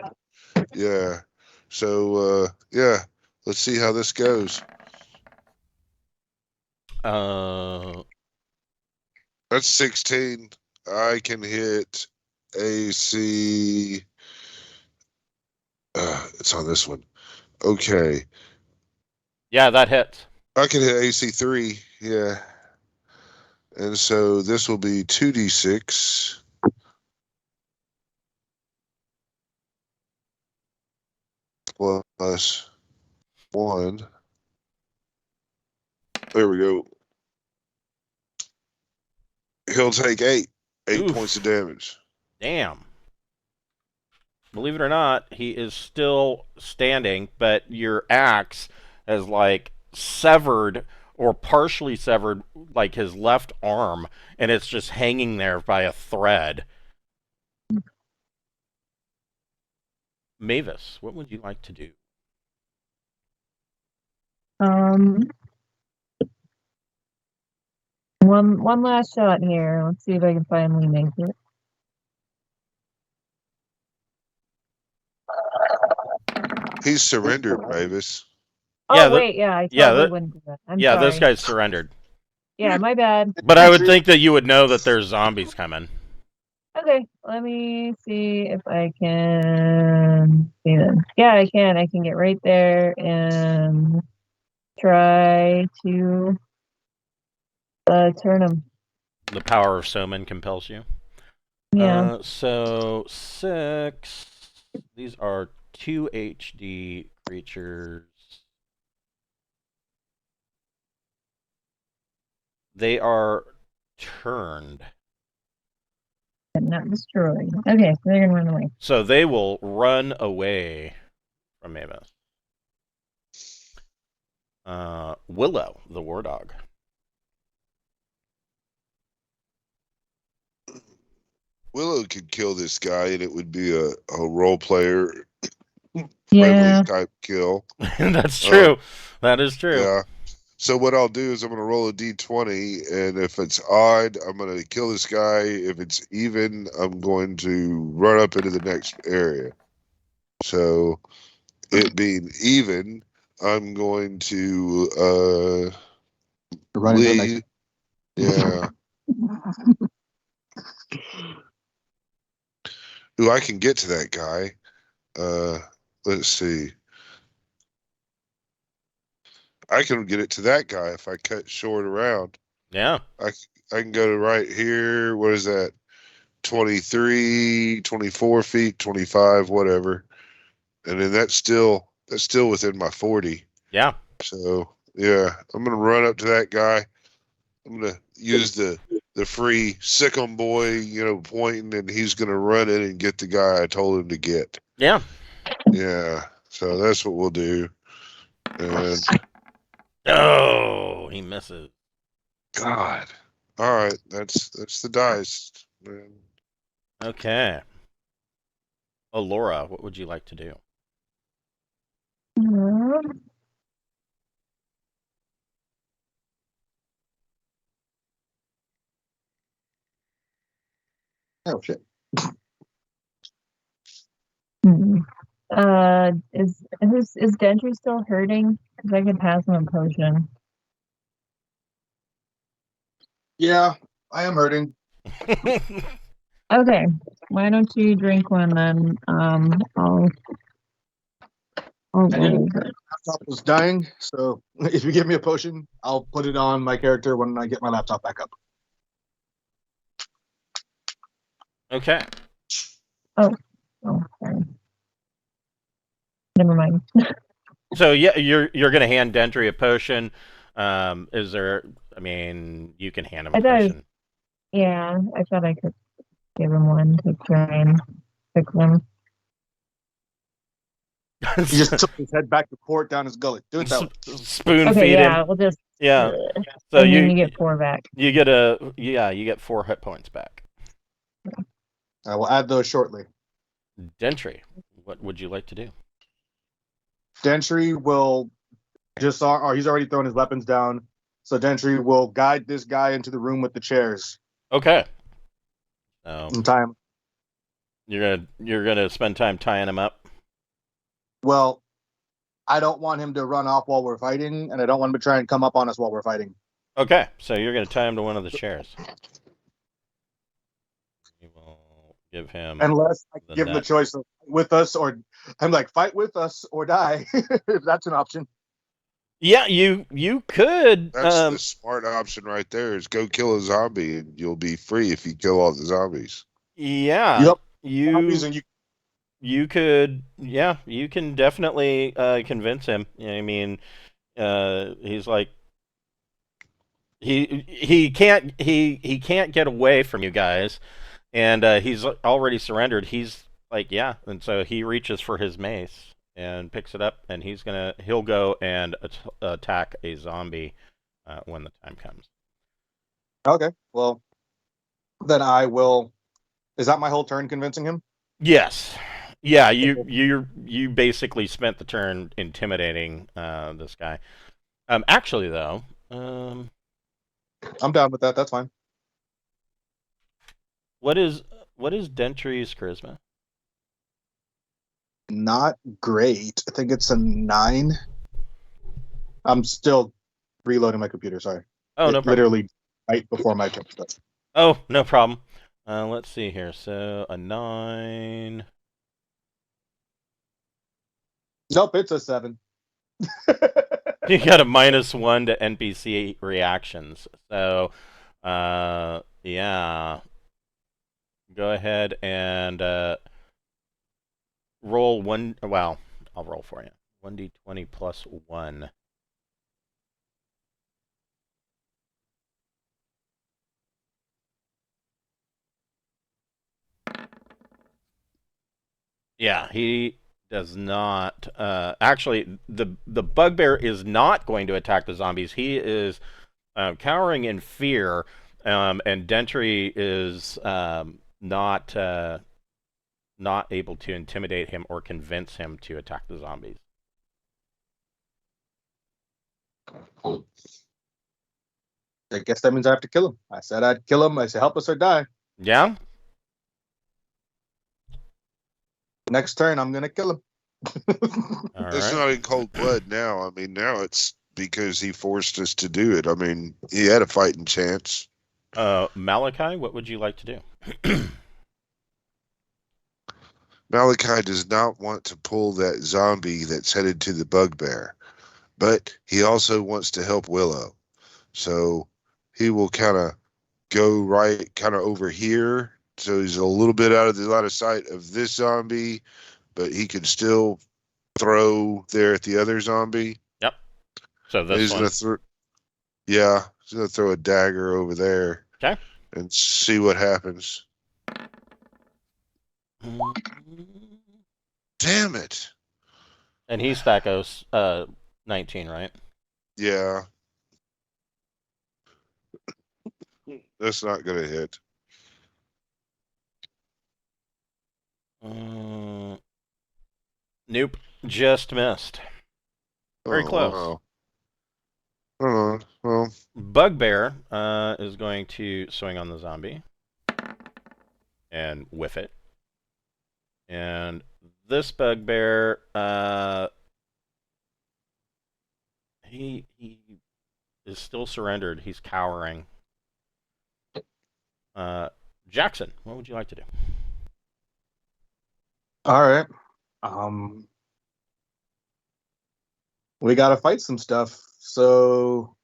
Yeah. So, yeah. Let's see how this goes. That's 16. I can hit AC. It's on this one. Okay. Yeah, that hits. I can hit AC 3. Yeah. And so this will be 2d6. Plus 1. There we go. He'll take 8. 8 Oof. points of damage. Damn. Believe it or not, he is still standing, but your axe has severed or partially severed his left arm, and it's just hanging there by a thread. Mavis, what would you like to do? One last shot here. Let's see if I can finally make it. He's surrendered, Mavis. Oh, Yeah, wait, yeah, I yeah, totally that- wouldn't do that. I'm Yeah, sorry. this guy's surrendered. Yeah, my bad. But I would think that you would know that there's zombies coming. Okay, let me see if I can see them. Yeah, I can. I can get right there and try to turn them. The power of Soman compels you. Yeah. So 6. These are 2 HD creatures. They are turned. But not destroyed. Okay, so they're gonna run away. So they will run away from Mavis. Willow, the war dog. Willow could kill this guy, and it would be a role player Yeah. friendly type kill. That's true. That is true. Yeah. So what I'll do is I'm gonna roll a d20, and if it's odd, I'm gonna kill this guy. If it's even, I'm going to run up into the next area. So it being even, I'm going to Run into the next. lead. Yeah. Ooh, I can get to that guy. Let's see. I can get it to that guy if I cut short around. Yeah. I can go to right here. What is that? 23, 24 feet, 25, whatever. And then that's still within my 40. Yeah. So yeah, I'm gonna run up to that guy. I'm gonna use the free sick 'em boy, pointing, and he's gonna run in and get the guy I told him to get. Yeah. Yeah. So that's what we'll do. And Oh, he misses. God. All right, that's the dice. Man. Okay. Oh, Laura, what would you like to do? Oh shit. Is Dentry still hurting? Because I could pass him a potion. Yeah, I am hurting. Okay, why don't you drink one then? I'll And then roll. laptop was dying, so if you give me a potion, I'll put it on my character when I get my laptop back up. Okay. Oh, sorry. Never mind. So yeah, you're gonna hand Dentry a potion. Is there? I mean, you can hand him a I thought it was- potion. Yeah, I thought I could give him one to try and fix him. He just took his head back to port down his gullet. Do it that way. Spoon Okay, feed yeah, him. we'll just. Yeah. So and then you you get 4 back. you get 4 hit points back. I will add those shortly. Dentry, what would you like to do? Dentry will he's already thrown his weapons down. So Dentry will guide this guy into the room with the chairs. Okay. So In time. you're gonna spend time tying him up. Well, I don't want him to run off while we're fighting, and I don't want him to try and come up on us while we're fighting. Okay, so you're gonna tie him to one of the chairs. You will give him Unless I the give him the net. choice of with us or I'm like, fight with us or die, if that's an option. Yeah, you could. That's the smart option right there. Is go kill a zombie, and you'll be free if you kill all the zombies. Yeah. Yep. You could. Yeah, you can definitely convince him. I mean, he's like he can't get away from you guys, and he's already surrendered. He's like, yeah, and so he reaches for his mace and picks it up, and he'll go and attack a zombie when the time comes. Okay. Well, then I will. Is that my whole turn convincing him? Yes. Yeah, you basically spent the turn intimidating this guy. Actually, though, I'm down with that. That's fine. what is Dentry's charisma? Not great. I think it's a 9. I'm still reloading my computer. Sorry. Oh, no problem. Literally right before my turn. Oh, no problem. Let's see here. So a 9. Nope, it's a 7. You got a -1 to NPC reactions. So, yeah. Go ahead and roll one. Well, I'll roll for you. 1d20 plus 1. Yeah, he does not. Actually, the bugbear is not going to attack the zombies. He is cowering in fear, and Dentry is not able to intimidate him or convince him to attack the zombies. I guess that means I have to kill him. I said I'd kill him. I said help us or die. Yeah. Next turn, I'm gonna kill him. All It's right. not in cold blood now. I mean, now it's because he forced us to do it. I mean, he had a fighting chance. Malachi, what would you like to do? Malachi does not want to pull that zombie that's headed to the bugbear, but he also wants to help Willow. So he will kind of go right kind of over here. So he's a little bit out of the line of sight of this zombie, but he can still throw there at the other zombie. Yep. So And this he's one. gonna throw, yeah, he's gonna throw a dagger over there Okay. and see what happens. Damn it! And he's Thacos 19, right? Yeah, that's not gonna hit. Nope. Just missed. Very Oh, close. wow. Oh, well, Bugbear is going to swing on the zombie and whiff it. And this bugbear, he is still surrendered. He's cowering. Jackson, what would you like to do? All right. We gotta fight some stuff. So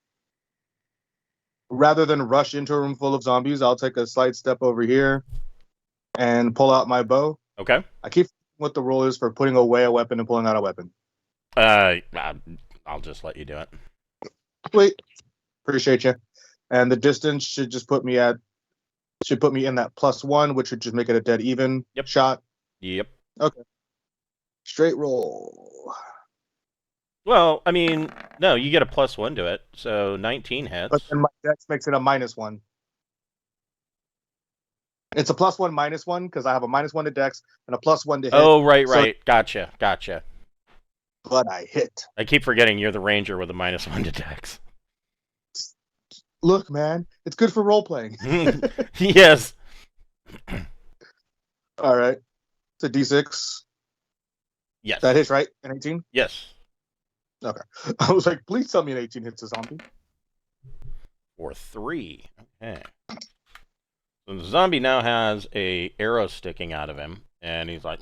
rather than rush into a room full of zombies, I'll take a slight step over here and pull out my bow. Okay. I keep what the rule is for putting away a weapon and pulling out a weapon. I'll just let you do it. Sweet. Appreciate you. And the distance should put me in that +1, which would just make it a dead even shot. Yep. Okay. Straight roll. Well, I mean, no, you get a +1 to it, so 19 hits. But then my dex makes it a -1. It's a +1 -1 because I have a -1 to dex and a +1 to hit. Oh, right. Gotcha. But I hit. I keep forgetting you're the ranger with a -1 to dex. Look, man, it's good for role playing. Yes. All right. It's a D6. Yes. That hits, right? An 18? Yes. Okay. I was like, please tell me an 18 hits a zombie. Or 3. Okay. So the zombie now has a arrow sticking out of him, and he's like,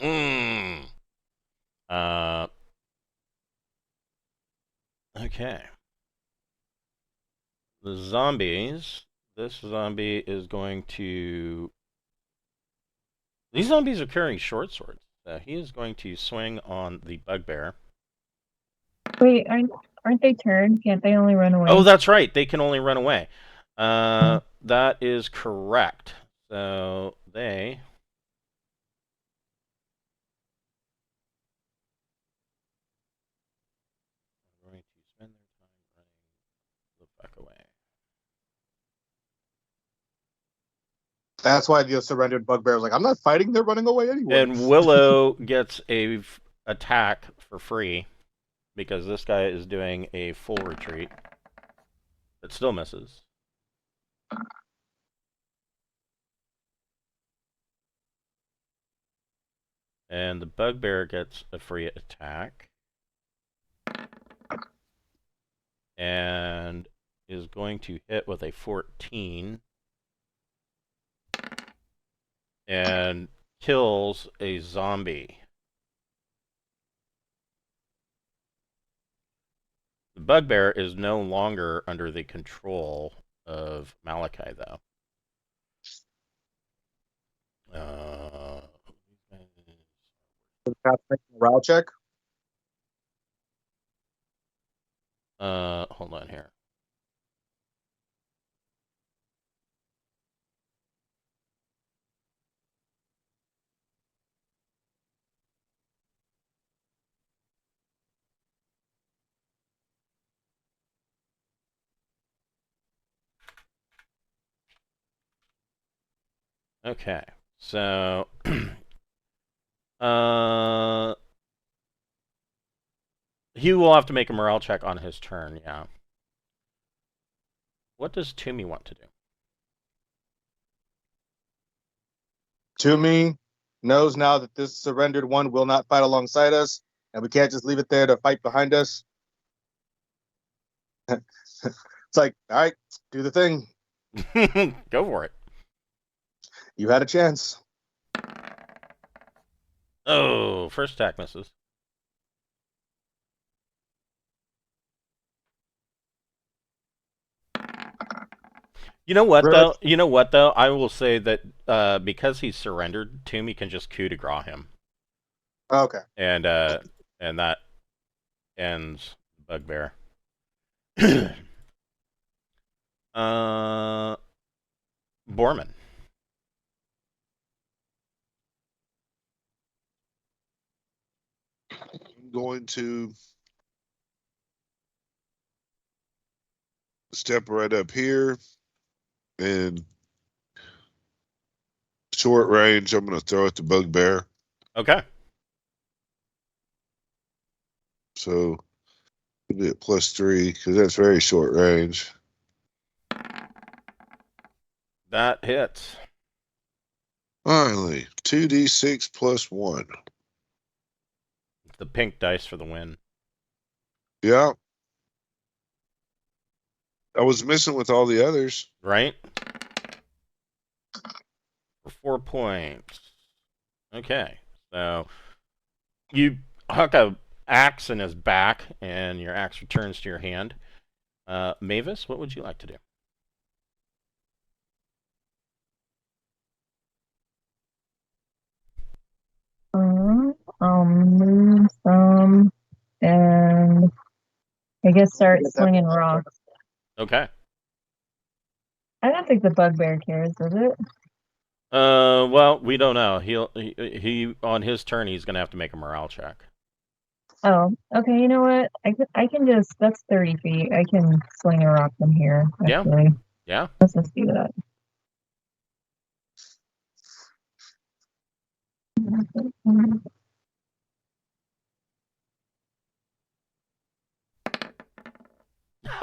okay. The zombies. This zombie is going to. These zombies are carrying short swords. He is going to swing on the bugbear. Wait, aren't they turned? Can't they only run away? Oh, that's right. They can only run away. That is correct. So they. Are going to spend their time running the fuck away. That's why the surrendered bugbear was like, I'm not fighting. They're running away anyway. And Willow gets a attack for free because this guy is doing a full retreat. It still misses. And the bugbear gets a free attack. And is going to hit with a 14. And kills a zombie. The bugbear is no longer under the control of Malachi, though. Morale check. Hold on here. Okay, so he will have to make a morale check on his turn, yeah. What does Toomey want to do? Toomey knows now that this surrendered one will not fight alongside us, and we can't just leave it there to fight behind us. It's like, all right, do the thing. Go for it. You had a chance. Oh, first attack misses. You know what Really? though? You know what though? I will say that because he's surrendered, Toomey can just coup de grace him, Okay. and that ends Bugbear. Borman. I'm going to step right up here and short range. I'm going to throw at the bugbear. Okay. So we'll be at +3 because that's very short range. That hits. Finally, 2d6 + 1. The pink dice for the win. Yeah. I was missing with all the others. Right? For 4 points. Okay. So you huck a axe in his back, and your axe returns to your hand. Mavis, what would you like to do? I'll move some and I guess start slinging rocks. Okay. I don't think the bugbear cares, does it? Well, we don't know. He on his turn, he's gonna have to make a morale check. Oh, okay. You know what? I can just, that's 30 feet. I can sling a rock from here, Yeah. actually. Yeah. Let's just do that.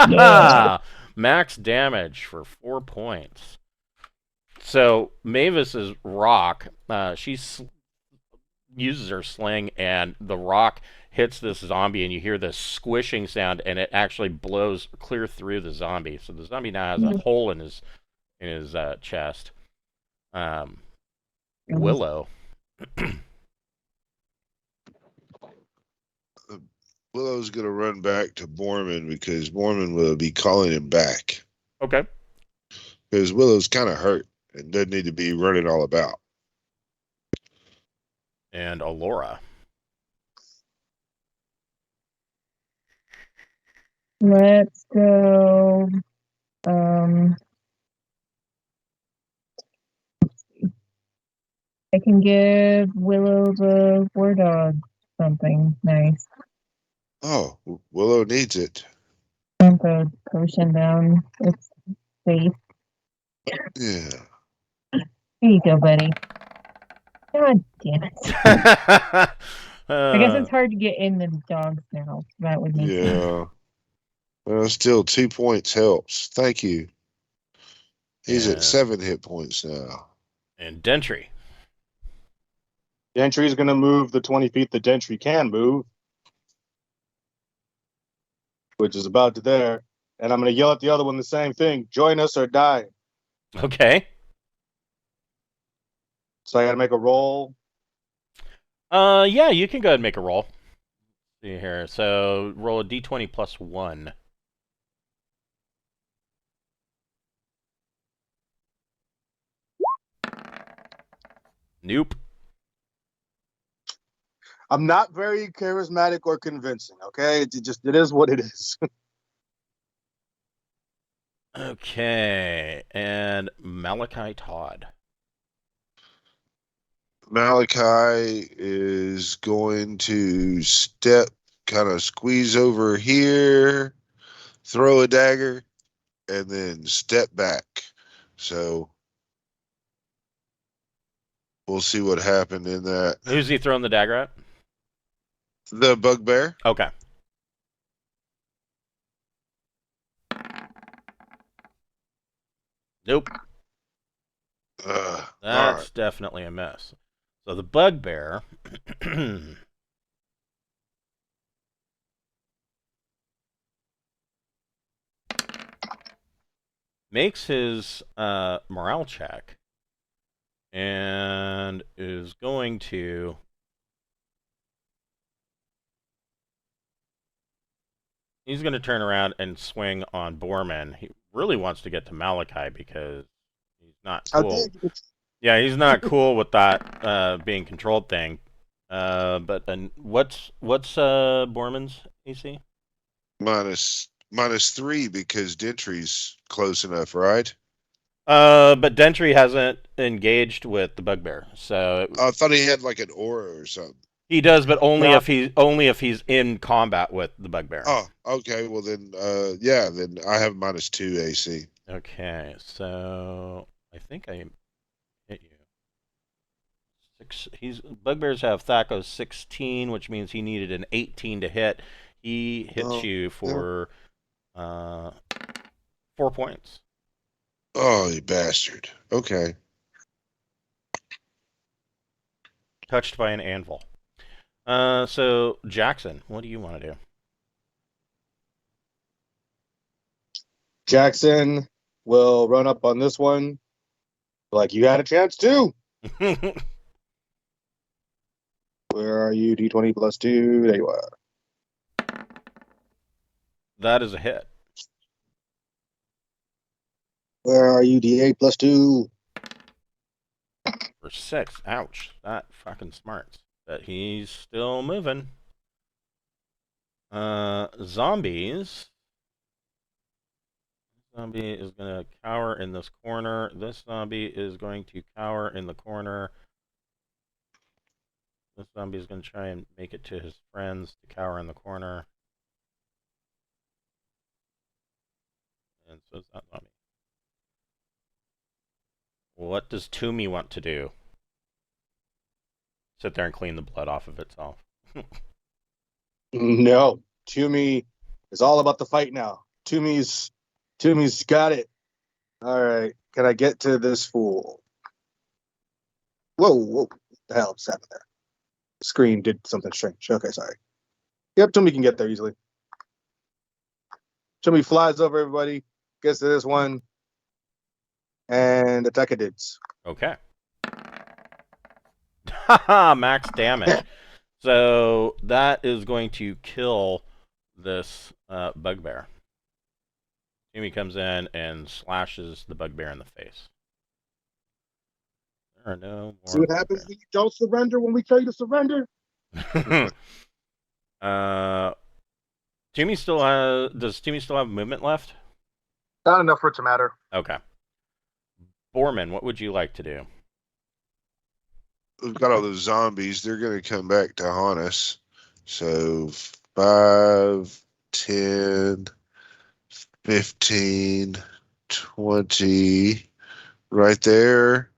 Yeah. Max damage for 4 points. So Mavis's rock, she uses her sling, and the rock hits this zombie, and you hear this squishing sound, and it actually blows clear through the zombie. So the zombie now has a hole in his chest. Willow. Willow's going to run back to Borman because Borman will be calling him back. Okay. Because Willow's kind of hurt and doesn't need to be running all about. And Alora. Let's go. I can give Willow the war dog something nice. Oh, Willow needs it. Dump a potion down its face. Yeah. Here you go, buddy. God damn it. I guess it's hard to get in the dog's mouth. That would make sense. Yeah. Well, still 2 points helps. Thank you. He's at 7 hit points now. And Dentry. Dentry's going to move the 20 feet that Dentry can move, which is about to there. And I'm going to yell at the other one the same thing. Join us or die. Okay. So I got to make a roll. Yeah, you can go ahead and make a roll. See here. So roll a d20 plus 1. Nope. I'm not very charismatic or convincing, okay? It is what it is. Okay. And Malachi Todd. Malachi is going to step, kind of squeeze over here, throw a dagger, and then step back. So we'll see what happened in that. Who's he throwing the dagger at? The bugbear. Okay. Nope. All That's right. definitely a miss. So the bugbear makes his morale check and is going to he's going to turn around and swing on Borman. He really wants to get to Malachi because he's not How dare cool. you? Yeah, he's not cool with that being controlled thing. But what's Borman's AC? Minus 3 because Dentry's close enough, right? But Dentry hasn't engaged with the bugbear, so I thought he had like an aura or something. he does, but No. only if he's in combat with the bugbear. Oh, okay. Well then, yeah, then I have minus 2 AC. Okay, so I think I hit you. Bugbears have Thaco's 16, which means he needed an 18 to hit. He hits Oh, you for 4 points. oh, you bastard. Okay. Touched by an anvil. So Jackson, what do you want to Jackson will run up on this one. Like, you had a chance too. do? Where are you? D20 plus 2. There you are. That is a hit. Where are you? D8 plus 2. For 6. Ouch. That fucking smarts. But he's still moving. Zombies. Zombie is going to cower in this corner. This zombie is going to cower in the corner. This zombie is going to try and make it to his friends to cower in the corner. And so is that zombie. What does Toomey want to do? Sit there and clean the blood off of itself. No. Toomey is all about the fight now. Toomey's got it. All right. Can I get to this fool? Whoa. What the hell just happened there? The screen did something strange. Okay, sorry. Yep, Toomey can get there easily. Toomey flies over everybody, gets to this one, and attack it dids. Okay. Haha, max damage. So that is going to kill this bugbear. Jimmy comes in and slashes the bugbear in the face. There are no more. See what happens when you don't surrender when we tell you to surrender? Jimmy still does Jimmy still have movement left? Not enough for it to matter. Okay. Borman, what would you like to do? We've got all those zombies. They're going to come back to haunt us. So 5, 10, 15, 20, right there.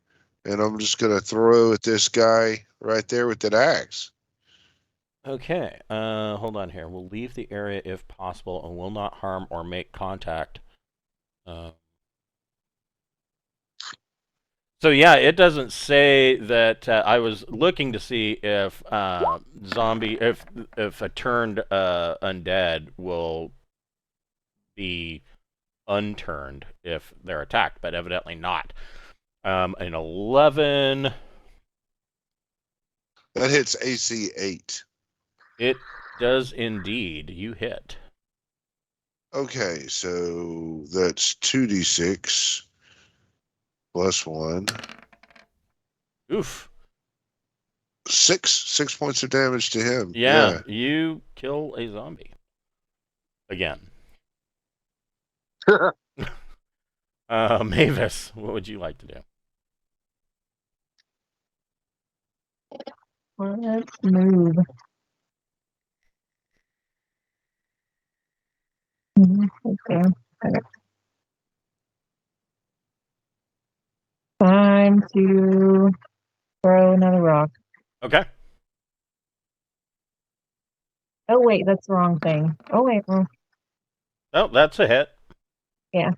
And I'm just going to throw at this guy right there with that axe. Okay. Hold on here. We'll leave the area if possible and will not harm or make contact. So yeah, it doesn't say that. I was looking to see if if a turned undead will be unturned if they're attacked, but evidently not. An 11. That hits AC 8. It does indeed. You hit. Okay, so that's 2d6 plus 1. Oof. 6 points of damage to him. Yeah, you kill a zombie. Again. Mavis, what would you like to do? Let's move. Okay. Time to throw another rock. Okay. Oh wait, that's the wrong thing. Oh wait, well, Oh, that's a hit. yeah.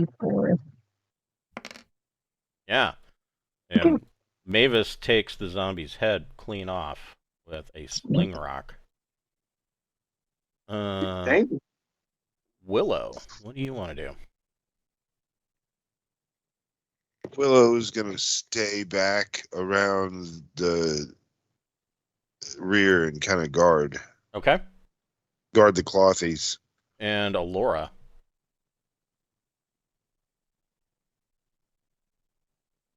D4. Yeah. And Mavis takes the zombie's head clean off with a sling rock. Dang. Willow, what do you want to do? Willow's gonna stay back around the rear and kind of guard Okay. the clothies. And Alora.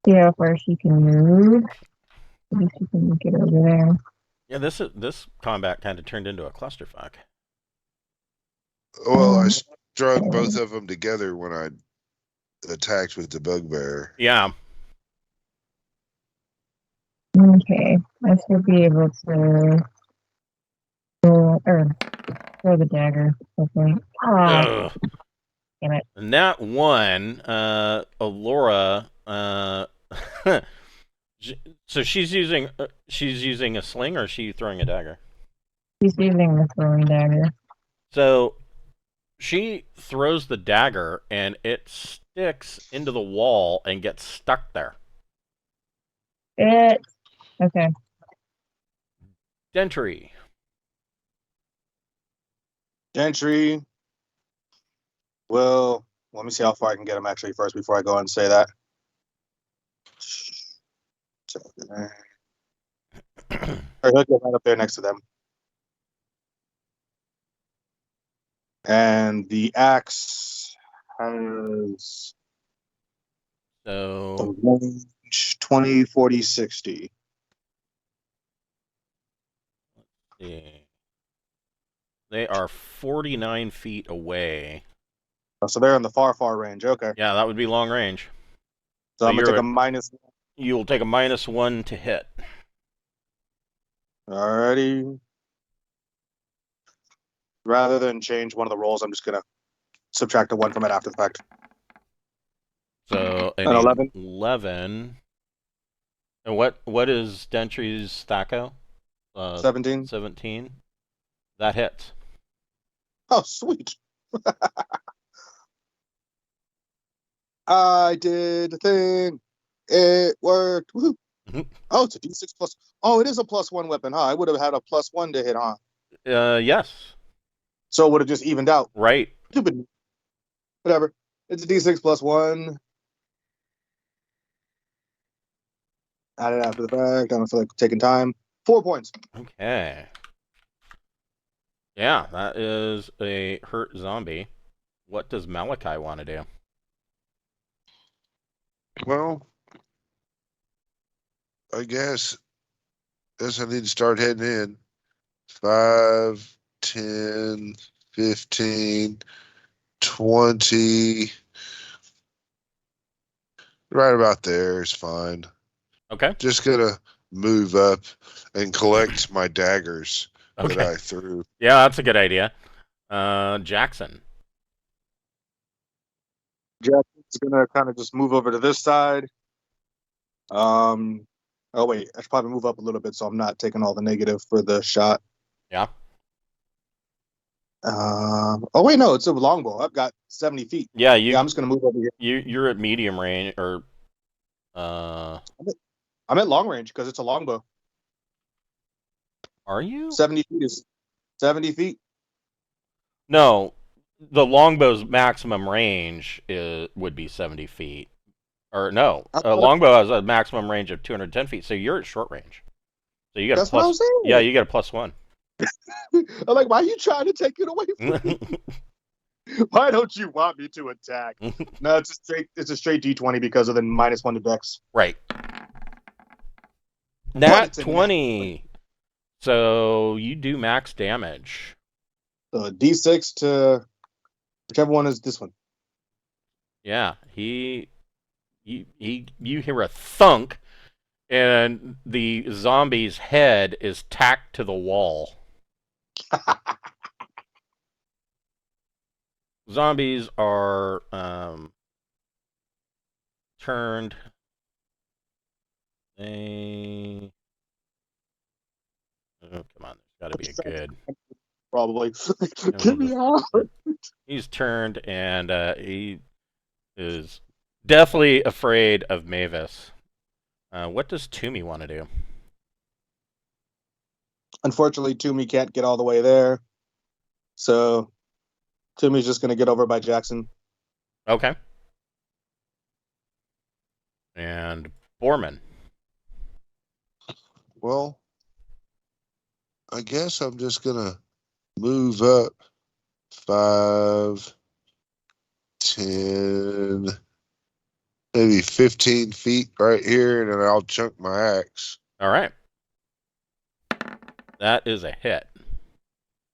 See how far she can move. Maybe she can get over there. Yeah, this combat kind of turned into a clusterfuck. Well, I strung both of them together when I attacked with the bugbear. Yeah. Okay, I should be able to throw the dagger. I think. Ah, damn it! And that one, Alora. So she's using a sling, or is she throwing a dagger? She's using the throwing dagger. So she throws the dagger, and it sticks into the wall and gets stuck there. Okay. Gentry. Well, let me see how far I can get him actually first before I go and say that. Or he'll get right up there next to them. And the axe has So range 20, 40, 60. yeah. They are 49 feet away. So they're in the far range. Okay. Yeah, that would be long range. So I'm going to take you're a minus. You'll take a -1 to hit. Alrighty. Rather than change one of the rolls, I'm just going to subtract a 1 from it after the fact. So An 11. 11. And what is Dentry's Thacko? 17. 17. That hits. Oh, sweet. I did the thing. It worked. Woo. Oh, it's a D6 plus. Oh, it is a +1 weapon, huh? I would have had a +1 to hit, huh? Yes. So it would have just evened out. Right. Stupid. Whatever. It's a D6 +1. Add it after the fact. I don't feel like taking time. 4 points. Okay. Yeah, that is a hurt zombie. What does Malachi want to do? Well, I guess I need to start heading in. 5, 10, 15, 20. Right about there is fine. Okay. Just gonna move up and collect my daggers that Okay. I threw. Yeah, that's a good idea. Jackson. Jackson's gonna kind of just move over to this side. Oh wait, I should probably move up a little bit so I'm not taking all the negative for the shot. Yeah. Oh wait, no, it's a longbow. I've got 70 feet. Yeah, I'm just gonna move over here. You're at medium range, or I'm at long range because it's a longbow. are you? 70 feet is 70 feet. No, the longbow's maximum range would be 70 feet. Or no, a longbow has a maximum range of 210 feet, so you're at short range. So you got That's what I was saying. Yeah, you got a +1. I'm like, why are you trying to take it away from me? Why don't you want me to attack? No, it's a straight D20 because of the -1 to dex. Right. Nat 20. So you do max damage. So D6 to whichever one is this one. Yeah, you hear a thunk, and the zombie's head is tacked to the wall. Zombies are turned. Oh, come on, there's got to be a good. Probably. Get me out. He's turned, and is definitely afraid of Mavis. What does Toomey want to do? Unfortunately, Toomey can't get all the way there. So Toomey's just going to get over by Jackson. Okay. And Borman. Well, I guess I'm just gonna move up 5, 10, maybe 15 feet right here, and then I'll chunk my axe. All right. That is a hit.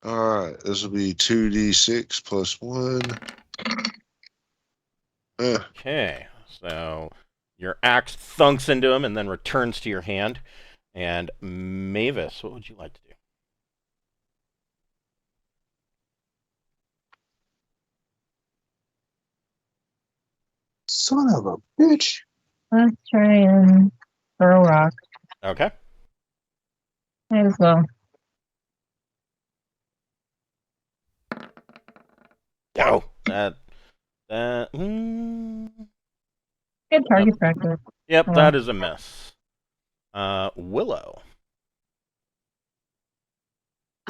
All right, this will be 2d6 plus 1. Okay. So your axe thunks into him and then returns to your hand. And Mavis, what would you like to do? Son of a bitch. Let's try and throw a rock. Okay. Might as well. Oh, that. Good target practice. Yep, Oh, that is a miss. Willow.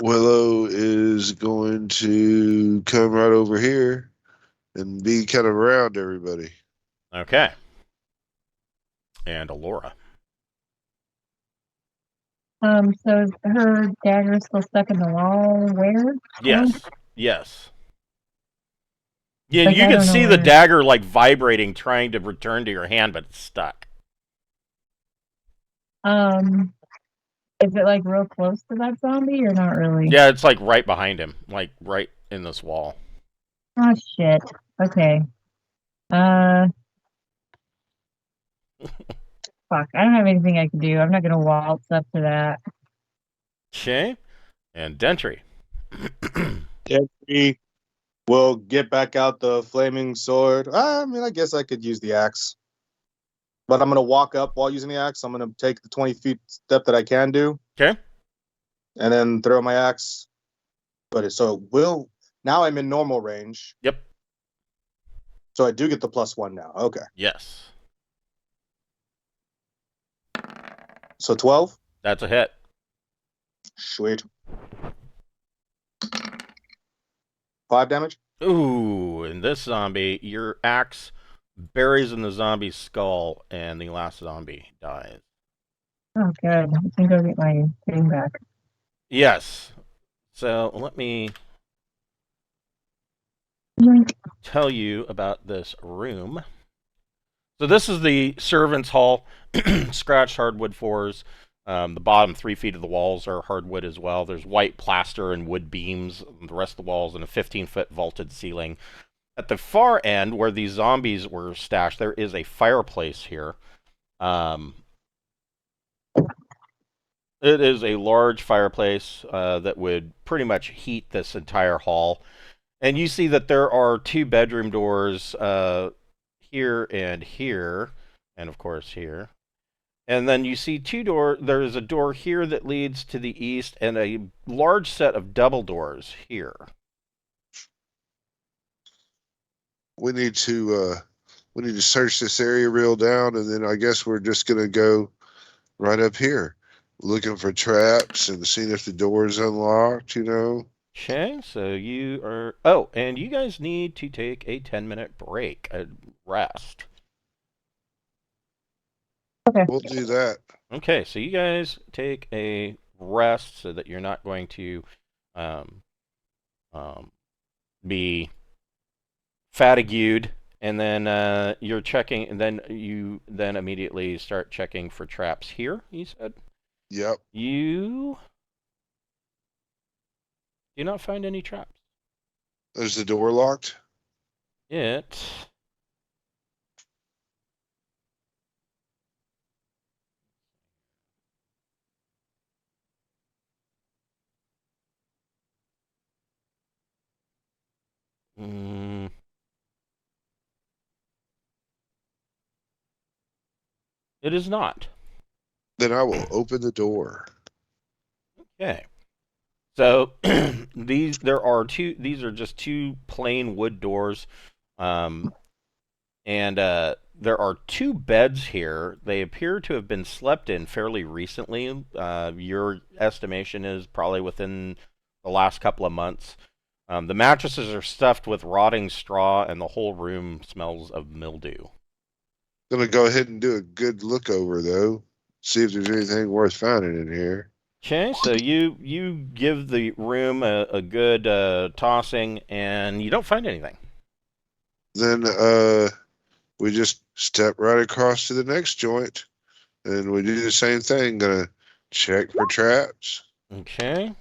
Willow is going to come right over here and be kind of around everybody. Okay. And Alora. So is her dagger still stuck in the wall? Where? Yes. Yes. Yeah, Like, you I can don't know see the where. dagger like vibrating, trying to return to your hand, but it's stuck. Is it like real close to that zombie or not really? Yeah, it's like right behind him, like right in this wall. Oh shit. Okay. Fuck. I don't have anything I can do. I'm not gonna waltz up to that. Okay. And Dentry. Dentry will get back out the flaming sword. I mean, I guess I could use the axe. But I'm going to walk up while using the axe. I'm going to take the 20 feet step that I can do. Okay. And then throw my axe. Now I'm in normal range. Yep. So I do get the +1 now. Okay. Yes. So 12? That's a hit. Sweet. 5 damage? Ooh, in this zombie, your axe buries in the zombie's skull, and the last zombie dies. Oh good. I can go get my thing back. Yes. So let me Yoink. tell you about this room. So this is the servants' hall. Scratched hardwood floors. The bottom 3 feet of the walls are hardwood as well. There's white plaster and wood beams on the rest of the walls, and a 15-foot vaulted ceiling. At the far end, where these zombies were stashed, there is a fireplace here. It is a large fireplace that would pretty much heat this entire hall. And you see that there are 2 bedroom doors here and here, and of course here. And then you see 2 doors. There is a door here that leads to the east, and a large set of double doors here. We need to search this area real down, and then I guess we're just gonna go right up here, looking for traps and seeing if the door is unlocked. Okay, so you are... Oh, and you guys need to take a 10-minute break, a rest. Okay. We'll do that. Okay, so you guys take a rest so that you're not going to be fatigued, and then you're checking, and then you then immediately start checking for traps here, you said? Yep. You do not find any traps. Is the door locked? It... It is not. Then I will open the door. Okay. So these are just 2 plain wood doors. And there are 2 beds here. They appear to have been slept in fairly recently. Your estimation is probably within the last couple of months. The mattresses are stuffed with rotting straw, and the whole room smells of mildew. Gonna go ahead and do a good look over though. See if there's anything worth finding in here. Okay, so you give the room a good tossing, and you don't find anything. Then we just step right across to the next joint and we do the same thing. Gonna check for traps Okay.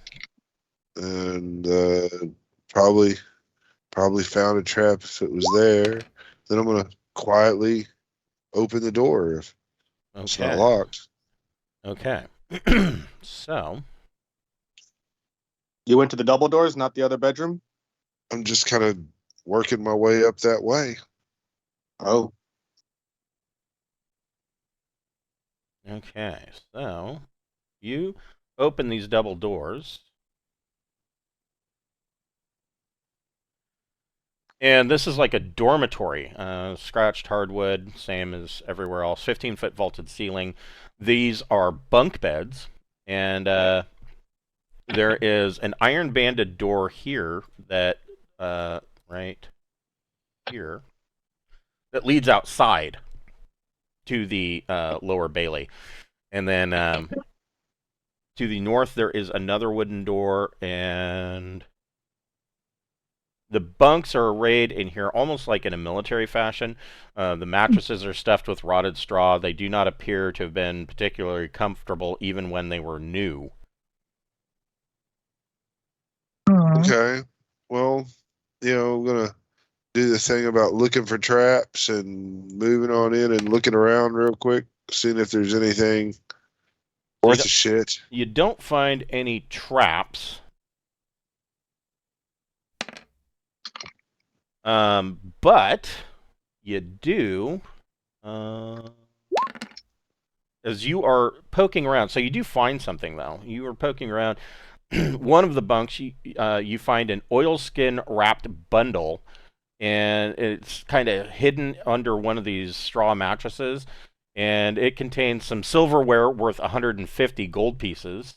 and probably found a trap if it was there. Then I'm gonna quietly open the door if it's not Okay. locked. Okay. So, You went to the double doors, not the other bedroom? I'm just kind of working my way up that way. Oh. okay. So, you open these double doors. And this is like a dormitory, scratched hardwood, same as everywhere else. 15-foot vaulted ceiling. These are bunk beds, and there is an iron banded door here that, right here, that leads outside to the lower bailey. And then to the north, there is another wooden door, and the bunks are arrayed in here almost like in a military fashion. The mattresses are stuffed with rotted straw. They do not appear to have been particularly comfortable even when they were new. Okay. Well, I'm gonna do the thing about looking for traps and moving on in and looking around real quick, seeing if there's anything worth a shit. You don't find any traps. But you do, as you are poking around. So you do find something, though. You are poking around. One of the bunks, you find an oilskin wrapped bundle, and it's kind of hidden under one of these straw mattresses. And it contains some silverware worth 150 gold pieces.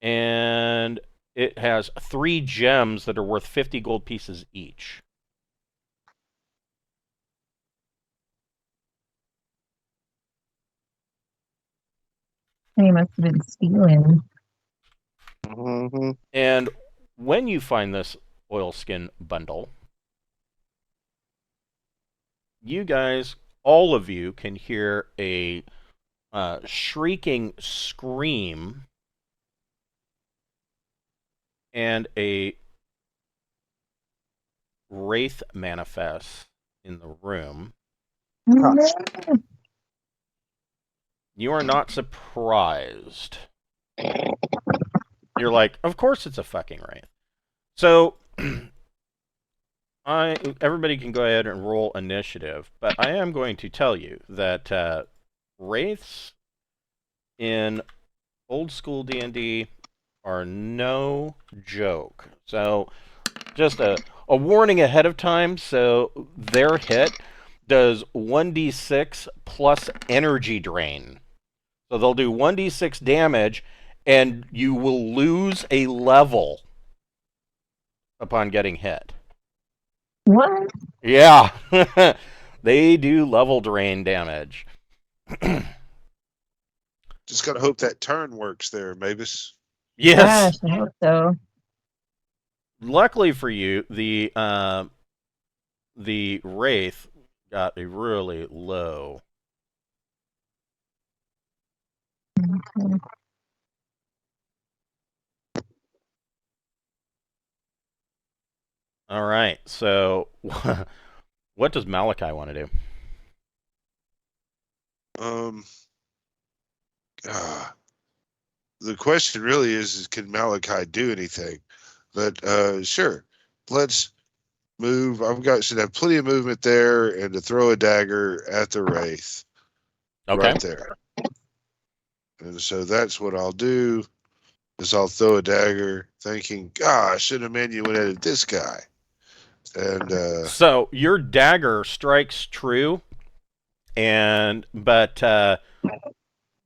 And it has 3 gems that are worth 50 gold pieces each. He must have been stealing. Mm-hmm. And when you find this oilskin bundle, you guys, all of you, can hear a shrieking scream and a wraith manifest in the room. Gosh. You are not surprised. You're like, of course it's a fucking wraith. So, everybody can go ahead and roll initiative, but I am going to tell you that wraiths in old school D&D are no joke. So, just a warning ahead of time. So, their hit does 1d6 plus energy drain. So, they'll do 1d6 damage, and you will lose a level upon getting hit. What? Yeah. They do level drain damage. Just gotta hope that turn works there, Mavis. Yes. Gosh, I hope so. Luckily for you, the wraith got a really low. Okay. All right. So, what does Malachi want to do? The question really is can Malachi do anything? But sure, let's move. Should have plenty of movement there, and to throw a dagger at the wraith. Okay. Right there. And so that's what I'll do. Is I'll throw a dagger, thinking, "Gosh, should have manuated this guy." And So your dagger strikes true, but the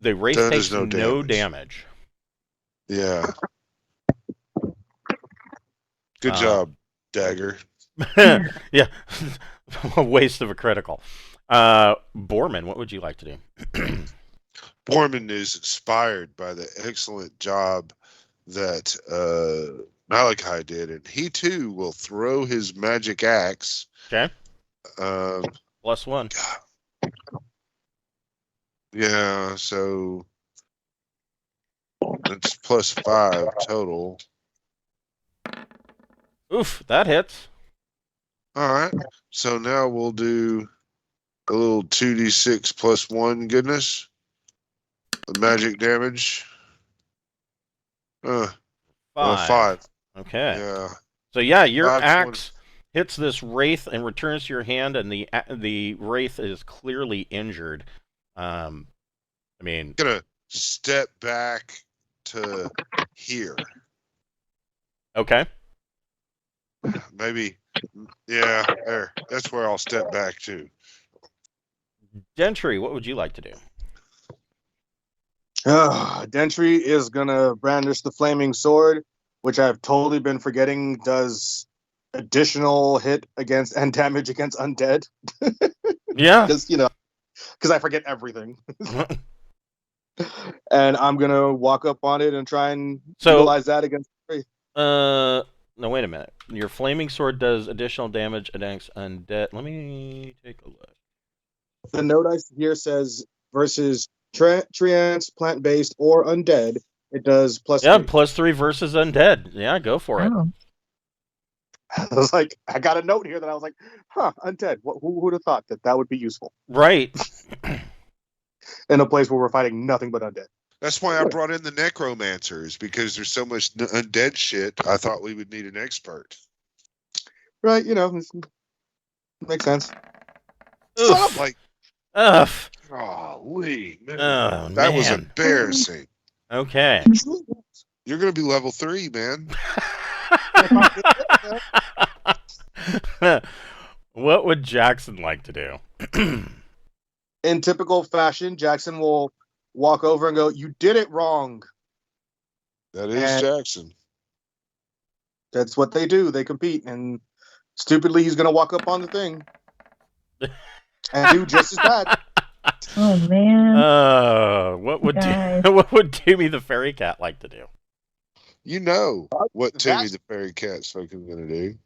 wraith does takes no no damage. damage. Yeah. Good job, Dagger. Yeah, a waste of a critical. Borman, what would you like to do? Borman is inspired by the excellent job that Malachi did, and he too will throw his magic axe. Okay. Um, +1. yeah, so it's +5 total. Oof, that hits. All right, so now we'll do a little 2d6 +1 goodness. The magic damage. 5. 5. Okay. Yeah. So yeah, your 5, axe hits this wraith and returns to your hand, and the wraith is clearly injured. I mean, gonna step back to here. okay. Maybe, yeah, there. That's where I'll step back to. Gentry, what would you like to do? Dentry is gonna brandish the flaming sword, which I've totally been forgetting does additional hit against and damage against undead. Yeah. Because I forget everything. And I'm gonna walk up on it and try and utilize that against the wraith. No, wait a minute. Your flaming sword does additional damage against undead. Let me take a look. The note I here says versus treants, plant-based, or undead. It does +3. Yeah, +3 versus undead. Yeah, go for it. Oh. I was like, I got a note here that I was like, undead. Who would have thought that would be useful Right. in a place where we're fighting nothing but undead? That's why I brought in the necromancers, because there's so much undead shit. I thought we would need an expert. Right, makes sense. Oof. Like, Ugh. golly, man. Oh, That was man. embarrassing. Okay. You're gonna be level 3, man. What would Jackson like to do? In typical fashion, Jackson will walk over and go, "You did it wrong." That is Jackson. That's what they do. They compete, and stupidly, he's gonna walk up on the thing and do just as bad. Oh man. What would Guys. what would Timmy the fairy cat like to do? You know what Timmy the fairy cat's fucking gonna do.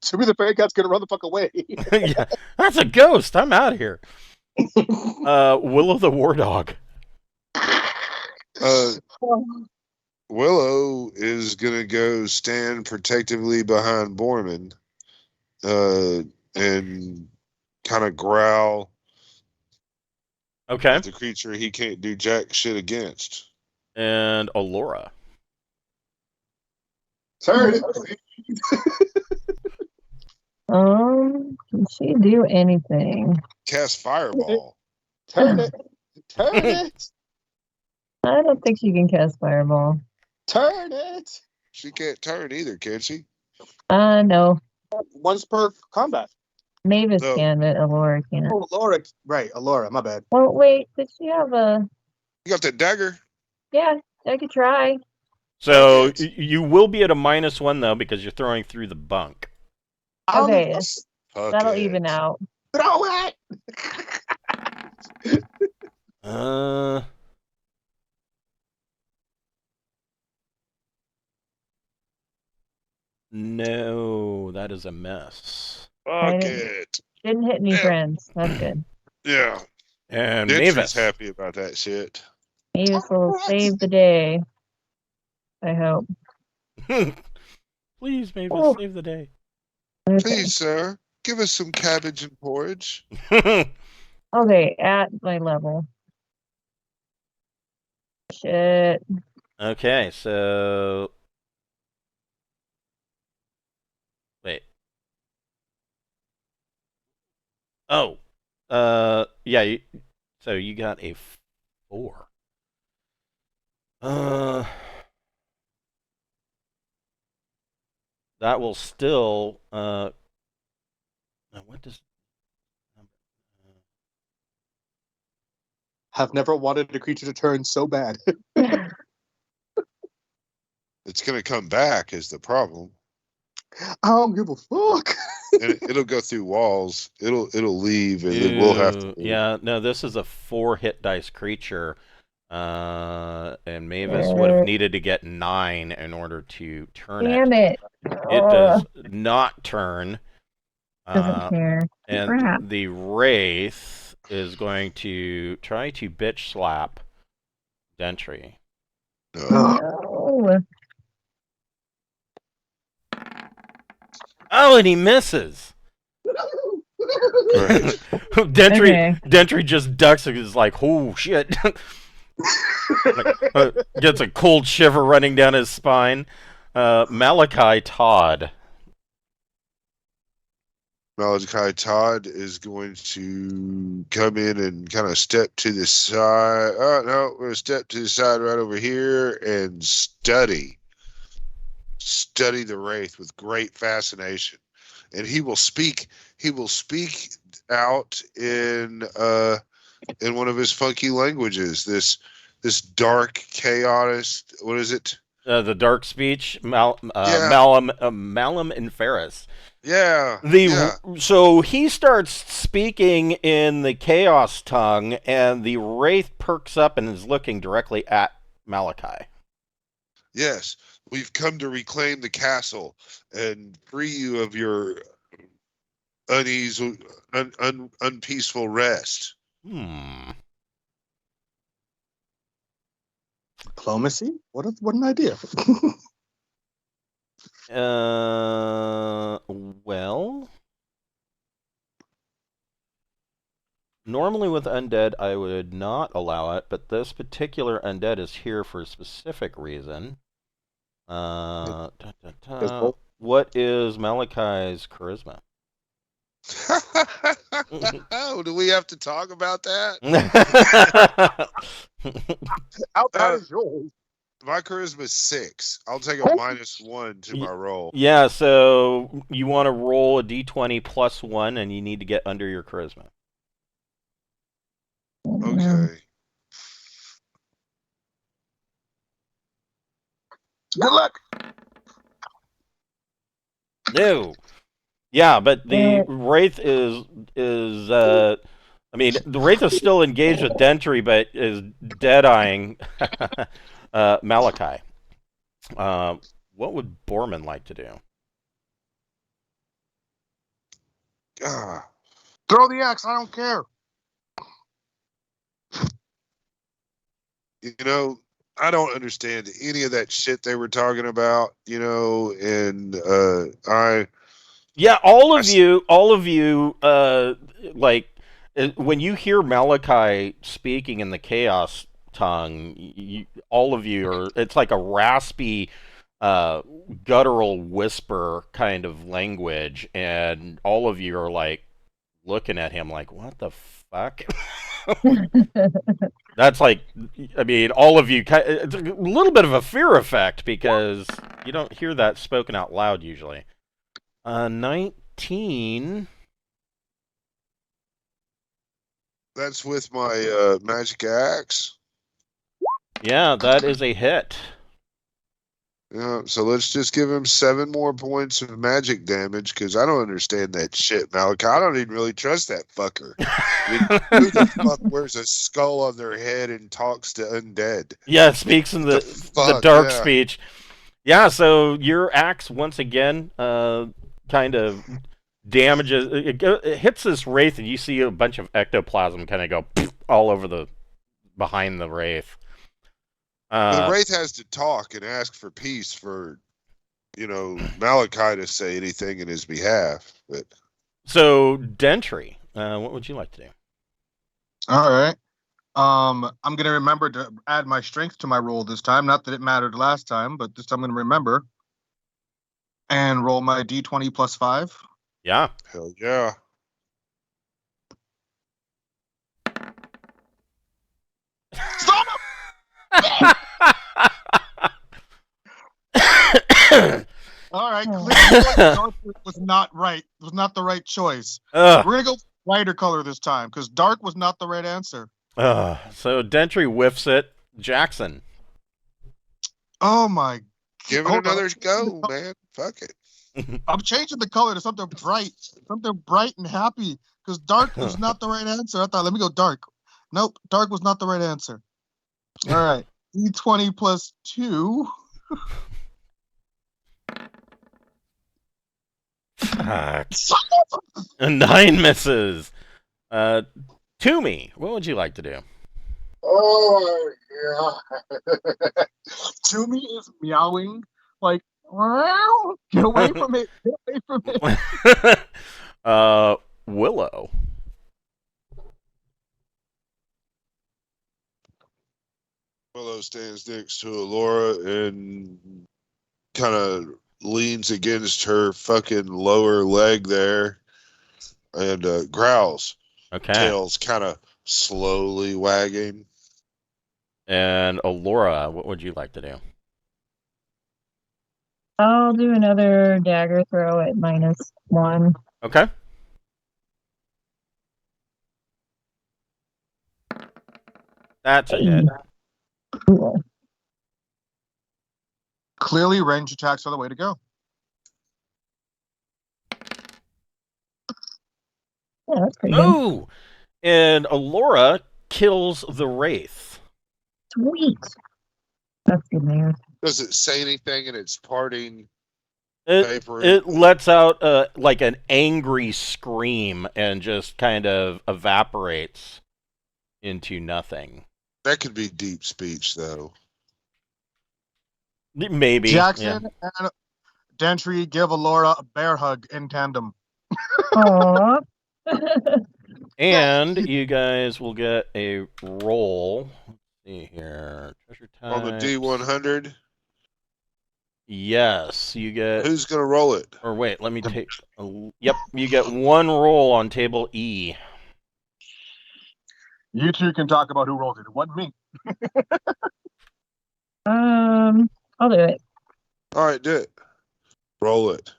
Timmy the fairy cat's gonna run the fuck away. Yeah, that's a ghost. I'm out of here. Willow the war dog. Willow is gonna go stand protectively behind Borman, and kind of growl. Okay. At the creature he can't do jack shit against. And Allura. Turn Can she do anything? Cast fireball. Turn it. Turn it. I don't think she can cast fireball. Turn it. She can't turn either, can she? No. Once per combat. Mavis No. can, but Allura can't. Oh, Laura. Right, Alora. My bad. Oh wait, did she have a? You got that dagger? Yeah, I could try. So you will be at a -1 though because you're throwing through the bunk. Okay, Fuck that'll it. even out. Throw it. No, that is a mess. Fuck it. Didn't hit any friends. That's good. Yeah. And Ditch Mavis. is happy about that shit. Mavis will save the day. I hope. Please, Mavis, Oh. save the day. Okay. Please, sir, give us some cabbage and porridge. Okay, at my level. Shit. Okay, so wait. Oh, yeah. So you got a 4. that will still. Now what does? I've never wanted a creature to turn so bad. It's going to come back is the problem. I don't give a fuck. And it'll go through walls. It'll leave, and then we'll have to. Yeah, no, this is a 4 hit dice creature, and Mavis would have needed to get 9 in order to turn Damn it. It does not turn. Doesn't care. And Crap. the Wraith is going to try to bitch slap Dentry. No. Oh, and he misses. Dentry just ducks and is like, oh shit. Gets a cold shiver running down his spine. Malachi Todd. Malachi Todd is going to come in and kind of step to the side. Oh, no, we're going to step to the side right over here and study the Wraith with great fascination. And he will speak out in one of his funky languages. This dark, chaotic, what is it? The dark speech, Malum and Ferris. Yeah. So he starts speaking in the chaos tongue, and the Wraith perks up and is looking directly at Malachi. Yes, we've come to reclaim the castle and free you of your unease, unpeaceful rest. Diplomacy? What an idea. Well, normally with undead I would not allow it, but this particular undead is here for a specific reason. What is Malachi's charisma? Oh, do we have to talk about that? How bad is yours? My charisma is 6. I'll take a -1 to my roll. Yeah, so you want to roll a d20 plus 1, and you need to get under your charisma. Okay. Good luck. No. Yeah, but the Wraith is I mean, the Wraith is still engaged with Dentry, but is dead-eyeing Malachi. What would Borman like to do? Throw the axe. I don't care. You know, I don't understand any of that shit they were talking about, and Yeah, all of you, like, when you hear Malachi speaking in the chaos tongue, all of you are, it's like a raspy, guttural whisper kind of language, and all of you are like looking at him like, what the fuck? That's like, I mean, all of you, it's a little bit of a fear effect because you don't hear that spoken out loud usually. 19. That's with my magic axe. Yeah, that is a hit. Yeah, so let's just give him 7 more points of magic damage because I don't understand that shit, Malachi. I don't even really trust that fucker. I mean, who the fuck wears a skull on their head and talks to undead? Yeah, it speaks in the dark speech. Yeah, so your axe once again kind of damages. It hits this Wraith, and you see a bunch of ectoplasm kind of go all over behind the Wraith. The Wraith has to talk and ask for peace for, Malachi to say anything in his behalf. But so, Dentry, what would you like to do? All right. I'm gonna remember to add my strength to my roll this time. Not that it mattered last time, but this time I'm gonna remember and roll my d20 plus 5. Yeah. Hell yeah. Stop! All right, Oh. clearly dark was not right. Was not the right choice. Ugh. We're gonna go lighter color this time because dark was not the right answer. So Dentry whiffs it. Jackson. Oh my! Give it Hold on. another go, man. Fuck it. I'm changing the color to something bright and happy. Because dark was not the right answer. I thought, let me go dark. Nope, dark was not the right answer. All right, D20 plus 2. Fuck. 9 misses. Toomey, what would you like to do? Oh yeah. Toomey is meowing like, "Meow, get away from it! Get away from it!" Willow. Willow stands next to Alora and kind of leans against her fucking lower leg there and growls. Okay. Tail's kind of slowly wagging. And Alora, what would you like to do? I'll do another dagger throw at -1. Okay. That's a hit. Cool. Clearly, range attacks are the way to go. Yeah, that's pretty good. Ooh! And Alora kills the Wraith. Sweet. That's good news. Does it say anything in its parting It, paper? it lets out like an angry scream and just kind of evaporates into nothing. That could be deep speech, though. Maybe. Jackson and Dentry give Alora a bear hug in tandem. Aww. And you guys will get a roll. Let's see here. Treasure types. On the D100. Yes, you get. Who's going to roll it? Or wait, let me take. Yep, you get one roll on table E. You two can talk about who rolled it. It wasn't me. I'll do it. All right, do it. Roll it.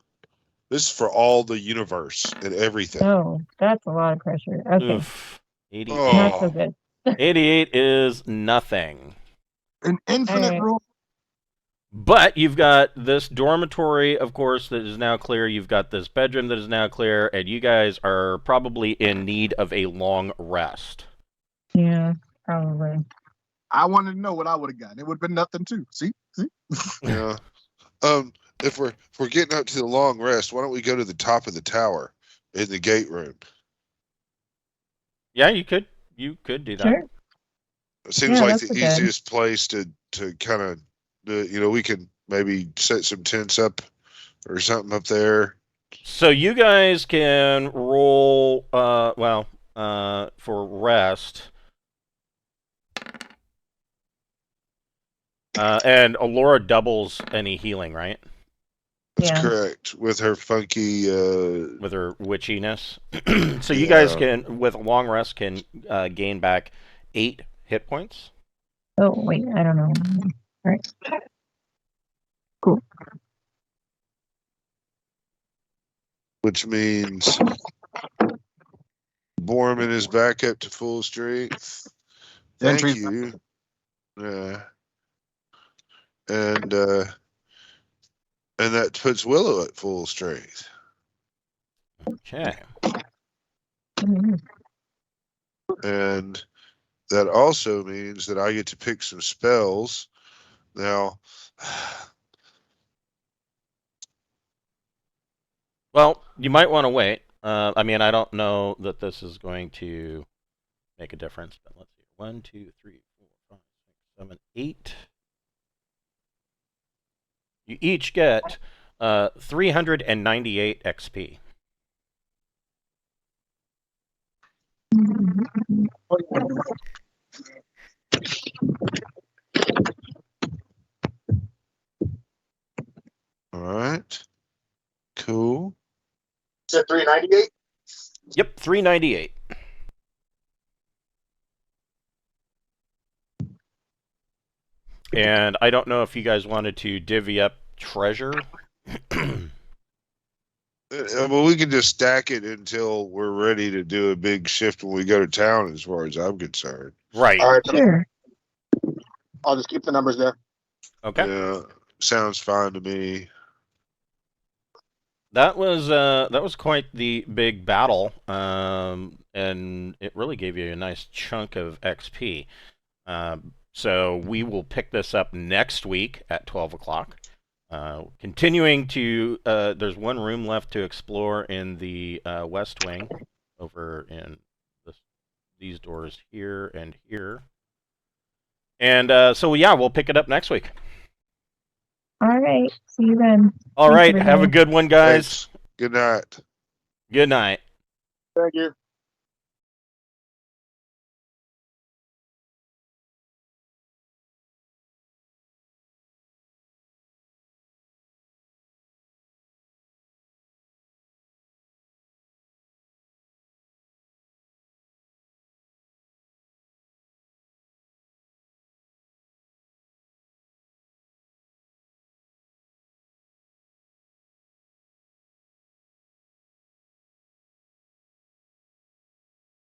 This is for all the universe and everything. Oh, that's a lot of pressure. Okay, Oof. 88. not so Oh, good. 88 is nothing. An infinite Alright. rule. But you've got this dormitory, of course, that is now clear. You've got this bedroom that is now clear, and you guys are probably in need of a long rest. Yeah, probably. I wanted to know what I would have gotten. It would have been nothing too. See? yeah. If we're getting up to the long rest, why don't we go to the top of the tower in the gate room? Yeah, you could do that. Sure. It seems Yeah, like that's the okay. easiest place to kind of, we can maybe set some tents up or something up there. So you guys can roll, for rest. And Alora doubles any healing, right? That's Yeah. correct. With her funky. With her witchiness. So you guys can, with a long rest, can gain back 8 hit points. Oh, wait, I don't know. All right. Cool. Which means Borman is back up to full strength. Thank Entry's you. And that puts Willow at full strength. Okay. Mhm. And that also means that I get to pick some spells. Now, Well, you might want to wait. I mean, I don't know that this is going to make a difference, but let's see. 1, 2, 3, 4, 5, 6, 7, 8. You each get 398 XP. all right. Cool. Is it 398? Yep, 398. And I don't know if you guys wanted to divvy up treasure. Well, we can just stack it until we're ready to do a big shift when we go to town, as far as I'm concerned. Right. All right, Sure. I'll just keep the numbers there. Okay. Yeah, sounds fine to me. That was quite the big battle, and it really gave you a nice chunk of XP. So we will pick this up next week at 12 o'clock. Continuing to, there's one room left to explore in the west wing, over in these doors here and here. And so yeah, we'll pick it up next week. All right. See you then. All Thanks, right, have a everybody. good one, guys. Thanks. Good night. Good night. Thank you.